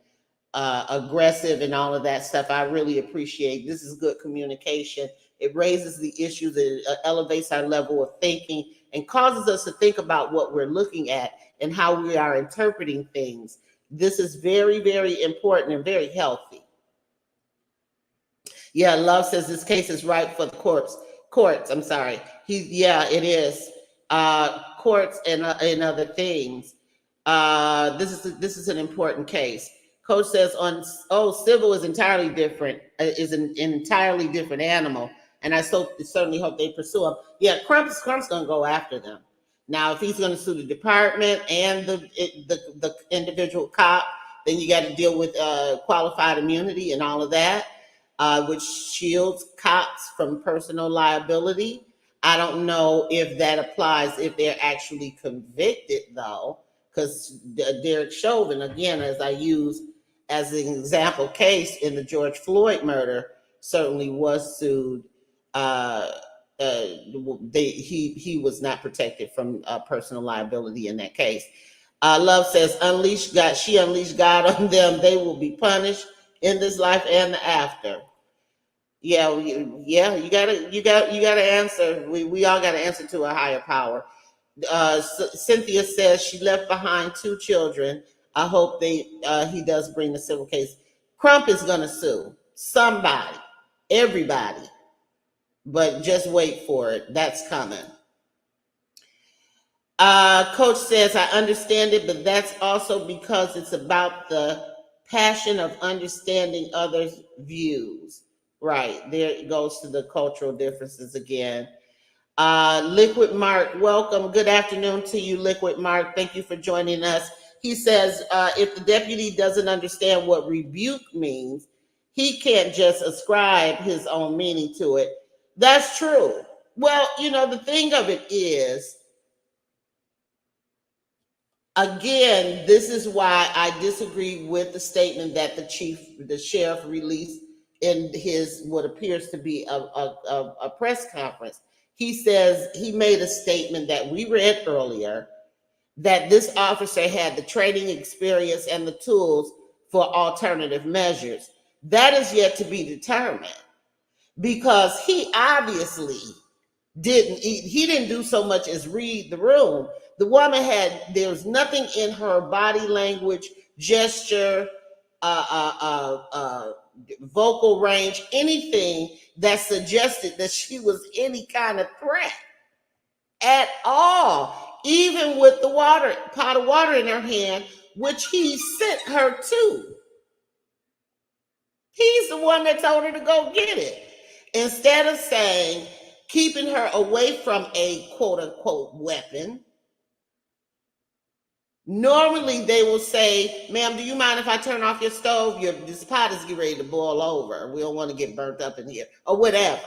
aggressive and all of that stuff. I really appreciate. This is good communication. It raises the issues, it elevates our level of thinking and causes us to think about what we're looking at and how we are interpreting things. This is very, very important and very healthy. Yeah, Love says this case is ripe for the Courts, I'm sorry. Yeah, it is. Courts and other things. This is an important case. Coach says civil is entirely different, is an entirely different animal. And I certainly hope they pursue him. Yeah, Crump's gonna go after them. Now, if he's gonna sue the department and the individual cop, then you got to deal with qualified immunity and all of that, which shields cops from personal liability. I don't know if that applies if they're actually convicted, though, because Derek Chauvin, again, as I use as an example case in the George Floyd murder, certainly was sued. He was not protected from personal liability in that case. Love says, she unleashed God on them. They will be punished in this life and the after. Yeah, you gotta answer. We all gotta answer to a higher power. Cynthia says she left behind 2 children. I hope he does bring the civil case. Crump is gonna sue somebody, everybody, but just wait for it. That's coming. Coach says, I understand it, but that's also because it's about the passion of understanding others' views. Right, there it goes to the cultural differences again. Liquid Mark, welcome. Good afternoon to you, Liquid Mark. Thank you for joining us. He says, if the deputy doesn't understand what rebuke means, he can't just ascribe his own meaning to it. That's true. Well, the thing of it is, again, this is why I disagree with the statement that the sheriff released in his what appears to be a press conference. He says he made a statement that we read earlier that this officer had the training experience and the tools for alternative measures. That is yet to be determined because he obviously didn't do so much as read the room. The woman there was nothing in her body language, gesture, vocal range, anything that suggested that she was any kind of threat at all, even with the pot of water in her hand, which he sent her to. He's the one that told her to go get it. Instead of saying, keeping her away from a quote unquote weapon, normally they will say, ma'am, do you mind if I turn off your stove? This pot is getting ready to boil over. We don't want to get burnt up in here, or whatever.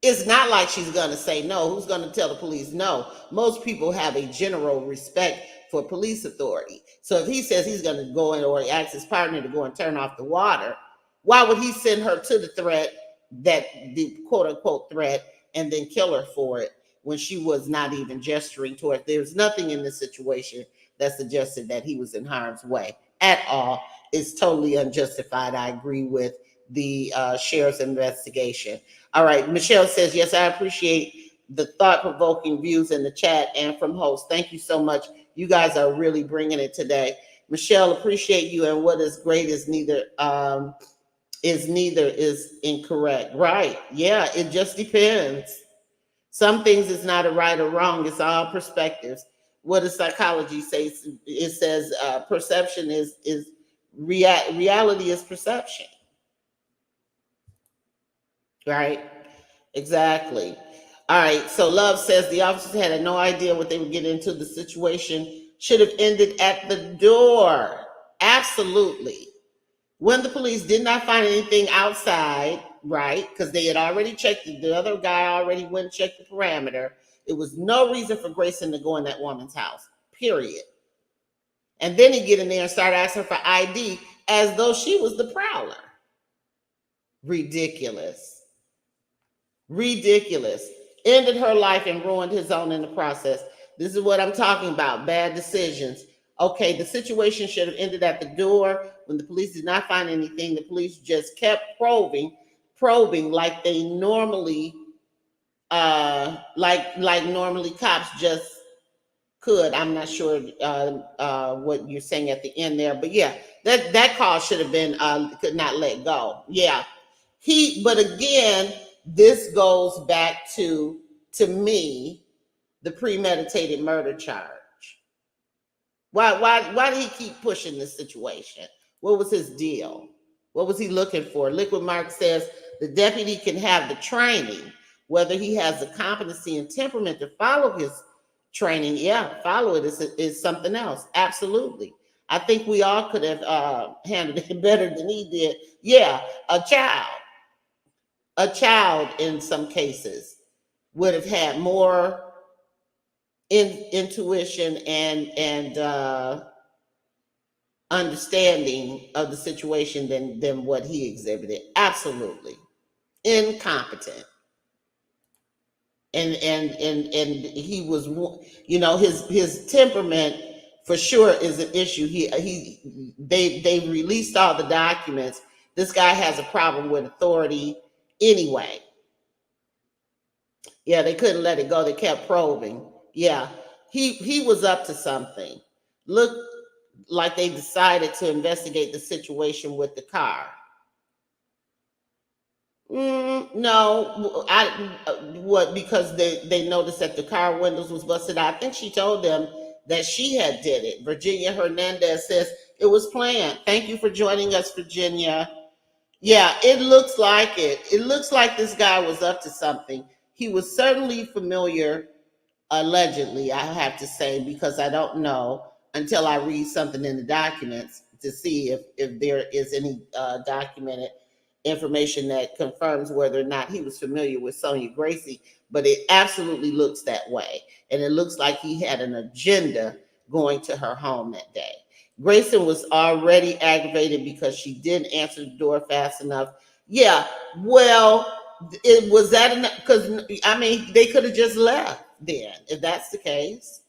It's not like she's going to say no. Who's going to tell the police no? Most people have a general respect for police authority. So if he says he's going to go in or he asks his partner to go and turn off the water, why would he send her to the threat, that the quote unquote threat, and then kill her for it when she was not even gesturing toward it? There's nothing in this situation that suggested that he was in harm's way at all. It's totally unjustified. I agree with the sheriff's investigation. All right, Michelle says, yes, I appreciate the thought-provoking views in the chat and from hosts. Thank you so much. You guys are really bringing it today. Michelle, appreciate you, and what is great is neither is incorrect. Right, yeah, it just depends. Some things is not a right or wrong, it's all perspectives. What does psychology say? It says perception is reality is perception. Right, exactly. All right, so Love says the officers had no idea what they would get into. The situation should have ended at the door. Absolutely. When the police did not find anything outside, right, because they had already checked, the other guy already went and checked the perimeter, it was no reason for Grayson to go in that woman's house, period. And then he'd get in there and start asking for ID as though she was the prowler. Ridiculous. Ridiculous. Ended her life and ruined his own in the process. This is what I'm talking about, bad decisions. Okay, the situation should have ended at the door. When the police did not find anything, the police just kept probing like they normally, like normally cops just could. I'm not sure what you're saying at the end there, but yeah, that call should have been could not let go. Yeah, but again, this goes back to me, the premeditated murder charge. Why did he keep pushing this situation? What was his deal? What was he looking for? Liquid Mark says the deputy can have the training, whether he has the competency and temperament to follow his training. Yeah, follow it is something else. Absolutely. I think we all could have handled it better than he did. Yeah, a child in some cases would have had more intuition and understanding of the situation than what he exhibited. Absolutely incompetent. And he was, his temperament for sure is an issue. They released all the documents. This guy has a problem with authority anyway. Yeah, they couldn't let it go. They kept probing. Yeah, he was up to something. Look like they decided to investigate the situation with the car. No, because they noticed that the car windows was busted out. I think she told them that she had did it. Virginia Hernandez says it was planned. Thank you for joining us, Virginia. Yeah, it looks like it. It looks like this guy was up to something. He was certainly familiar, allegedly, I have to say, because I don't know until I read something in the documents to see if there is any documented information that confirms whether or not he was familiar with Sonya Grayson, but it absolutely looks that way. And it looks like he had an agenda going to her home that day. Grayson was already aggravated because she didn't answer the door fast enough. Yeah, well, it was that enough? Because, I mean, they could have just left then, if that's the case.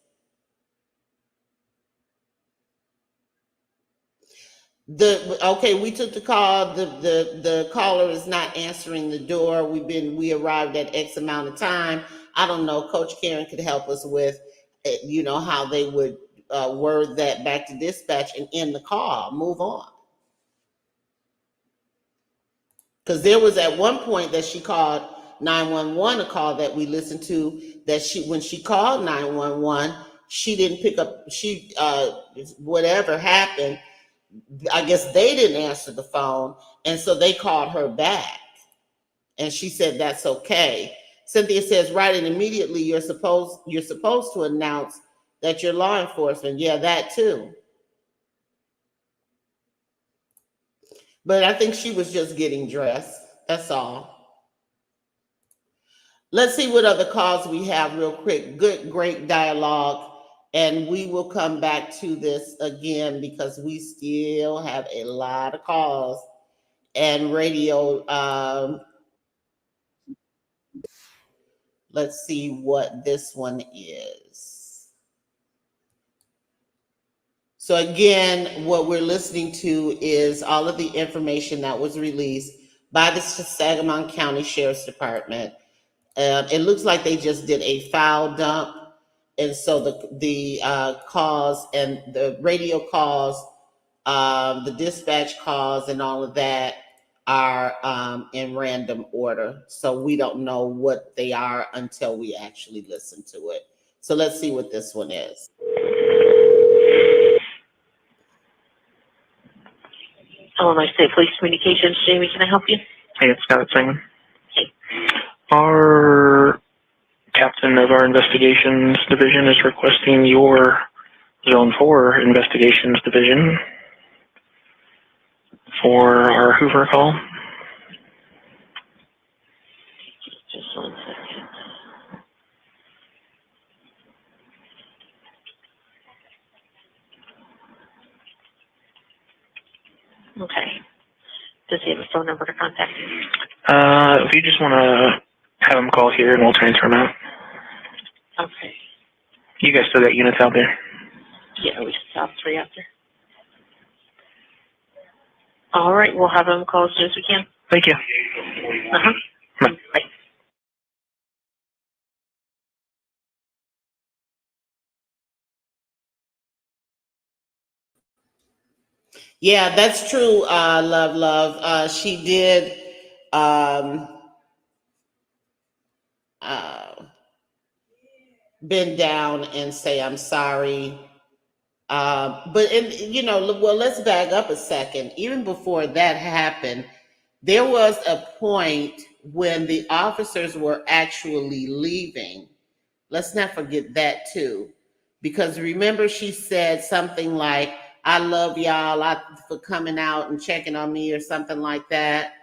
We took the call. The caller is not answering the door. We arrived at X amount of time. I don't know. Coach Karen could help us with, how they would word that back to dispatch and end the call. Move on. Because there was at one point that she called 911, a call that we listened to, that when she called 911, she didn't pick up. Whatever happened, I guess they didn't answer the phone, and so they called her back, and she said that's okay. Cynthia says, right, and immediately you're supposed to announce that you're law enforcement. Yeah, that too. But I think she was just getting dressed. That's all. Let's see what other calls we have real quick. Good, great dialogue. And we will come back to this again because we still have a lot of calls and radio. Let's see what this one is. So again, what we're listening to is all of the information that was released by the Sangamon County Sheriffs Department. It looks like they just did a file dump. And so the calls and the radio calls, the dispatch calls and all of that are in random order. So we don't know what they are until we actually listen to it. So let's see what this one is. Illinois State Police Communications, Jamie, can I help you? Hey, it's Scott Simon. Our captain of our investigations division is requesting your Zone 4 investigations division for our Hoover call. Just 1 second. Okay. Does he have a phone number to contact you? If you just want to have him call here and we'll transfer him out. Okay. You guys still got units out there? Yeah, we still have 3 out there. All right, we'll have him call as soon as we can. Thank you. Uh-huh. Bye. Yeah, that's true, love. She did bend down and say, I'm sorry. Well, let's back up a second. Even before that happened, there was a point when the officers were actually leaving. Let's not forget that too. Because remember, she said something like, I love y'all for coming out and checking on me or something like that.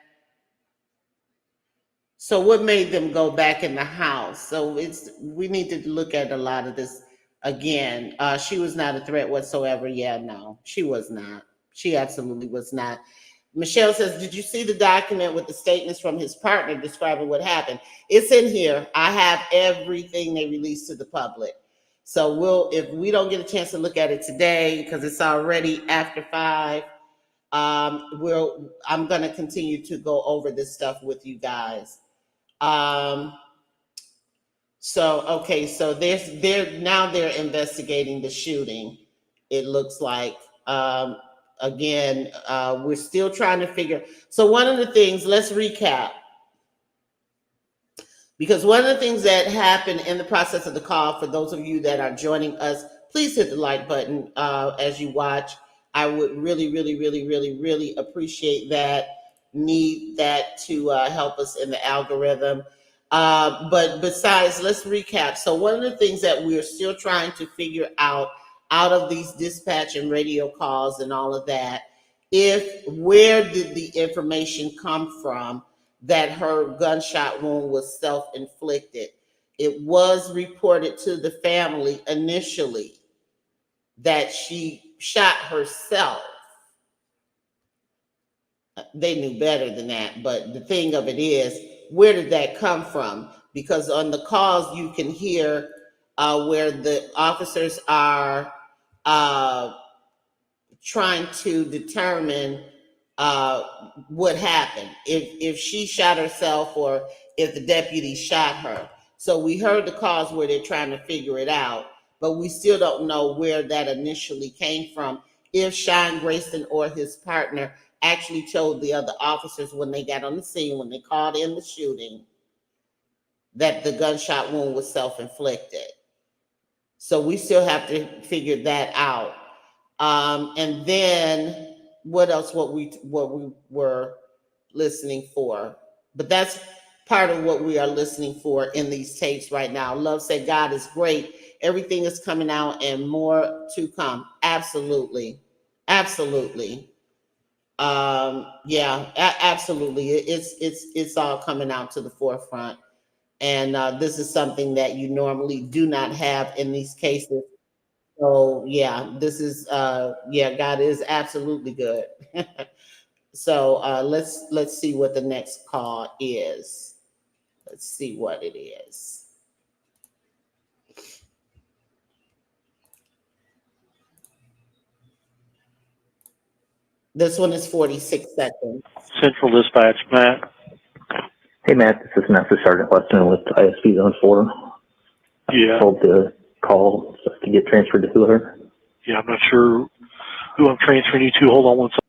So what made them go back in the house? So we need to look at a lot of this again. She was not a threat whatsoever. Yeah, no, she was not. She absolutely was not. Michelle says, did you see the document with the statements from his partner describing what happened? It's in here. I have everything they released to the public. So if we don't get a chance to look at it today, because it's already after 5, I'm going to continue to go over this stuff with you guys. So they're investigating the shooting. It looks like, we're still trying to figure. So one of the things, let's recap. Because one of the things that happened in the process of the call, for those of you that are joining us, please hit the like button as you watch. I would really, really, really, really, really appreciate that. Need that to help us in the algorithm. But besides, let's recap. So one of the things that we're still trying to figure out of these dispatch and radio calls and all of that, where did the information come from that her gunshot wound was self-inflicted? It was reported to the family initially that she shot herself. They knew better than that, but the thing of it is, where did that come from? Because on the calls you can hear where the officers are trying to determine what happened, if she shot herself or if the deputy shot her. So we heard the calls where they're trying to figure it out, but we still don't know where that initially came from. If Sean Grayson or his partner actually told the other officers when they got on the scene, when they called in the shooting, that the gunshot wound was self-inflicted. So we still have to figure that out. And then what else? What we were listening for, but that's part of what we are listening for in these tapes right now. Love said, God is great. Everything is coming out and more to come. Absolutely. Absolutely. Absolutely. It's all coming out to the forefront. And this is something that you normally do not have in these cases. So this is God is absolutely good. So let's see what the next call is. Let's see what it is. This one is 46 seconds. Central Dispatch, Matt. Hey, Matt, this is Master Sergeant Weston with ISP Zone 4. Yeah. Told to call to get transferred to whoever. Yeah, I'm not sure who I'm transferring you to. Hold on one second.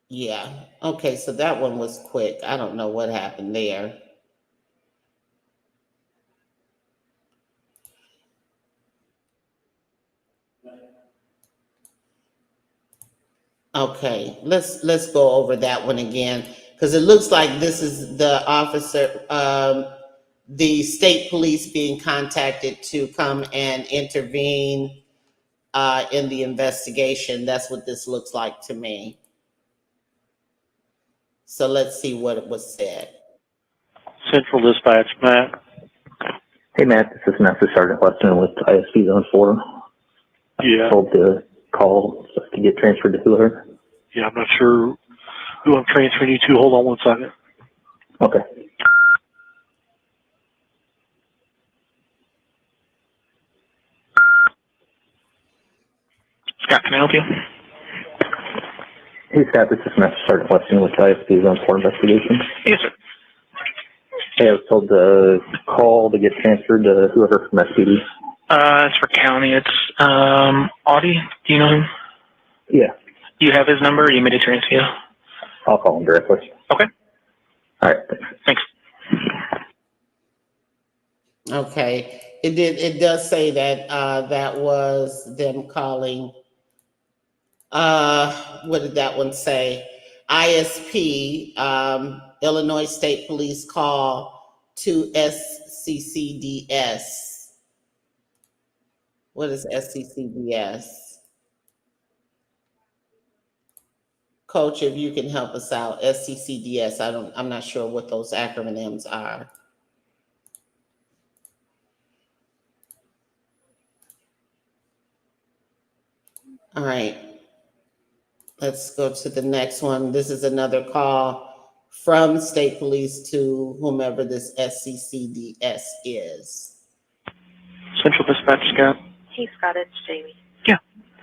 Yeah. Okay, so that one was quick. I don't know what happened there. Okay, let's go over that one again, because it looks like this is the officer, the state police being contacted to come and intervene in the investigation. That's what this looks like to me. So let's see what was said. Central Dispatch, Matt. Hey, Matt, this is Master Sergeant Weston with ISP Zone 4. Yeah. Told to call to get transferred to whoever. Yeah, I'm not sure who I'm transferring you to. Hold on one second. Okay. Scott, can I help you? Hey, Scott, this is Master Sergeant Weston with ISP Zone 4 Investigation. Yes, sir. Hey, I was told to call to get transferred to whoever from SPD. It's for county. It's Audie, do you know him? Yeah, Do you have his number? Or you made a transfer? I'll call him directly. Okay. All right. Thanks. Okay, it does say that, that was them calling, what did that one say? ISP, Illinois State Police call to SCCDS. What is SCCDS? Coach, if you can help us out, SCCDS, I'm not sure what those acronyms are. All right, let's go to the next one. This is another call from State Police to whomever this SCCDS is. Central Dispatch, Scott. Hey, Scott, it's Jamie. Yeah.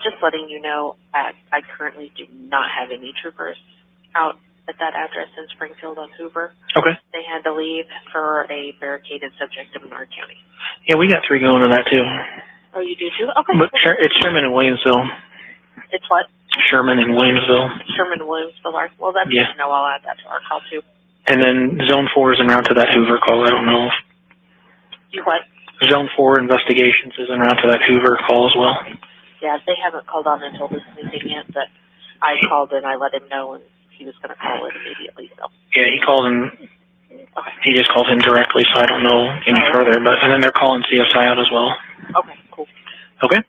Just letting you know, I currently do not have any troopers out at that address in Springfield on Hoover. Okay. They had to leave for a barricaded subject in Menard County. Yeah, we got 3 going to that too. Oh, you do too? Okay. But it's Sherman and Williamsville. It's what? Sherman and Williamsville. Sherman Williamsville. Well, that's Yeah. good to know. I'll add that to our call too. And then Zone 4 is en route to that Hoover call. I don't know if You what? Zone 4 investigations is en route to that Hoover call as well. Yeah, they haven't called on and told us anything yet, but I called and I let him know, and he was going to call it immediately. So. Yeah, he called him. Okay. He just called him directly, so I don't know any further. But and then they're calling CSI out as well. Okay, cool. Okay.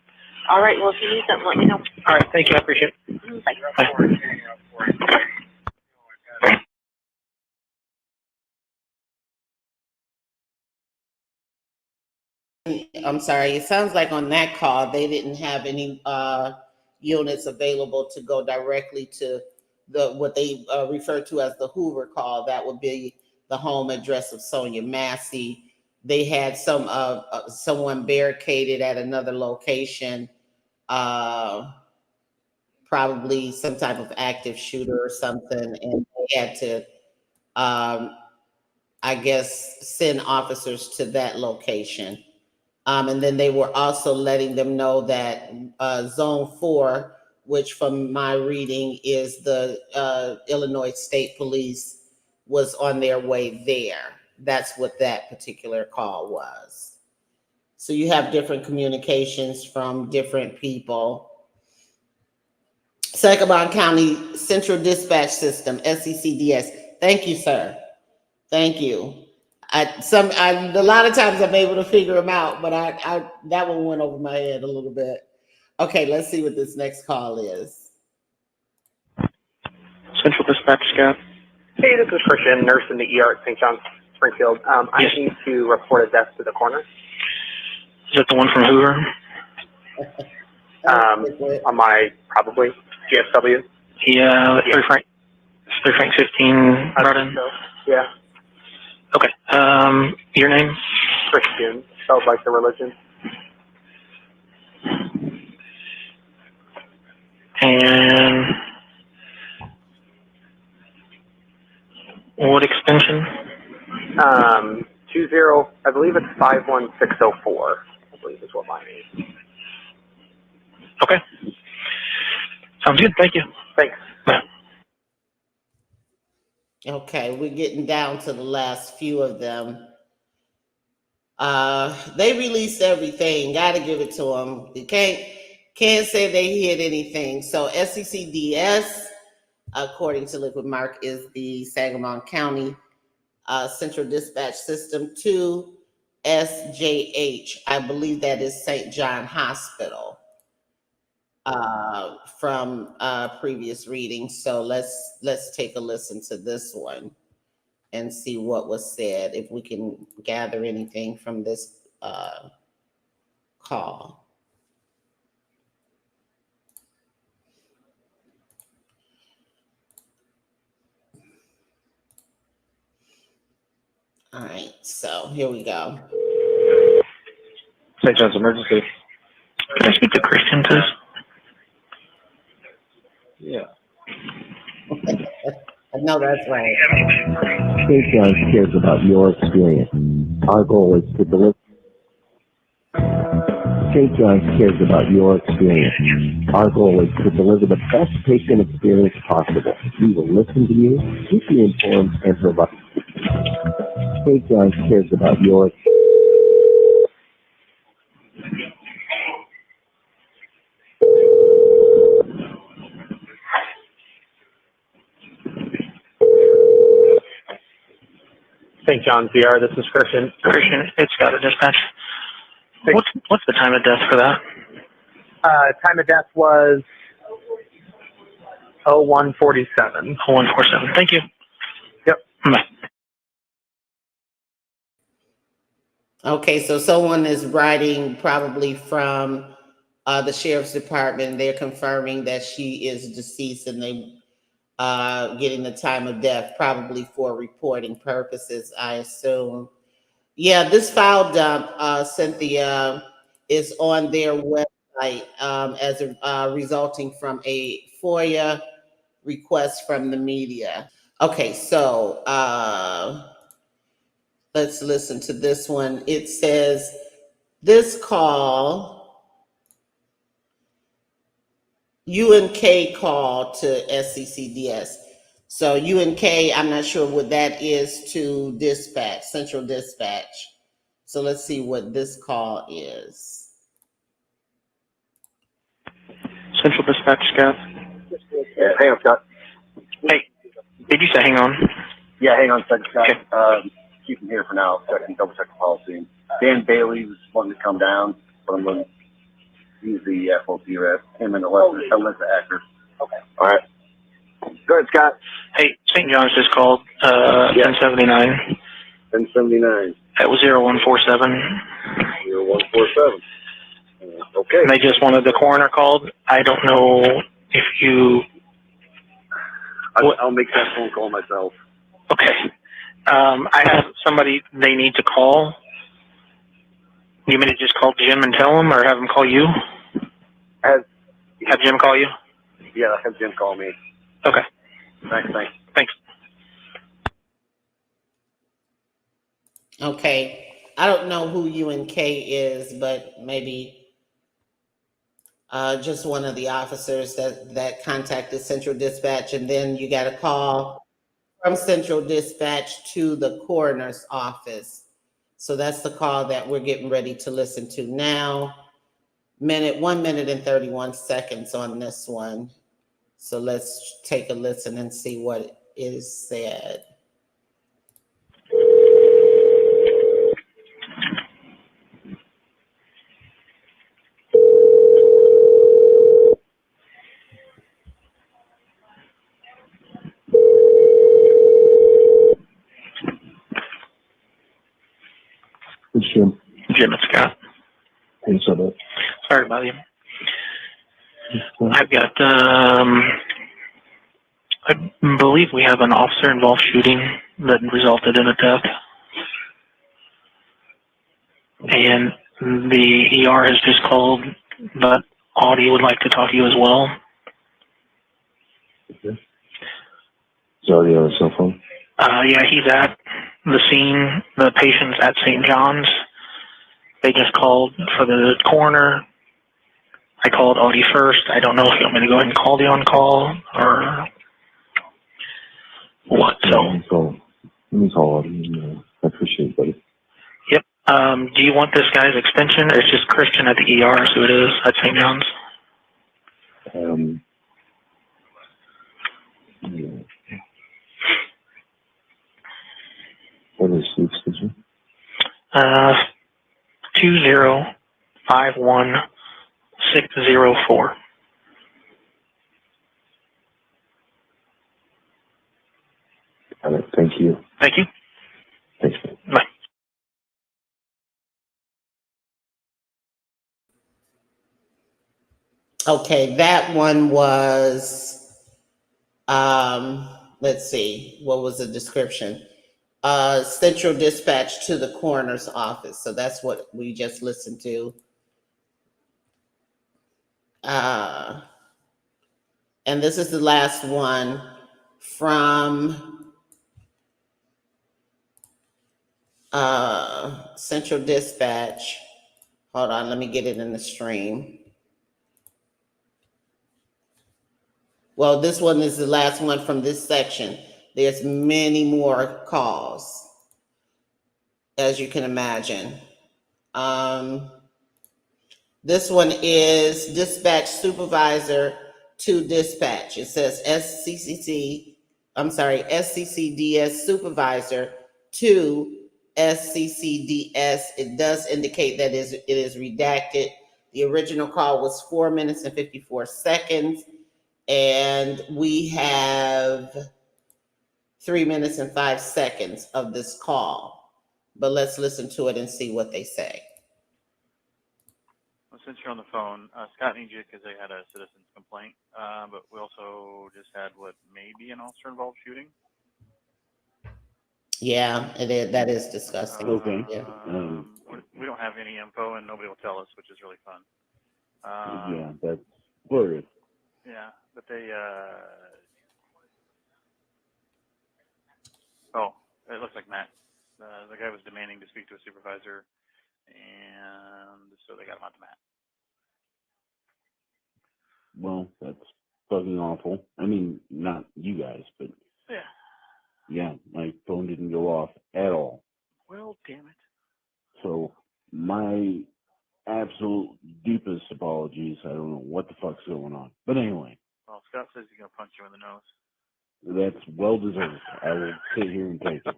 All right. Well, if you need something, let me know. All right. Thank you. I appreciate it. Bye. I'm sorry, it sounds like on that call, they didn't have any units available to go directly to what they refer to as the Hoover call. That would be the home address of Sonya Massey. They had someone barricaded at another location, probably some type of active shooter or something, and they had to, I guess, send officers to that location. And then they were also letting them know that Zone 4, which from my reading is the Illinois State Police, was on their way there. That's what that particular call was. So you have different communications from different people. Sangamon County Central Dispatch System, SCCDS. Thank you, sir. Thank you. A lot of times I'm able to figure them out, but that one went over my head a little bit. Okay, let's see what this next call is. Central Dispatch, Scott. Hey, this is Christian, nurse in the ER at St. John's, Springfield. I need to report a death to the coroner. Is that the one from Hoover? On my, probably, GSW. Yeah, 3 Frank 15 brought in. So, yeah. Okay. Your name? Christian, spelled like the religion. And what extension? 20, I believe it's 51604, I believe is what mine is. Okay. Sounds good. Thank you. Thanks. Bye. Okay, we're getting down to the last few of them. They released everything. Got to give it to them. You can't say they hid anything. So SCCDS, according to Liquid Mark, is the Sangamon County Central Dispatch System. 2, SJH, I believe that is St. John Hospital from previous readings. So let's take a listen to this one and see what was said, if we can gather anything from this call. All right, so here we go. St. John's emergency. Can I speak to Christian, please? Yeah. No, that's right. St. John's cares about your experience. Our goal is to deliver. St. John's cares about your experience. Our goal is to deliver the best patient experience possible. We will listen to you, keep you informed, and provide. St. John's cares about your experience. St. John's ER, this is Christian. Christian, it's got a dispatch. What's the time of death for that? Time of death was 0147. 0147. Thank you. Yep. Bye. Okay, so someone is writing probably from the sheriff's department. They're confirming that she is deceased, and they getting the time of death, probably for reporting purposes, I assume. Yeah, this file dump, Cynthia, is on their website as resulting from a FOIA request from the media. Okay, so let's listen to this one. It says, this call, UNK call to SCCDS. So UNK, I'm not sure what that is to dispatch, central dispatch. So let's see what this call is. Central dispatch, Scott. Yeah, hang on, Scott. Hey, did you say hang on? Yeah, hang on a second, Scott. Okay. Keep him here for now. Double check the policy. Dan Bailey was wanting to come down, but I'm going to use the FOP rep. Him and Alyssa Acker. Okay. All right. Go ahead, Scott. Hey, St. John's just called 1079. 1079. That was 0147. 0147. Okay. And they just wanted the coroner called. I don't know if you... I'll make that phone call myself. Okay. I have somebody they need to call. You mean to just call Jim and tell him, or have him call you? Have Jim call you? Yeah, have Jim call me. Okay. Thanks. Okay. I don't know who UNK is, but maybe just one of the officers that contacted Central Dispatch, and then you got a call from Central Dispatch to the coroner's office. So that's the call that we're getting ready to listen to now. 1 minute and 31 seconds on this one. So let's take a listen and see what is said. It's Jim. Jim, it's Scott. Hey, so that. Sorry about you. I've got, I believe we have an officer-involved shooting that resulted in a death. And the ER has just called, but Audie would like to talk to you as well. Okay. Is Audie on his cell phone? Yeah, he's at the scene. The patient's at St. John's. They just called for the coroner. I called Audie first. I don't know if you want me to go ahead and call the on-call or what. So Let me call Audie. I appreciate it, buddy. Yep. Do you want this guy's extension? It's just Christian at the ER, so it is at St. John's. Yeah. What is the extension? 2051604. Got it. Thank you. Thank you. Thanks. Bye. Okay, that one was, let's see, what was the description? Central Dispatch to the coroner's office. So that's what we just listened to. And this is the last one from Central Dispatch. Hold on, let me get it in the stream. Well, this one is the last one from this section. There's many more calls, as you can imagine. This one is dispatch supervisor to dispatch. It says SCCDS supervisor to SCCDS. It does indicate that it is redacted. The original call was 4 minutes and 54 seconds. And we have 3 minutes and 5 seconds of this call. But let's listen to it and see what they say. Well, since you're on the phone, Scott needs you because they had a citizen's complaint, but we also just had what may be an officer-involved shooting. Yeah, that is disgusting. Okay. Yeah. We don't have any info, and nobody will tell us, which is really fun. Yeah, that's glorious. Yeah, but they, oh, it looks like Matt. The guy was demanding to speak to a supervisor, and so they got him out to Matt. Well, that's fucking awful. I mean, not you guys, but yeah, my phone didn't go off at all. Well, damn it. So my absolute deepest apologies. I don't know what the fuck's going on. But anyway. Well, Scott says he's going to punch you in the nose. That's well deserved. I will sit here and take it.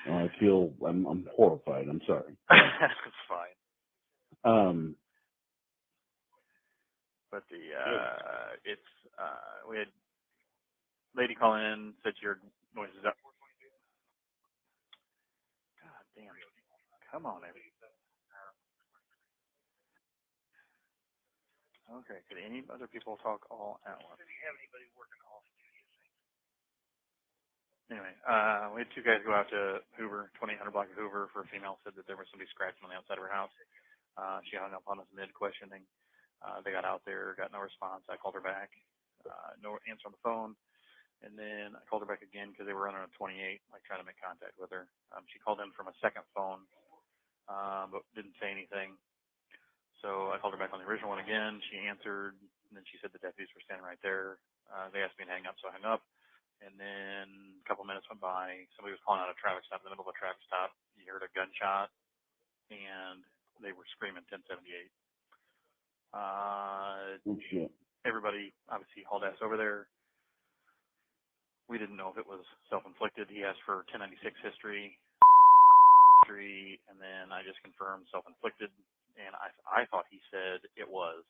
I feel I'm horrified. I'm sorry. That's fine. But we had lady call in, said your noise is up. God damn it. Come on, Eddie. Okay, could any other people talk all at once? Anyway, we had two guys go out to Hoover, 2800 block of Hoover, for a female said that there was somebody scratching on the outside of her house. She hung up on us mid-questioning. They got out there, got no response. I called her back, no answer on the phone. And then I called her back again because they were running a 28, like trying to make contact with her. She called in from a second phone, but didn't say anything. So I called her back on the original one again. She answered, and then she said the deputies were standing right there. They asked me to hang up, so I hung up. And then a couple minutes went by. Somebody was calling out a traffic stop in the middle of a traffic stop. You heard a gunshot, and they were screaming 1078. Everybody obviously hauled ass over there. We didn't know if it was self-inflicted. He asked for 1096 history, and then I just confirmed self-inflicted. And I thought he said it was,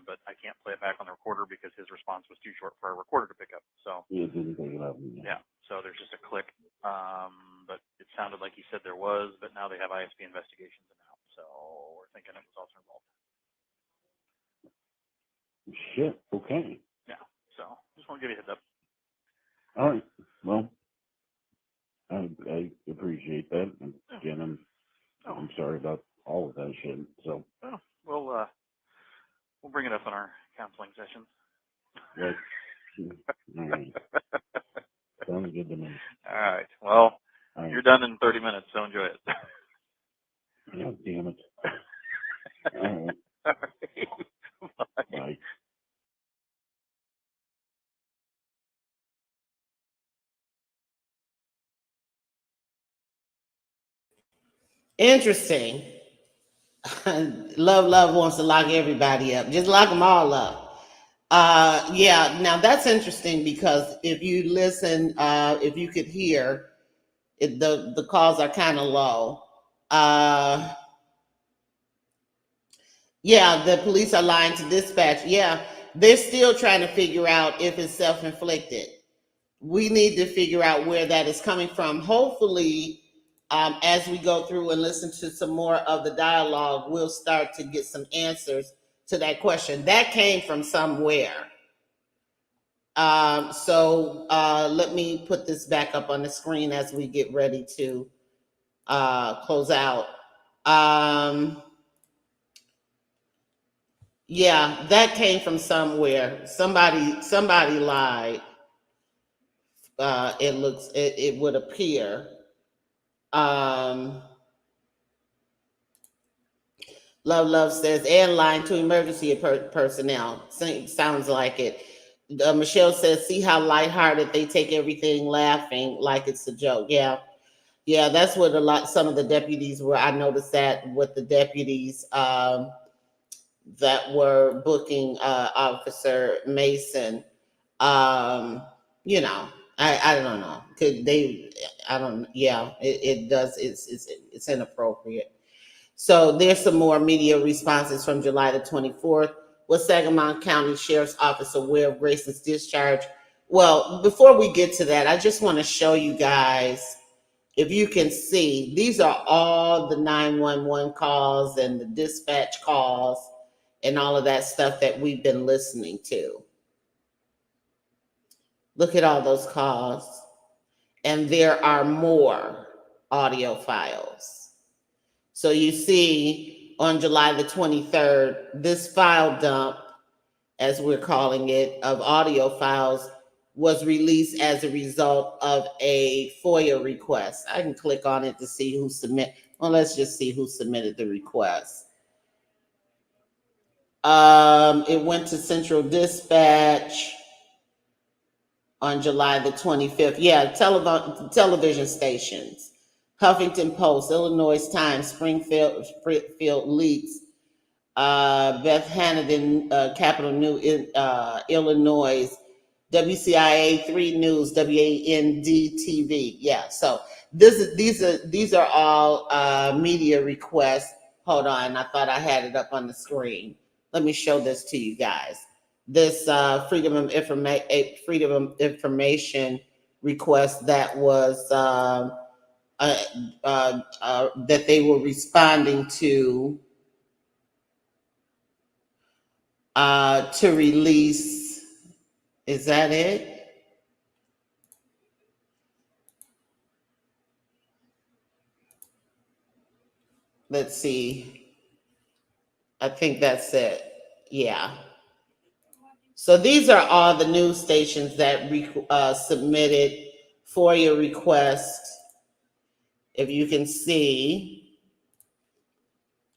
but I can't play it back on the recorder because his response was too short for our recorder to pick up. So it didn't pick it up. Yeah, so there's just a click. But it sounded like he said there was, but now they have ISP investigations now. So we're thinking it was also involved. Shit. Okay. Yeah. So just want to give you a heads up. All right. Well, I appreciate that. Again, I'm sorry about all of that shit. So. Well, we'll bring it up in our counseling sessions. All right. Sounds good to me. All right. Well, you're done in 30 minutes, so enjoy it. God damn it. All right. All right. Bye. Bye. Interesting. Love wants to lock everybody up. Just lock them all up. Yeah, now that's interesting because if you listen, if you could hear, the calls are kind of low. Yeah, the police are lying to dispatch. Yeah, they're still trying to figure out if it's self-inflicted. We need to figure out where that is coming from. Hopefully, as we go through and listen to some more of the dialogue, we'll start to get some answers to that question. That came from somewhere. So let me put this back up on the screen as we get ready to close out. Yeah, that came from somewhere. Somebody lied. It would appear. Love says, and line to emergency personnel. Sounds like it. Michelle says, see how lighthearted they take everything, laughing like it's a joke. Yeah. Yeah, that's what some of the deputies were. I noticed that with the deputies that were booking Officer Mason. Um, you know, I don't know. Could they? I don't. Yeah, it does. It's inappropriate. So there's some more media responses from July the 24th. Was Sangamon County Sheriff's Office aware of Grayson's discharge? Well, before we get to that, I just want to show you guys, if you can see, these are all the 911 calls and the dispatch calls and all of that stuff that we've been listening to. Look at all those calls. And there are more audio files. So you see on July the 23rd, this file dump, as we're calling it, of audio files was released as a result of a FOIA request. I can click on it to see who well, let's just see who submitted the request. It went to Central Dispatch on July the 25th. Yeah, television stations. Huffington Post, Illinois Times, Springfield Leaks, Beth Hanadan, Capital New Illinois, WCIA 3 News, WAND TV. Yeah, so these are all media requests. Hold on, I thought I had it up on the screen. Let me show this to you guys. This Freedom of Information request that was that they were responding to release. Is that it? Let's see. I think that's it. Yeah. So these are all the news stations that submitted FOIA requests, if you can see,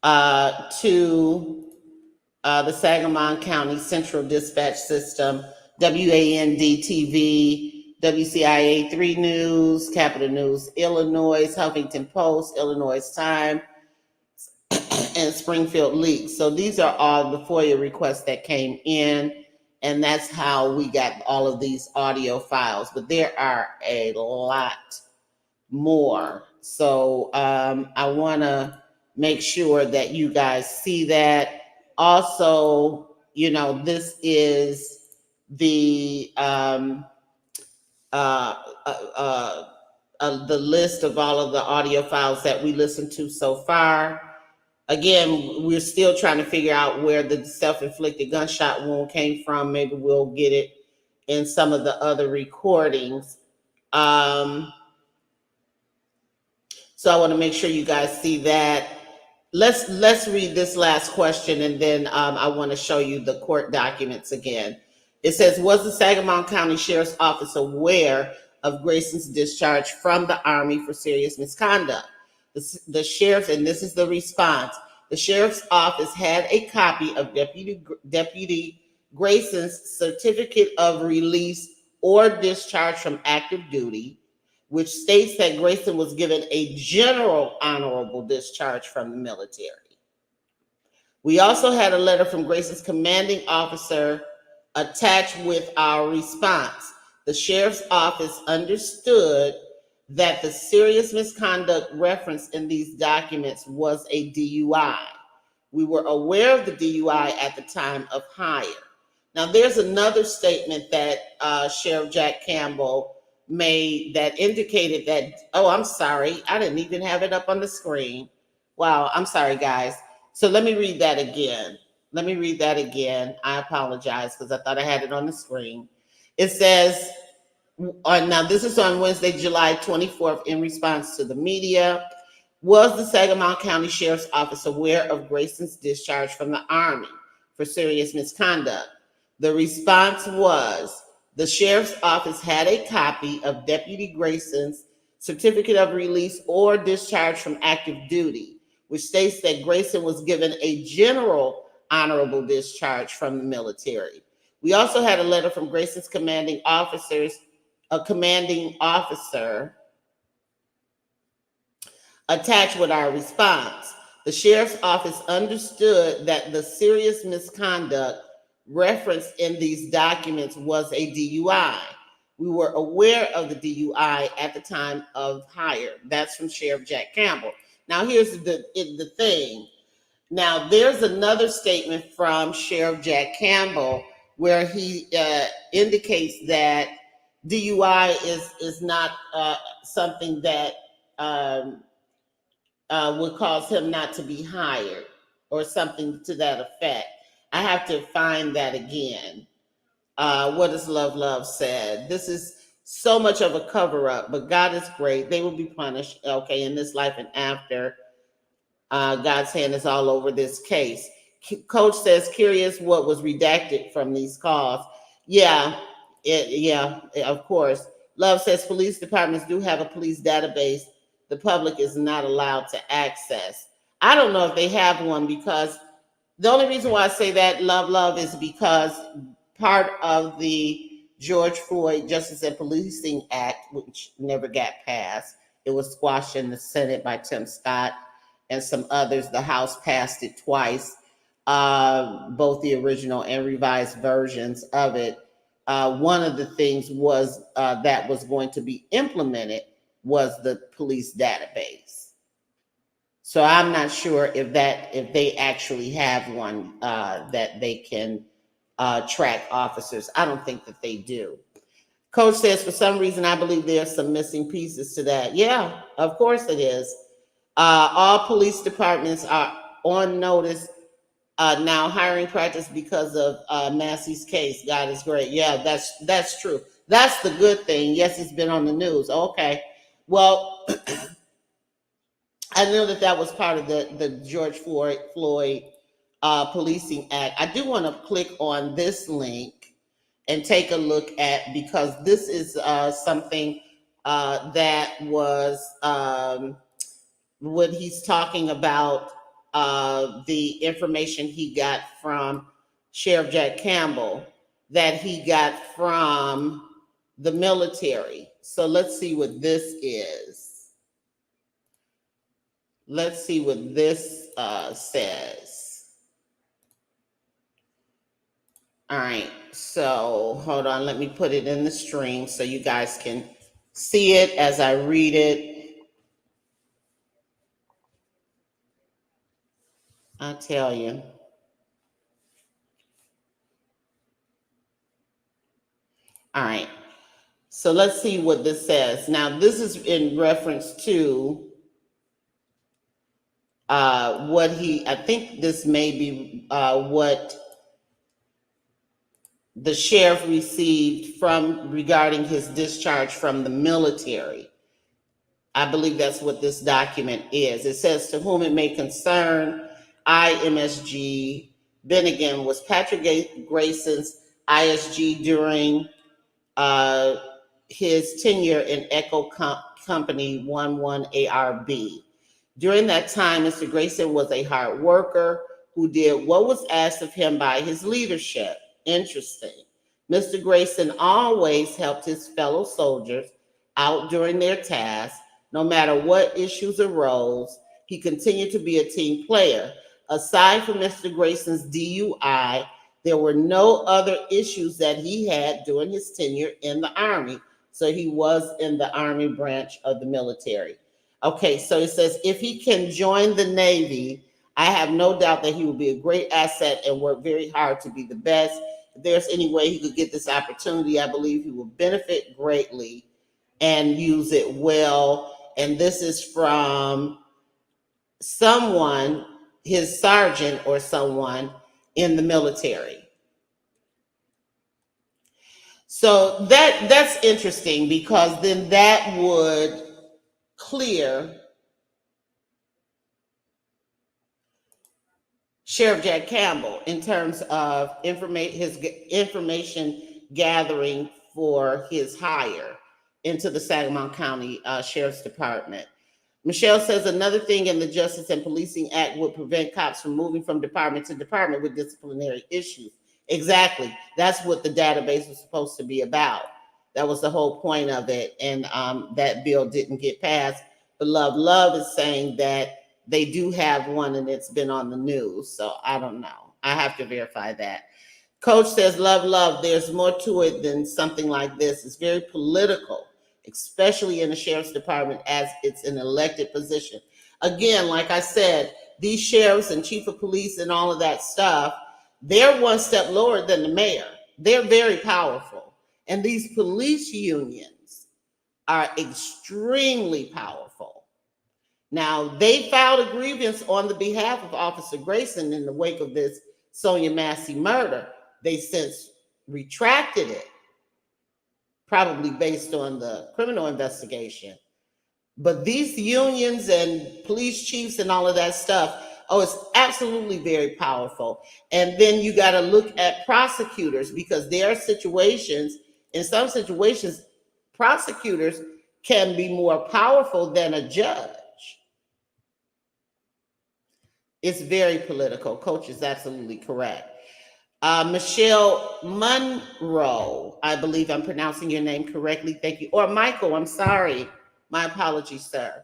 to the Sangamon County Central Dispatch System, WAND TV, WCIA 3 News, Capital News Illinois, Huffington Post, Illinois Times, and Springfield Leaks. So these are all the FOIA requests that came in, and that's how we got all of these audio files. But there are a lot more. So I want to make sure that you guys see that. Also, you know, this is the list of all of the audio files that we listened to so far. Again, we're still trying to figure out where the self-inflicted gunshot wound came from. Maybe we'll get it in some of the other recordings. So I want to make sure you guys see that. Let's read this last question, and then I want to show you the court documents again. It says, was the Sangamon County Sheriff's Office aware of Grayson's discharge from the Army for serious misconduct? The sheriff, and this is the response, the sheriff's office had a copy of Deputy Grayson's certificate of release or discharge from active duty, which states that Grayson was given a general honorable discharge from the military. We also had a letter from Grayson's commanding officer attached with our response. The sheriff's office understood that the serious misconduct referenced in these documents was a DUI. We were aware of the DUI at the time of hire. Now, there's another statement that Sheriff Jack Campbell made that indicated that, oh, I'm sorry, I didn't even have it up on the screen. Wow, I'm sorry, guys. So let me read that again. I apologize because I thought I had it on the screen. It says, now this is on Wednesday, July 24th, in response to the media. Was the Sangamon County Sheriff's Office aware of Grayson's discharge from the Army for serious misconduct? The response was, the Sheriff's Office had a copy of Deputy Grayson's certificate of release or discharge from active duty, which states that Grayson was given a general honorable discharge from the military. We also had a letter from Grayson's commanding officer attached with our response. The sheriff's office understood that the serious misconduct referenced in these documents was a DUI. We were aware of the DUI at the time of hire. That's from Sheriff Jack Campbell. Now, here's the thing. Now, there's another statement from Sheriff Jack Campbell where he indicates that DUI is not something that would cause him not to be hired or something to that effect. I have to find that again. What does Love said? This is so much of a cover-up, but God is great. They will be punished, okay, in this life and after. God's hand is all over this case. Coach says, curious what was redacted from these calls. Yeah, of course. Love says police departments do have a police database the public is not allowed to access. I don't know if they have one, because the only reason why I say that, Love, is because part of the George Floyd Justice and Policing Act, which never got passed, it was squashed in the Senate by Tim Scott and some others. The House passed it twice, both the original and revised versions of it. One of the things was that was going to be implemented was the police database. So I'm not sure if they actually have one that they can track officers. I don't think that they do. Coach says, for some reason, I believe there's some missing pieces to that. Yeah, of course it is. All police departments are on notice now, hiring practice because of Massey's case. God is great. Yeah, that's true. That's the good thing. Yes, it's been on the news. Okay. Well, I know that was part of the George Floyd Policing Act. I do want to click on this link and take a look at, because this is something that was what he's talking about, the information he got from Sheriff Jack Campbell that he got from the military. So let's see what this is. Let's see what this says. All right, so hold on, let me put it in the stream so you guys can see it as I read it. I tell you. All right, so let's see what this says. Now, this is in reference to I think this may be what the sheriff received regarding his discharge from the military. I believe that's what this document is. It says, to whom it may concern, I, MSG Bennigan, was Patrick Grayson's ISG during his tenure in Echo Company 11ARB. During that time, Mr. Grayson was a hard worker who did what was asked of him by his leadership. Interesting. Mr. Grayson always helped his fellow soldiers out during their tasks, no matter what issues arose. He continued to be a team player. Aside from Mr. Grayson's DUI, there were no other issues that he had during his tenure in the Army. So he was in the Army branch of the military. Okay, so it says, if he can join the Navy, I have no doubt that he will be a great asset and work very hard to be the best. If there's any way he could get this opportunity, I believe he will benefit greatly and use it well. And this is from someone, his sergeant or someone in the military. So that's interesting, because then that would clear Sheriff Jack Campbell in terms of his information gathering for his hire into the Sangamon County Sheriff's Department. Michelle says another thing in the Justice and Policing Act would prevent cops from moving from department to department with disciplinary issues. Exactly. That's what the database was supposed to be about. That was the whole point of it. And that bill didn't get passed. But Love is saying that they do have one and it's been on the news. So I don't know. I have to verify that. Coach says, love, there's more to it than something like this. It's very political, especially in the sheriff's department as it's an elected position. Again, like I said, these sheriffs and chief of police and all of that stuff, they're one step lower than the mayor. They're very powerful. And these police unions are extremely powerful. Now, they filed a grievance on the behalf of Officer Grayson in the wake of this Sonya Massey murder. They since retracted it, probably based on the criminal investigation. But these unions and police chiefs and all of that stuff, oh, it's absolutely very powerful. And then you got to look at prosecutors, because there are situations, in some situations, prosecutors can be more powerful than a judge. It's very political. Coach is absolutely correct. Michelle Monroe, I believe I'm pronouncing your name correctly. Thank you. Or Michael, I'm sorry. My apologies, sir.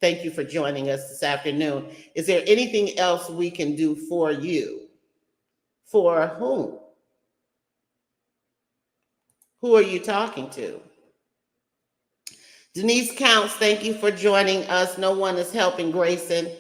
Thank you for joining us this afternoon. Is there anything else we can do for you? For whom? Who are you talking to? Denise Counts, thank you for joining us. No one is helping Grayson.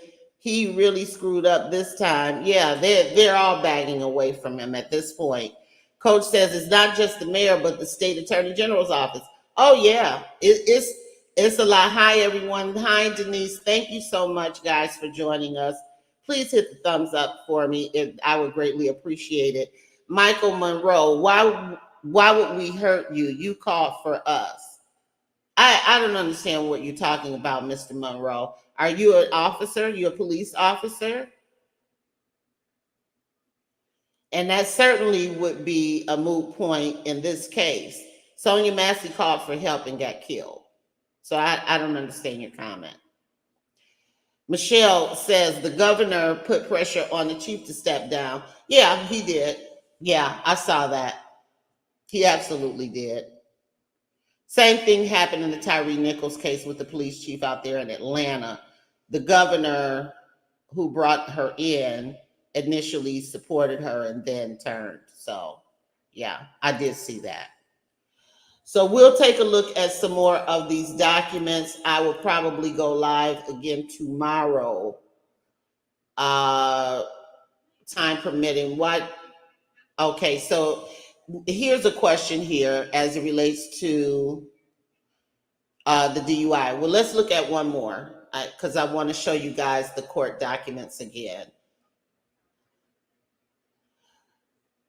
He really screwed up this time. Yeah, they're all bagging away from him at this point. Coach says it's not just the mayor, but the state attorney general's office. Oh yeah, it's a lot. Hi everyone. Hi Denise. Thank you so much, guys, for joining us. Please hit the thumbs up for me. I would greatly appreciate it. Michael Monroe, why would we hurt you? You called for us. I don't understand what you're talking about, Mr. Monroe. Are you an officer? You're a police officer? And that certainly would be a moot point in this case. Sonya Massey called for help and got killed. So I don't understand your comment. Michelle says the governor put pressure on the chief to step down. Yeah, he did. Yeah, I saw that. He absolutely did. Same thing happened in the Tyree Nichols case with the police chief out there in Atlanta. The governor who brought her in initially supported her and then turned. So, yeah, I did see that. So we'll take a look at some more of these documents. I will probably go live again tomorrow, time permitting. Okay, so here's a question here as it relates to the DUI. Well, let's look at one more because I want to show you guys the court documents again.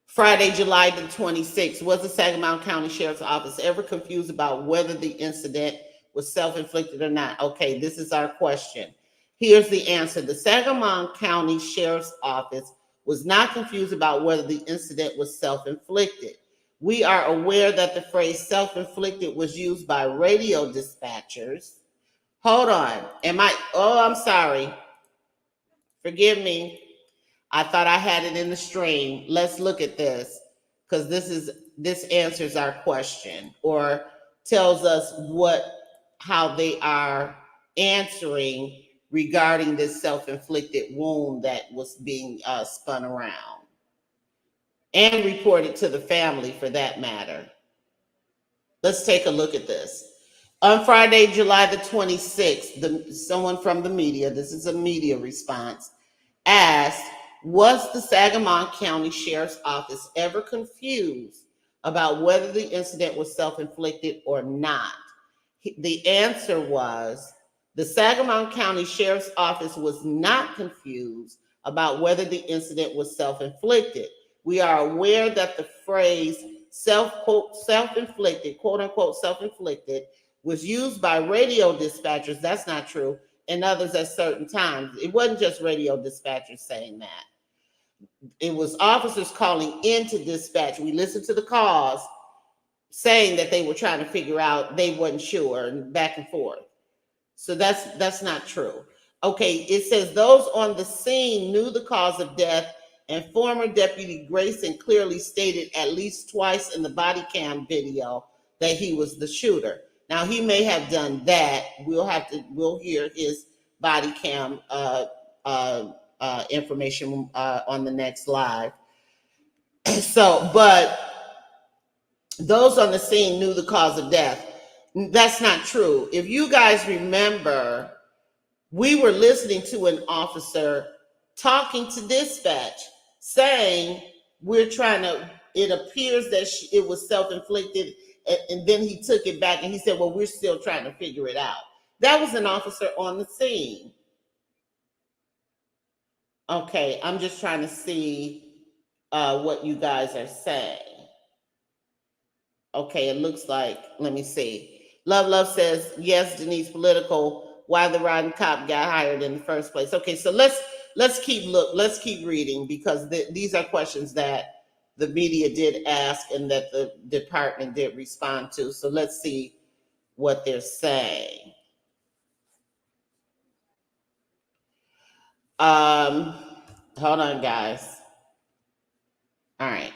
Friday, July the 26th, was the Sangamon County Sheriff's Office ever confused about whether the incident was self-inflicted or not? Okay, this is our question. Here's the answer. The Sangamon County Sheriff's Office was not confused about whether the incident was self-inflicted. We are aware that the phrase self-inflicted was used by radio dispatchers. Hold on. I'm sorry. Forgive me. I thought I had it in the stream. Let's look at this because this answers our question or tells us how they are answering regarding this self-inflicted wound that was being spun around and reported to the family for that matter. Let's take a look at this. On Friday, July the 26th, someone from the media, this is a media response, asked, was the Sangamon County Sheriff's Office ever confused about whether the incident was self-inflicted or not? The answer was, the Sangamon County Sheriff's Office was not confused about whether the incident was self-inflicted. We are aware that the phrase self-inflicted, quote unquote, self-inflicted, was used by radio dispatchers. That's not true. And others at certain times. It wasn't just radio dispatchers saying that. It was officers calling into dispatch. We listened to the calls saying that they were trying to figure out, they wasn't sure, and back and forth. So that's not true. Okay, it says those on the scene knew the cause of death, and former Deputy Grayson clearly stated at least twice in the body cam video that he was the shooter. Now he may have done that. We'll hear his body cam information on the next live. So, but those on the scene knew the cause of death. That's not true. If you guys remember, we were listening to an officer talking to dispatch saying, it appears that it was self-inflicted, and then he took it back and he said, well, we're still trying to figure it out. That was an officer on the scene. Okay, I'm just trying to see what you guys are saying. Okay, it looks like, let me see. Love says, yes, Denise, political, why the rotten cop got hired in the first place. Okay, so let's keep reading, because these are questions that the media did ask and that the department did respond to. So let's see what they're saying. Hold on, guys. All right.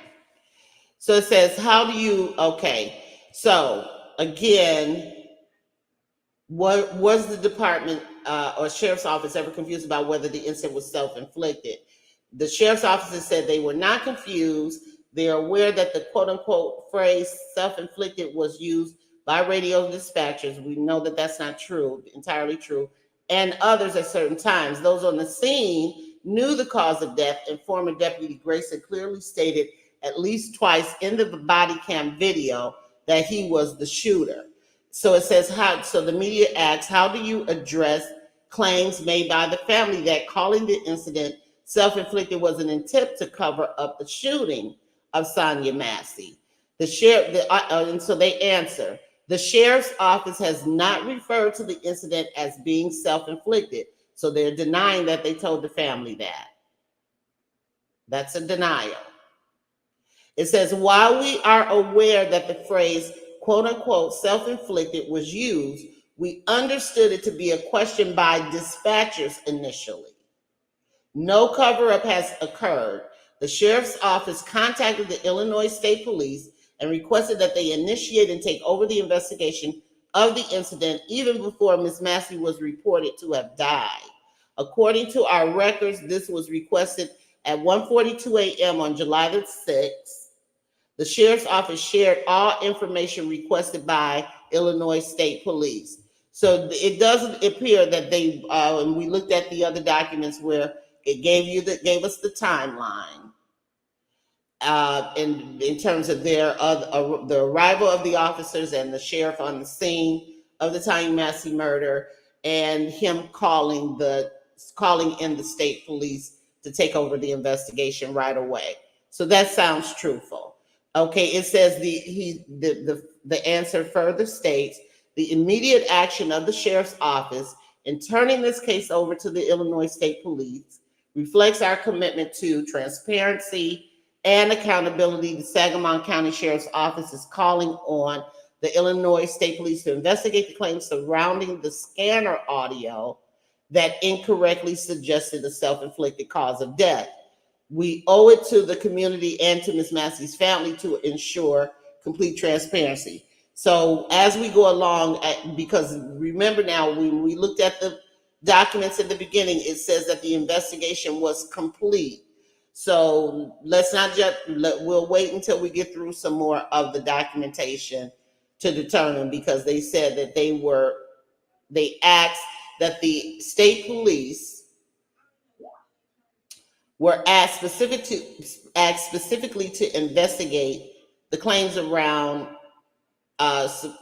So it says, okay. So again, what was the department or sheriff's office ever confused about whether the incident was self-inflicted? The sheriff's officer said they were not confused. They are aware that the quote-unquote phrase self-inflicted was used by radio dispatchers. We know that that's not true, entirely true, and others at certain times. Those on the scene knew the cause of death, and former Deputy Grayson clearly stated at least twice in the body cam video that he was the shooter. So it says, so the media asks, how do you address claims made by the family that calling the incident self-inflicted was an attempt to cover up the shooting of Sonya Massey? And so they answer, the sheriff's office has not referred to the incident as being self-inflicted. So they're denying that they told the family that. That's a denial. It says, while we are aware that the phrase quote unquote self-inflicted was used, we understood it to be a question by dispatchers initially. No cover-up has occurred. The sheriff's office contacted the Illinois State Police and requested that they initiate and take over the investigation of the incident even before Ms. Massey was reported to have died. According to our records, this was requested at 1:42 a.m. on July the 6th. The sheriff's office shared all information requested by Illinois State Police. So it doesn't appear that they, and we looked at the other documents where it gave us the timeline. In terms of the arrival of the officers and the sheriff on the scene of the Sonya Massey murder, and him calling in the state police to take over the investigation right away. So that sounds truthful. Okay, it says the answer further states, the immediate action of the sheriff's office in turning this case over to the Illinois State Police reflects our commitment to transparency and accountability. The Sangamon County Sheriff's Office is calling on the Illinois State Police to investigate the claims surrounding the scanner audio that incorrectly suggested a self-inflicted cause of death. We owe it to the community and to Ms. Massey's family to ensure complete transparency. So as we go along, because remember now, when we looked at the documents at the beginning, it says that the investigation was complete. So we'll wait until we get through some more of the documentation to determine, because they said that they asked that the state police were asked specifically to investigate the claims around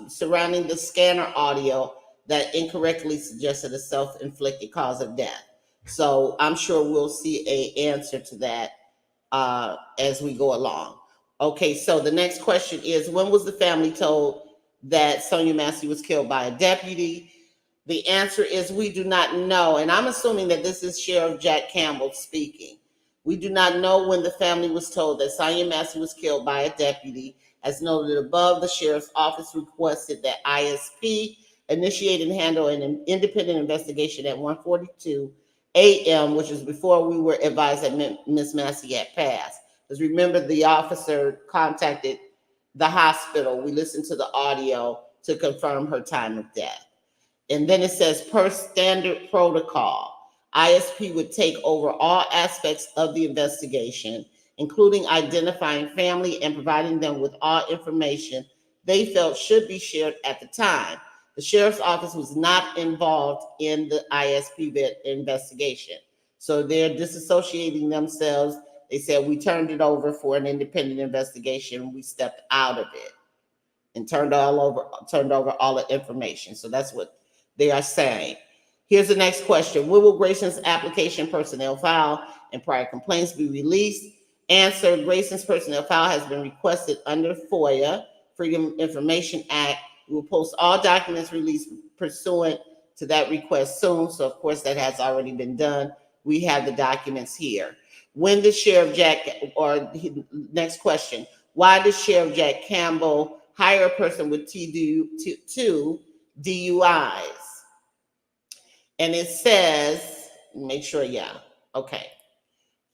surrounding the scanner audio that incorrectly suggested a self-inflicted cause of death. So I'm sure we'll see an answer to that as we go along. Okay, so the next question is, when was the family told that Sonya Massey was killed by a deputy? The answer is, we do not know. And I'm assuming that this is Sheriff Jack Campbell speaking. We do not know when the family was told that Sonya Massey was killed by a deputy, As noted above, the sheriff's office requested that ISP initiate and handle an independent investigation at 1:42 a.m., which is before we were advised that Ms. Massey had passed. Because remember, the officer contacted the hospital. We listened to the audio to confirm her time of death. And then it says, per standard protocol, ISP would take over all aspects of the investigation, including identifying family and providing them with all information they felt should be shared at the time. The sheriff's office was not involved in the ISP investigation. So they're disassociating themselves. They said, we turned it over for an independent investigation. We stepped out of it and turned over all the information. So that's what they are saying. Here's the next question. When will Grayson's application personnel file and prior complaints be released? Answer, Grayson's personnel file has been requested under FOIA, Freedom of Information Act. We will post all documents released pursuant to that request soon. So of course that has already been done. We have the documents here. When did Sheriff Jack, or next question, why did Sheriff Jack Campbell hire a person with two DUIs? And it says, make sure, yeah, okay.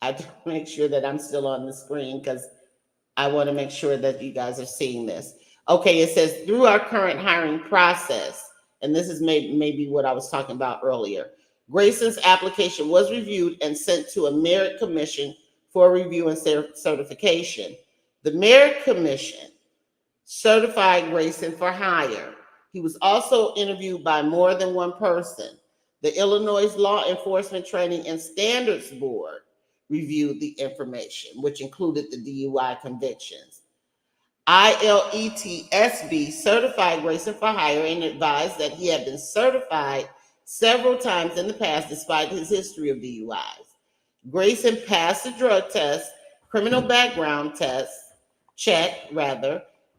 I have to make sure that I'm still on the screen because I want to make sure that you guys are seeing this. Okay, it says, through our current hiring process, and this is maybe what I was talking about earlier, Grayson's application was reviewed and sent to a merit commission for review and certification. The merit commission certified Grayson for hire. He was also interviewed by more than one person. The Illinois Law Enforcement Training and Standards Board reviewed the information, which included the DUI convictions. ILETSB certified Grayson for hire and advised that he had been certified several times in the past despite his history of DUIs. Grayson passed the drug test, criminal background check,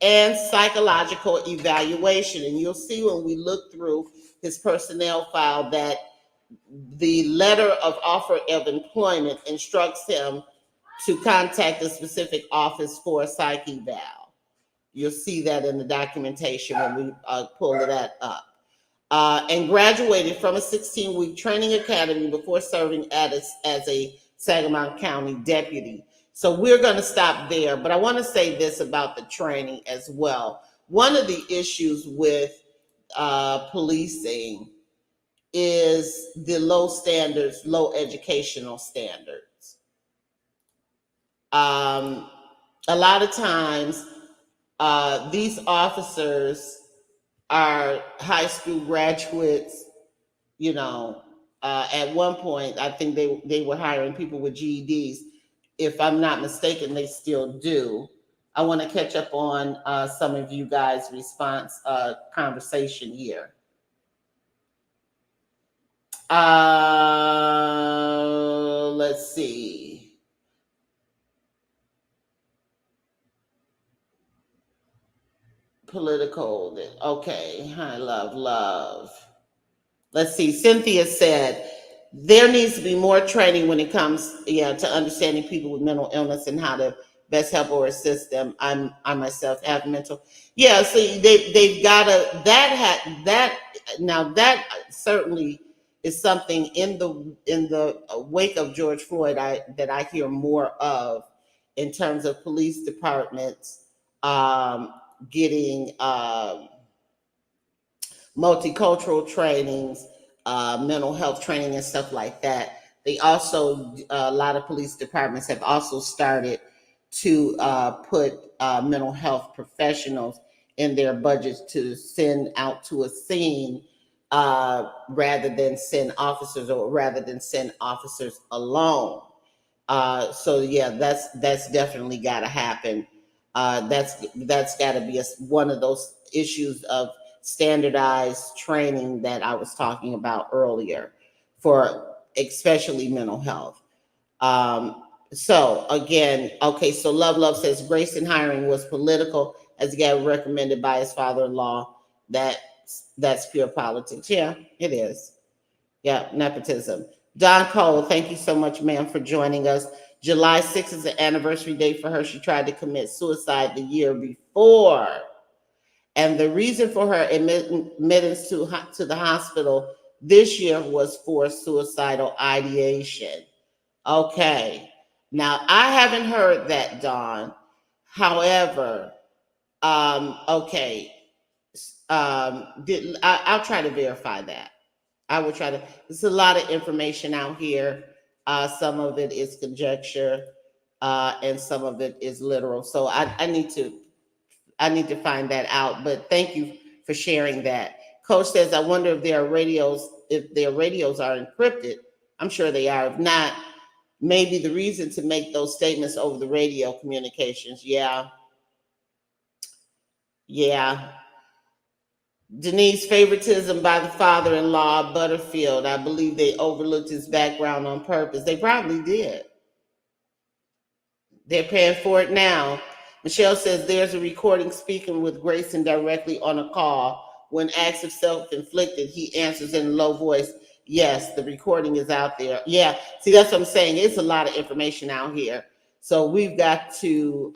and psychological evaluation. And you'll see when we look through his personnel file that the letter of offer of employment instructs him to contact a specific office for a psych eval. You'll see that in the documentation when we pull that up. And graduated from a 16-week training academy before serving as a Sangamon County deputy. So we're going to stop there, but I want to say this about the training as well. One of the issues with policing is the low standards, low educational standards. A lot of times, these officers are high school graduates. You know, at one point, I think they were hiring people with GEDs. If I'm not mistaken, they still do. I want to catch up on some of you guys' response conversation here. Let's see. Political. Okay. Hi, love. Let's see. Cynthia said, there needs to be more training when it comes, to understanding people with mental illness and how to best help or assist them. I myself have mental. Yeah, see, they've got to, that certainly is something in the wake of George Floyd that I hear more of in terms of police departments getting multicultural trainings, mental health training and stuff like that. They also, a lot of police departments have also started to put mental health professionals in their budgets to send out to a scene rather than send officers alone. So yeah, that's definitely got to happen. That's got to be one of those issues of standardized training that I was talking about earlier for especially mental health. So again, okay, so Love says Grayson hiring was political as he got recommended by his father-in-law. That's pure politics. Yeah, it is. Yeah, nepotism. Don Cole, thank you so much, ma'am, for joining us. July 6th is the anniversary date for her. She tried to commit suicide the year before. And the reason for her admittance to the hospital this year was for suicidal ideation. Okay. Now, I haven't heard that, Dawn. However, okay. I'll try to verify that. I will try to. There's a lot of information out here. Some of it is conjecture, and some of it is literal. So I need to find that out. But thank you for sharing that. Coach says, I wonder if their radios are encrypted. I'm sure they are. If not, maybe the reason to make those statements over the radio communications. Yeah. Denise, favoritism by the father-in-law, Butterfield. I believe they overlooked his background on purpose. They probably did. They're paying for it now. Michelle says there's a recording speaking with Grayson directly on a call. When asked if self-inflicted, he answers in a low voice, yes, the recording is out there. Yeah, see, that's what I'm saying. It's a lot of information out here. So we've got to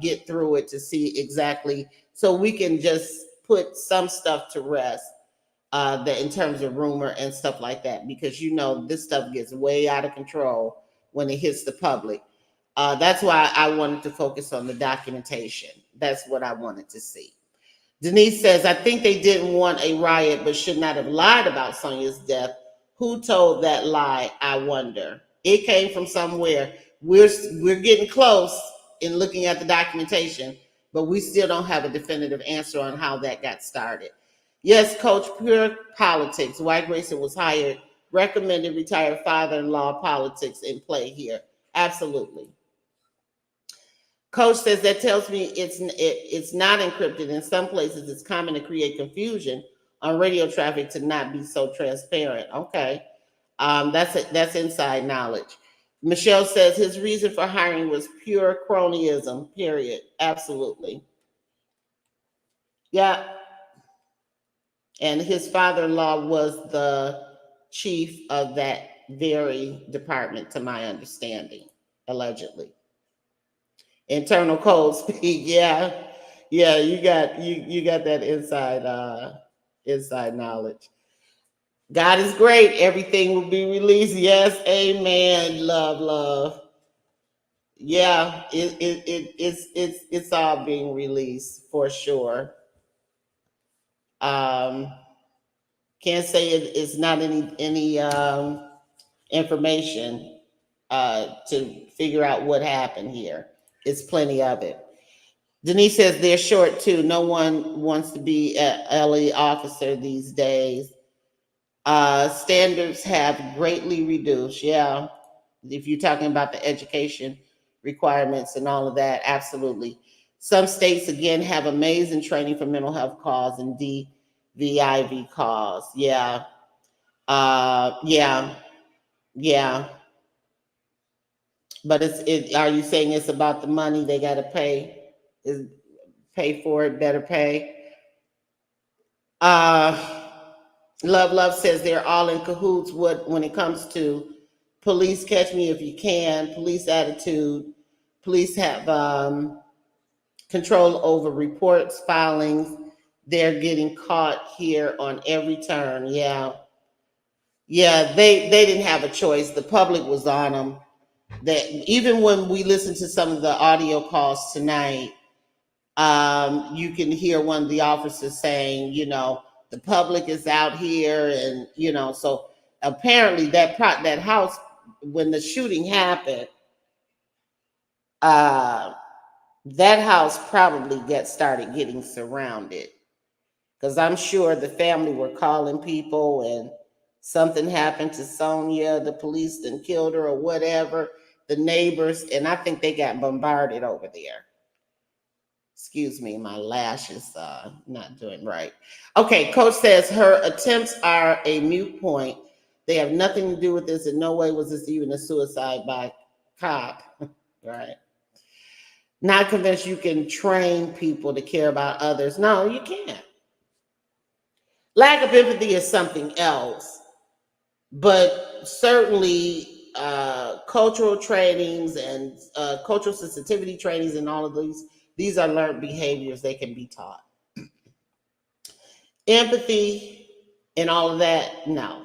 get through it to see exactly, so we can just put some stuff to rest that in terms of rumor and stuff like that, because this stuff gets way out of control when it hits the public. That's why I wanted to focus on the documentation. That's what I wanted to see. Denise says, I think they didn't want a riot, but should not have lied about Sonya's death. Who told that lie, I wonder? It came from somewhere. We're getting close in looking at the documentation, but we still don't have a definitive answer on how that got started. Yes, Coach, pure politics. Why Grayson was hired. Recommended retired father-in-law politics in play here. Absolutely. Coach says that tells me it's not encrypted. In some places, it's common to create confusion on radio traffic to not be so transparent. Okay, that's inside knowledge. Michelle says his reason for hiring was pure cronyism. Period. Absolutely. Yeah. And his father-in-law was the chief of that very department, to my understanding, allegedly. Internal code speak, yeah, you got that inside knowledge. God is great. Everything will be released. Yes, amen. Love. Yeah, it's all being released for sure. Can't say it's not any information to figure out what happened here. It's plenty of it. Denise says they're short too. No one wants to be an LE officer these days. Standards have greatly reduced. Yeah. If you're talking about the education requirements and all of that, absolutely. Some states, again, have amazing training for mental health cause and DVIV cause. Yeah. Yeah. But are you saying it's about the money they got to pay? Pay for it, better pay. Love says they're all in cahoots when it comes to police catch me if you can, police attitude, police have control over reports, filings. They're getting caught here on every turn. Yeah, they didn't have a choice. The public was on them. That even when we listen to some of the audio calls tonight, you can hear one of the officers saying, the public is out here, and so apparently that house, when the shooting happened, that house probably started getting surrounded, because I'm sure the family were calling people and something happened to Sonya, the police then killed her or whatever, the neighbors, and I think they got bombarded over there. Excuse me, my lash is not doing right. Okay, Coach says her attempts are a moot point. They have nothing to do with this. In no way was this even a suicide by cop. Right? Not convinced you can train people to care about others. No, you can't. Lack of empathy is something else. But certainly cultural trainings and cultural sensitivity trainings and all of these are learned behaviors. They can be taught. Empathy and all of that, no.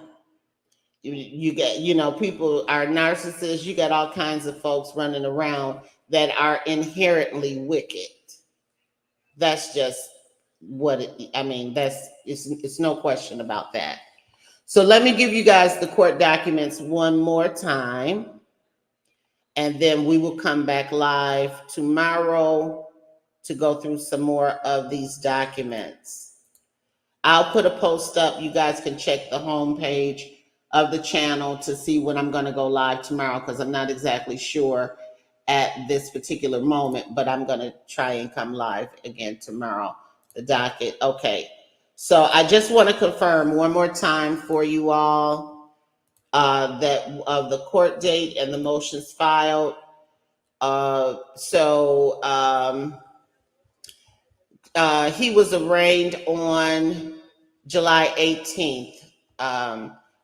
You get, people are narcissists. You got all kinds of folks running around that are inherently wicked. That's just what it's no question about that. So let me give you guys the court documents one more time, and then we will come back live tomorrow to go through some more of these documents. I'll put a post up. You guys can check the homepage of the channel to see when I'm going to go live tomorrow, because I'm not exactly sure at this particular moment, but I'm going to try and come live again tomorrow. The docket. Okay. So I just want to confirm one more time for you all that of the court date and the motions filed. He was arraigned on July 18th,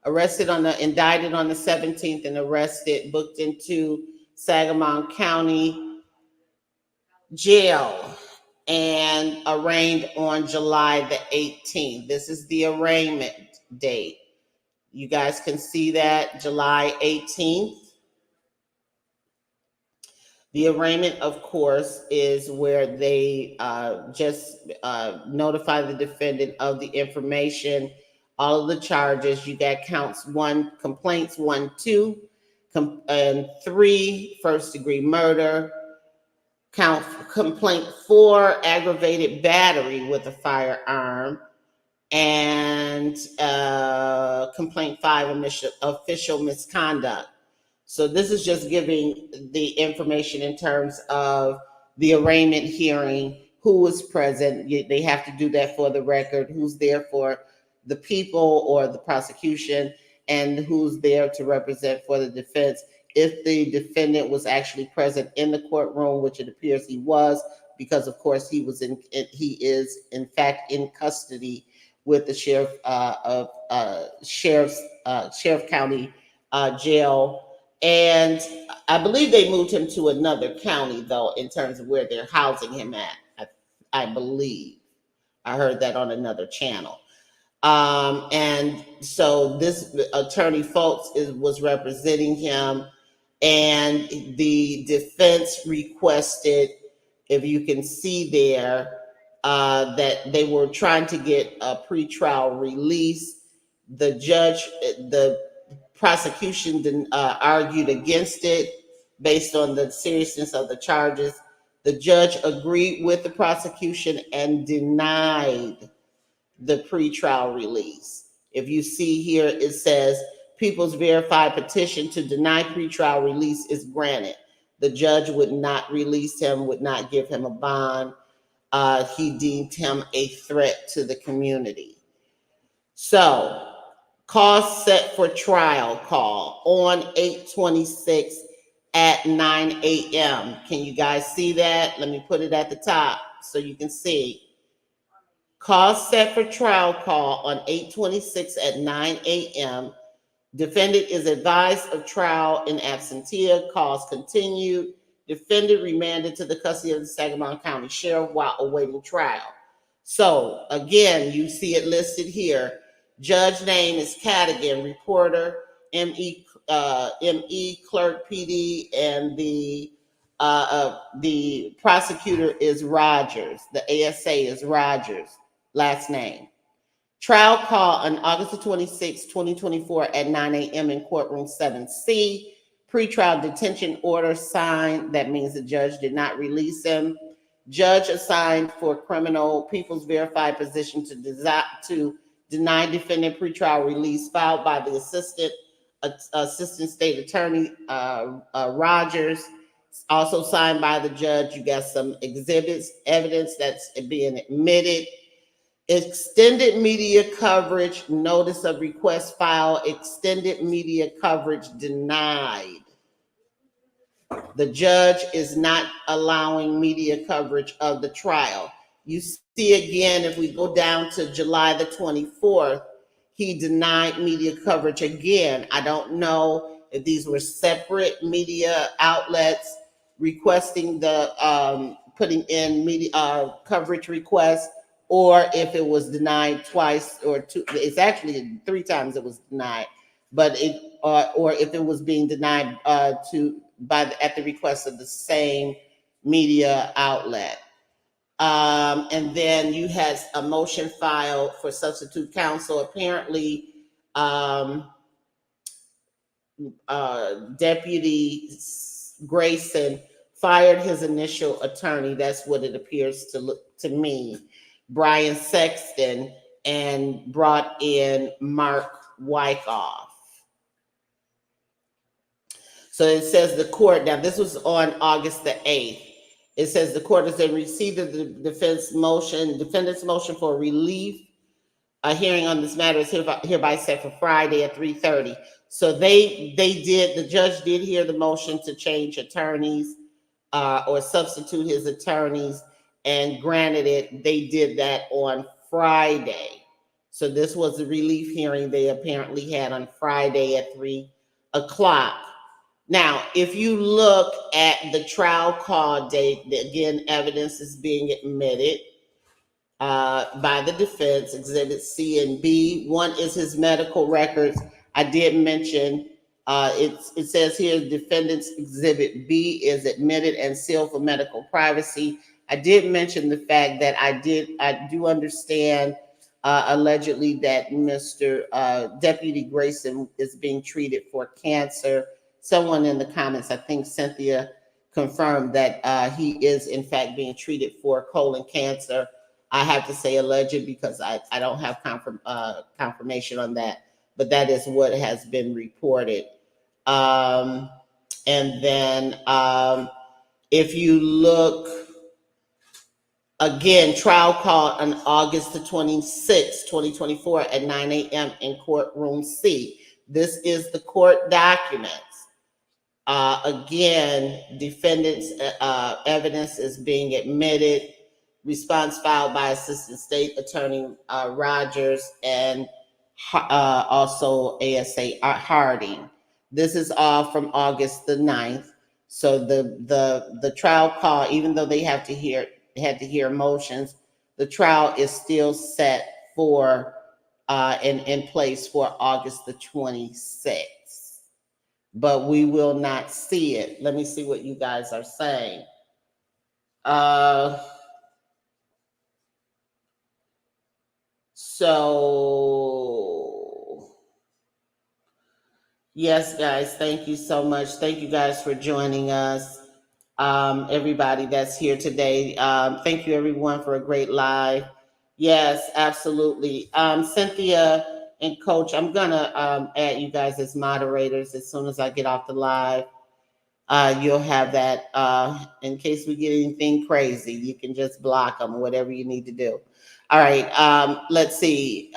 indicted on the 17th and arrested, booked into Sangamon County Jail and arraigned on July the 18th. This is the arraignment date. You guys can see that, July 18th. The arraignment, of course, is where they just notify the defendant of the information, all of the charges. You got complaints 1, 2, and 3, first-degree murder. Complaint 4, aggravated battery with a firearm. And complaint 5, official misconduct. So this is just giving the information in terms of the arraignment hearing, who was present. They have to do that for the record, who's there for the people or the prosecution, and who's there to represent for the defense. If the defendant was actually present in the courtroom, which it appears he was, because of course he is in fact in custody with the Sheriff County Jail. And I believe they moved him to another county, though, in terms of where they're housing him at. I believe. I heard that on another channel. And so this attorney, folks, was representing him. And the defense requested, if you can see there, that they were trying to get a pretrial release. The prosecution argued against it based on the seriousness of the charges. The judge agreed with the prosecution and denied the pretrial release. If you see here, it says People's Verified petition to deny pretrial release is granted. The judge would not release him, would not give him a bond. He deemed him a threat to the community. So, call set for trial call on 8/26 at 9 a.m. Can you guys see that? Let me put it at the top so you can see. Call set for trial call on 8/26 at 9 a.m. Defendant is advised of trial in absentia. Calls continued. Defendant remanded to the custody of the Sangamon County Sheriff while awaiting trial. So, again, you see it listed here. Judge name is Cadigan, reporter, ME clerk, PD, and the prosecutor is Rogers. The ASA is Rogers, last name. Trial call on August 26, 2024 at 9 a.m. in courtroom 7C. Pretrial detention order signed. That means the judge did not release him. Judge assigned for criminal People's Verified position to deny defendant pretrial release, filed by the assistant state attorney Rogers, also signed by the judge. You got some exhibits, evidence that's being admitted. Extended media coverage, notice of request filed, extended media coverage denied. The judge is not allowing media coverage of the trial. You see again, if we go down to July the 24th, he denied media coverage again. I don't know if these were separate media outlets requesting the putting in media coverage requests, or if it was denied twice or two. It's actually 3 times it was denied, but it or if it was being denied at the request of the same media outlet. And then you had a motion filed for substitute counsel. Apparently, Deputy Grayson fired his initial attorney. That's what it appears to look to me, Brian Sexton, and brought in Mark Wyckoff. So it says the court, now this was on August the 8th. It says the court has then received the defendant's motion for relief. A hearing on this matter is hereby set for Friday at 3:30. So the judge did hear the motion to change attorneys or substitute his attorneys and granted it. They did that on Friday. So this was the relief hearing they apparently had on Friday at 3 o'clock. Now, if you look at the trial call date, again, evidence is being admitted by the defense, Exhibit C and B. One is his medical records. I did mention, it says here, defendant's Exhibit B is admitted and sealed for medical privacy. I did mention the fact that I do understand allegedly that Mr. Deputy Grayson is being treated for cancer. Someone in the comments, I think Cynthia, confirmed that he is in fact being treated for colon cancer. I have to say alleged because I don't have confirmation on that, but that is what has been reported. And then if you look again, trial call on August the 26th, 2024 at 9 a.m. in courtroom C. This is the court documents. Again, defendant's evidence is being admitted. Response filed by Assistant State Attorney Rogers and also ASA Harding. This is all from August the 9th. So the trial call, even though they had to hear motions, the trial is still set for in place for August the 26th. But we will not see it. Let me see what you guys are saying. So, yes, guys, thank you so much. Thank you guys for joining us. Everybody that's here today. Thank you everyone for a great live. Yes, absolutely. Cynthia and Coach, I'm gonna add you guys as moderators as soon as I get off the live. You'll have that in case we get anything crazy. You can just block them, whatever you need to do. All right, let's see.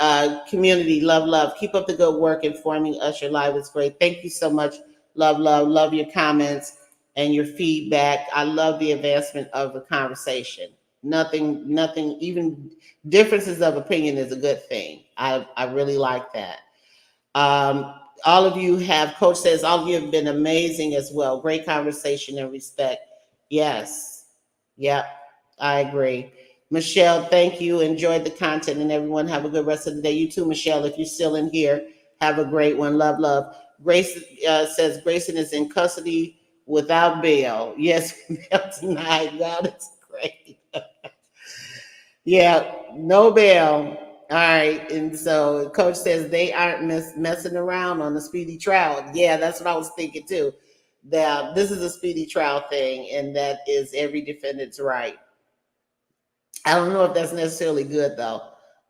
Community, love. Keep up the good work informing us. Your live is great. Thank you so much. Love your comments and your feedback. I love the advancement of the conversation. Nothing, even differences of opinion is a good thing. I really like that. All of you have, Coach says, all of you have been amazing as well. Great conversation and respect. Yes. Yep. I agree. Michelle, thank you. Enjoyed the content, and everyone have a good rest of the day. You too, Michelle, if you're still in here, have a great one. Love. Grace says Grayson is in custody without bail. Yes, bail tonight. God, it's great. Yeah, no bail. All right, and so Coach says they aren't messing around on the speedy trial. Yeah, that's what I was thinking too. That this is a speedy trial thing, and that is every defendant's right. I don't know if that's necessarily good though,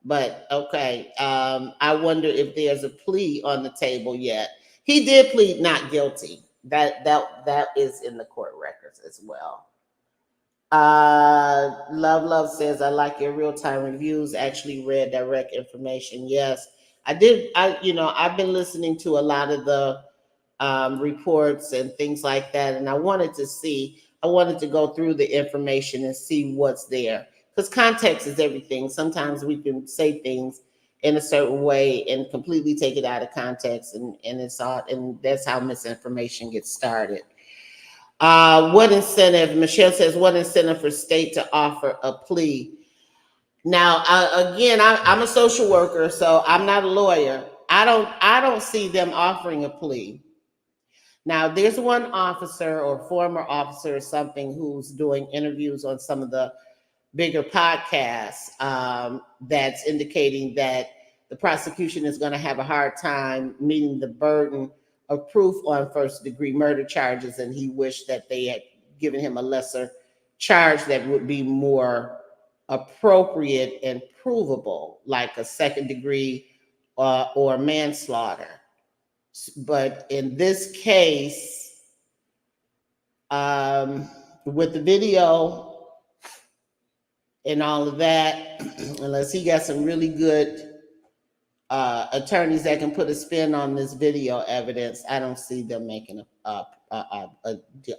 but okay. I wonder if there's a plea on the table yet. He did plead not guilty. That is in the court records as well. Love says, I like your real-time reviews. Actually read direct information. Yes, I did. I've been listening to a lot of the reports and things like that, and I wanted to go through the information and see what's there, because context is everything. Sometimes we can say things in a certain way and completely take it out of context, and it's all, and that's how misinformation gets started. What incentive? Michelle says, what incentive for state to offer a plea? Now, again, I'm a social worker, so I'm not a lawyer. I don't see them offering a plea. Now, there's one officer or former officer or something who's doing interviews on some of the bigger podcasts that's indicating that the prosecution is going to have a hard time meeting the burden of proof on first-degree murder charges, and he wished that they had given him a lesser charge that would be more appropriate and provable, like a second-degree or manslaughter. But in this case, with the video and all of that, unless he got some really good attorneys that can put a spin on this video evidence, I don't see them making a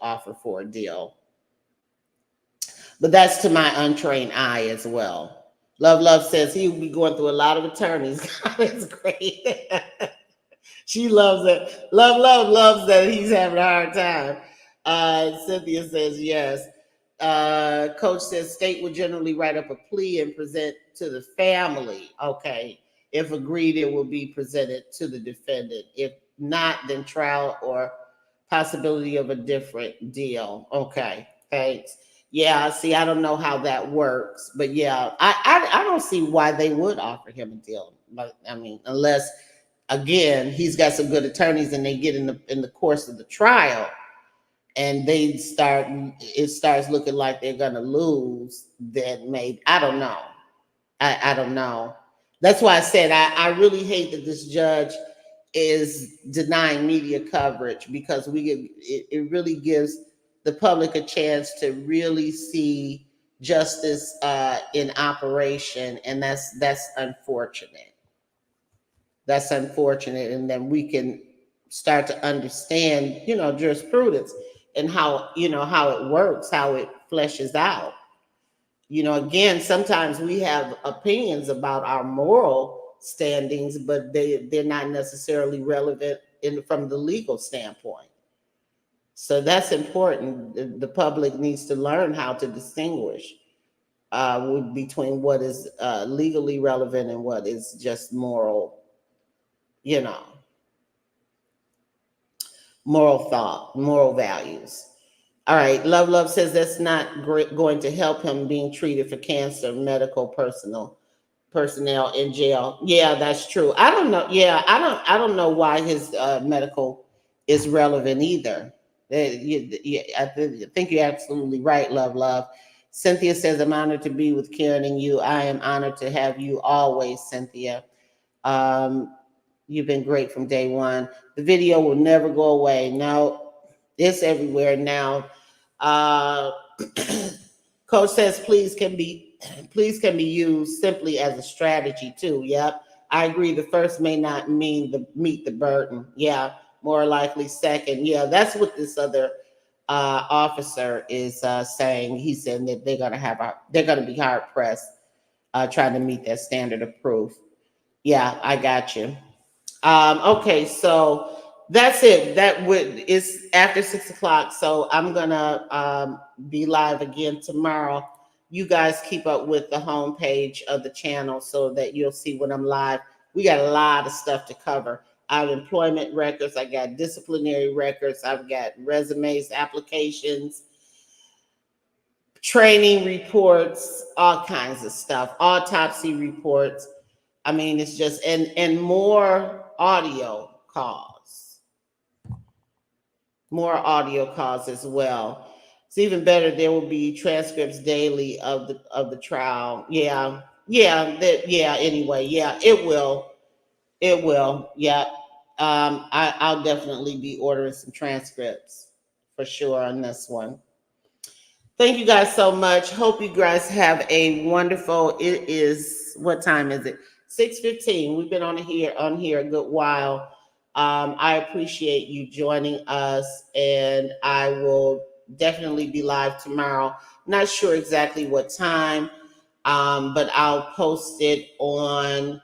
offer for a deal. But that's to my untrained eye as well. Love says he will be going through a lot of attorneys. God, that's great. She loves it. Love loves that he's having a hard time. Cynthia says yes. Coach says state would generally write up a plea and present to the family. Okay. If agreed, it will be presented to the defendant. If not, then trial or possibility of a different deal. Okay. Thanks. Yeah. See, I don't know how that works, but yeah, I don't see why they would offer him a deal. But I mean, unless, again, he's got some good attorneys and they get in the course of the trial and it starts looking like they're going to lose, then maybe, I don't know. I don't know. That's why I said I really hate that this judge is denying media coverage, because it really gives the public a chance to really see justice in operation, and that's unfortunate. That's unfortunate, and then we can start to understand, jurisprudence and how it works, how it fleshes out. Again, sometimes we have opinions about our moral standings, but they're not necessarily relevant from the legal standpoint. So that's important. The public needs to learn how to distinguish between what is legally relevant and what is just moral, moral thought, moral values. All right, Love says that's not going to help him being treated for cancer, medical personnel in jail. Yeah, that's true. I don't know. Yeah, I don't know why his medical is relevant either. I think you're absolutely right, Love. Cynthia says, I'm honored to be with Karen and you. I am honored to have you always, Cynthia. You've been great from day one. The video will never go away. No, it's everywhere now. Coach says please can be used simply as a strategy too. Yep, I agree. The first may not mean meet the burden. Yeah, more likely second. Yeah, that's what this other officer is saying. He said that they're gonna be hard pressed trying to meet that standard of proof. Yeah, I got you. Okay, so that's it. It's after 6 o'clock, so I'm gonna be live again tomorrow. You guys keep up with the homepage of the channel so that you'll see when I'm live. We got a lot of stuff to cover. I have employment records, I got disciplinary records, I've got resumes, applications, training reports, all kinds of stuff, autopsy reports. I mean, it's just, and more audio calls. More audio calls as well. It's even better. There will be transcripts daily of the trial. Yeah. Anyway, yeah, it will. Yeah. I'll definitely be ordering some transcripts for sure on this one. Thank you guys so much. Hope you guys have a wonderful. It is, what time is it? 6:15. We've been on here a good while. I appreciate you joining us, and I will definitely be live tomorrow. Not sure exactly what time, but I'll post it on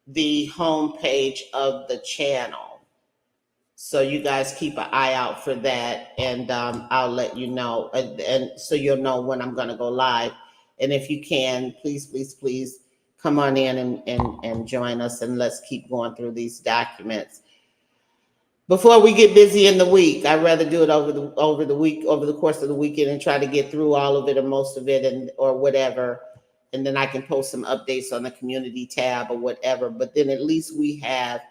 the homepage of the channel. So you guys keep an eye out for that, and I'll let you know, and so you'll know when I'm going to go live. And if you can, please, please, please come on in and join us, and let's keep going through these documents. Before we get busy in the week, I'd rather do it over the course of the weekend, and try to get through all of it or most of it, or whatever. And then I can post some updates on the community tab or whatever. But then at least we have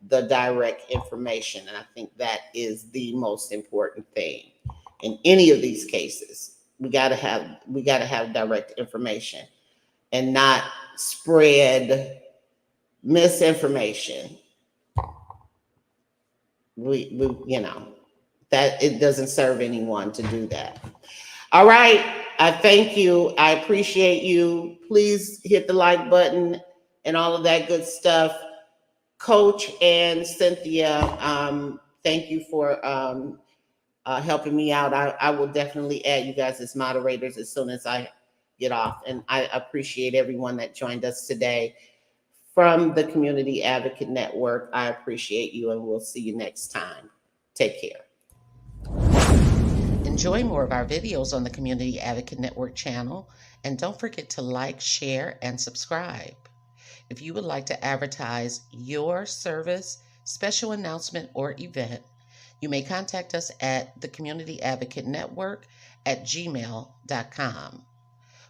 the direct information, and I think that is the most important thing in any of these cases. We gotta have direct information and not spread misinformation. We that it doesn't serve anyone to do that. All right, I thank you. I appreciate you. Please hit the like button and all of that good stuff. Coach and Cynthia, thank you for helping me out. I will definitely add you guys as moderators as soon as I get off. And I appreciate everyone that joined us today from the Community Advocate Network. I appreciate you, and we'll see you next time. Take care. Enjoy more of our videos on the Community Advocate Network channel, and don't forget to like, share, and subscribe. If you would like to advertise your service, special announcement, or event, you may contact us at the Community Advocate Network at gmail.com.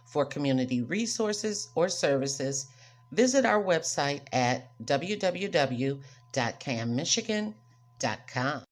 For community resources or services, visit our website at www.canmichigan.com.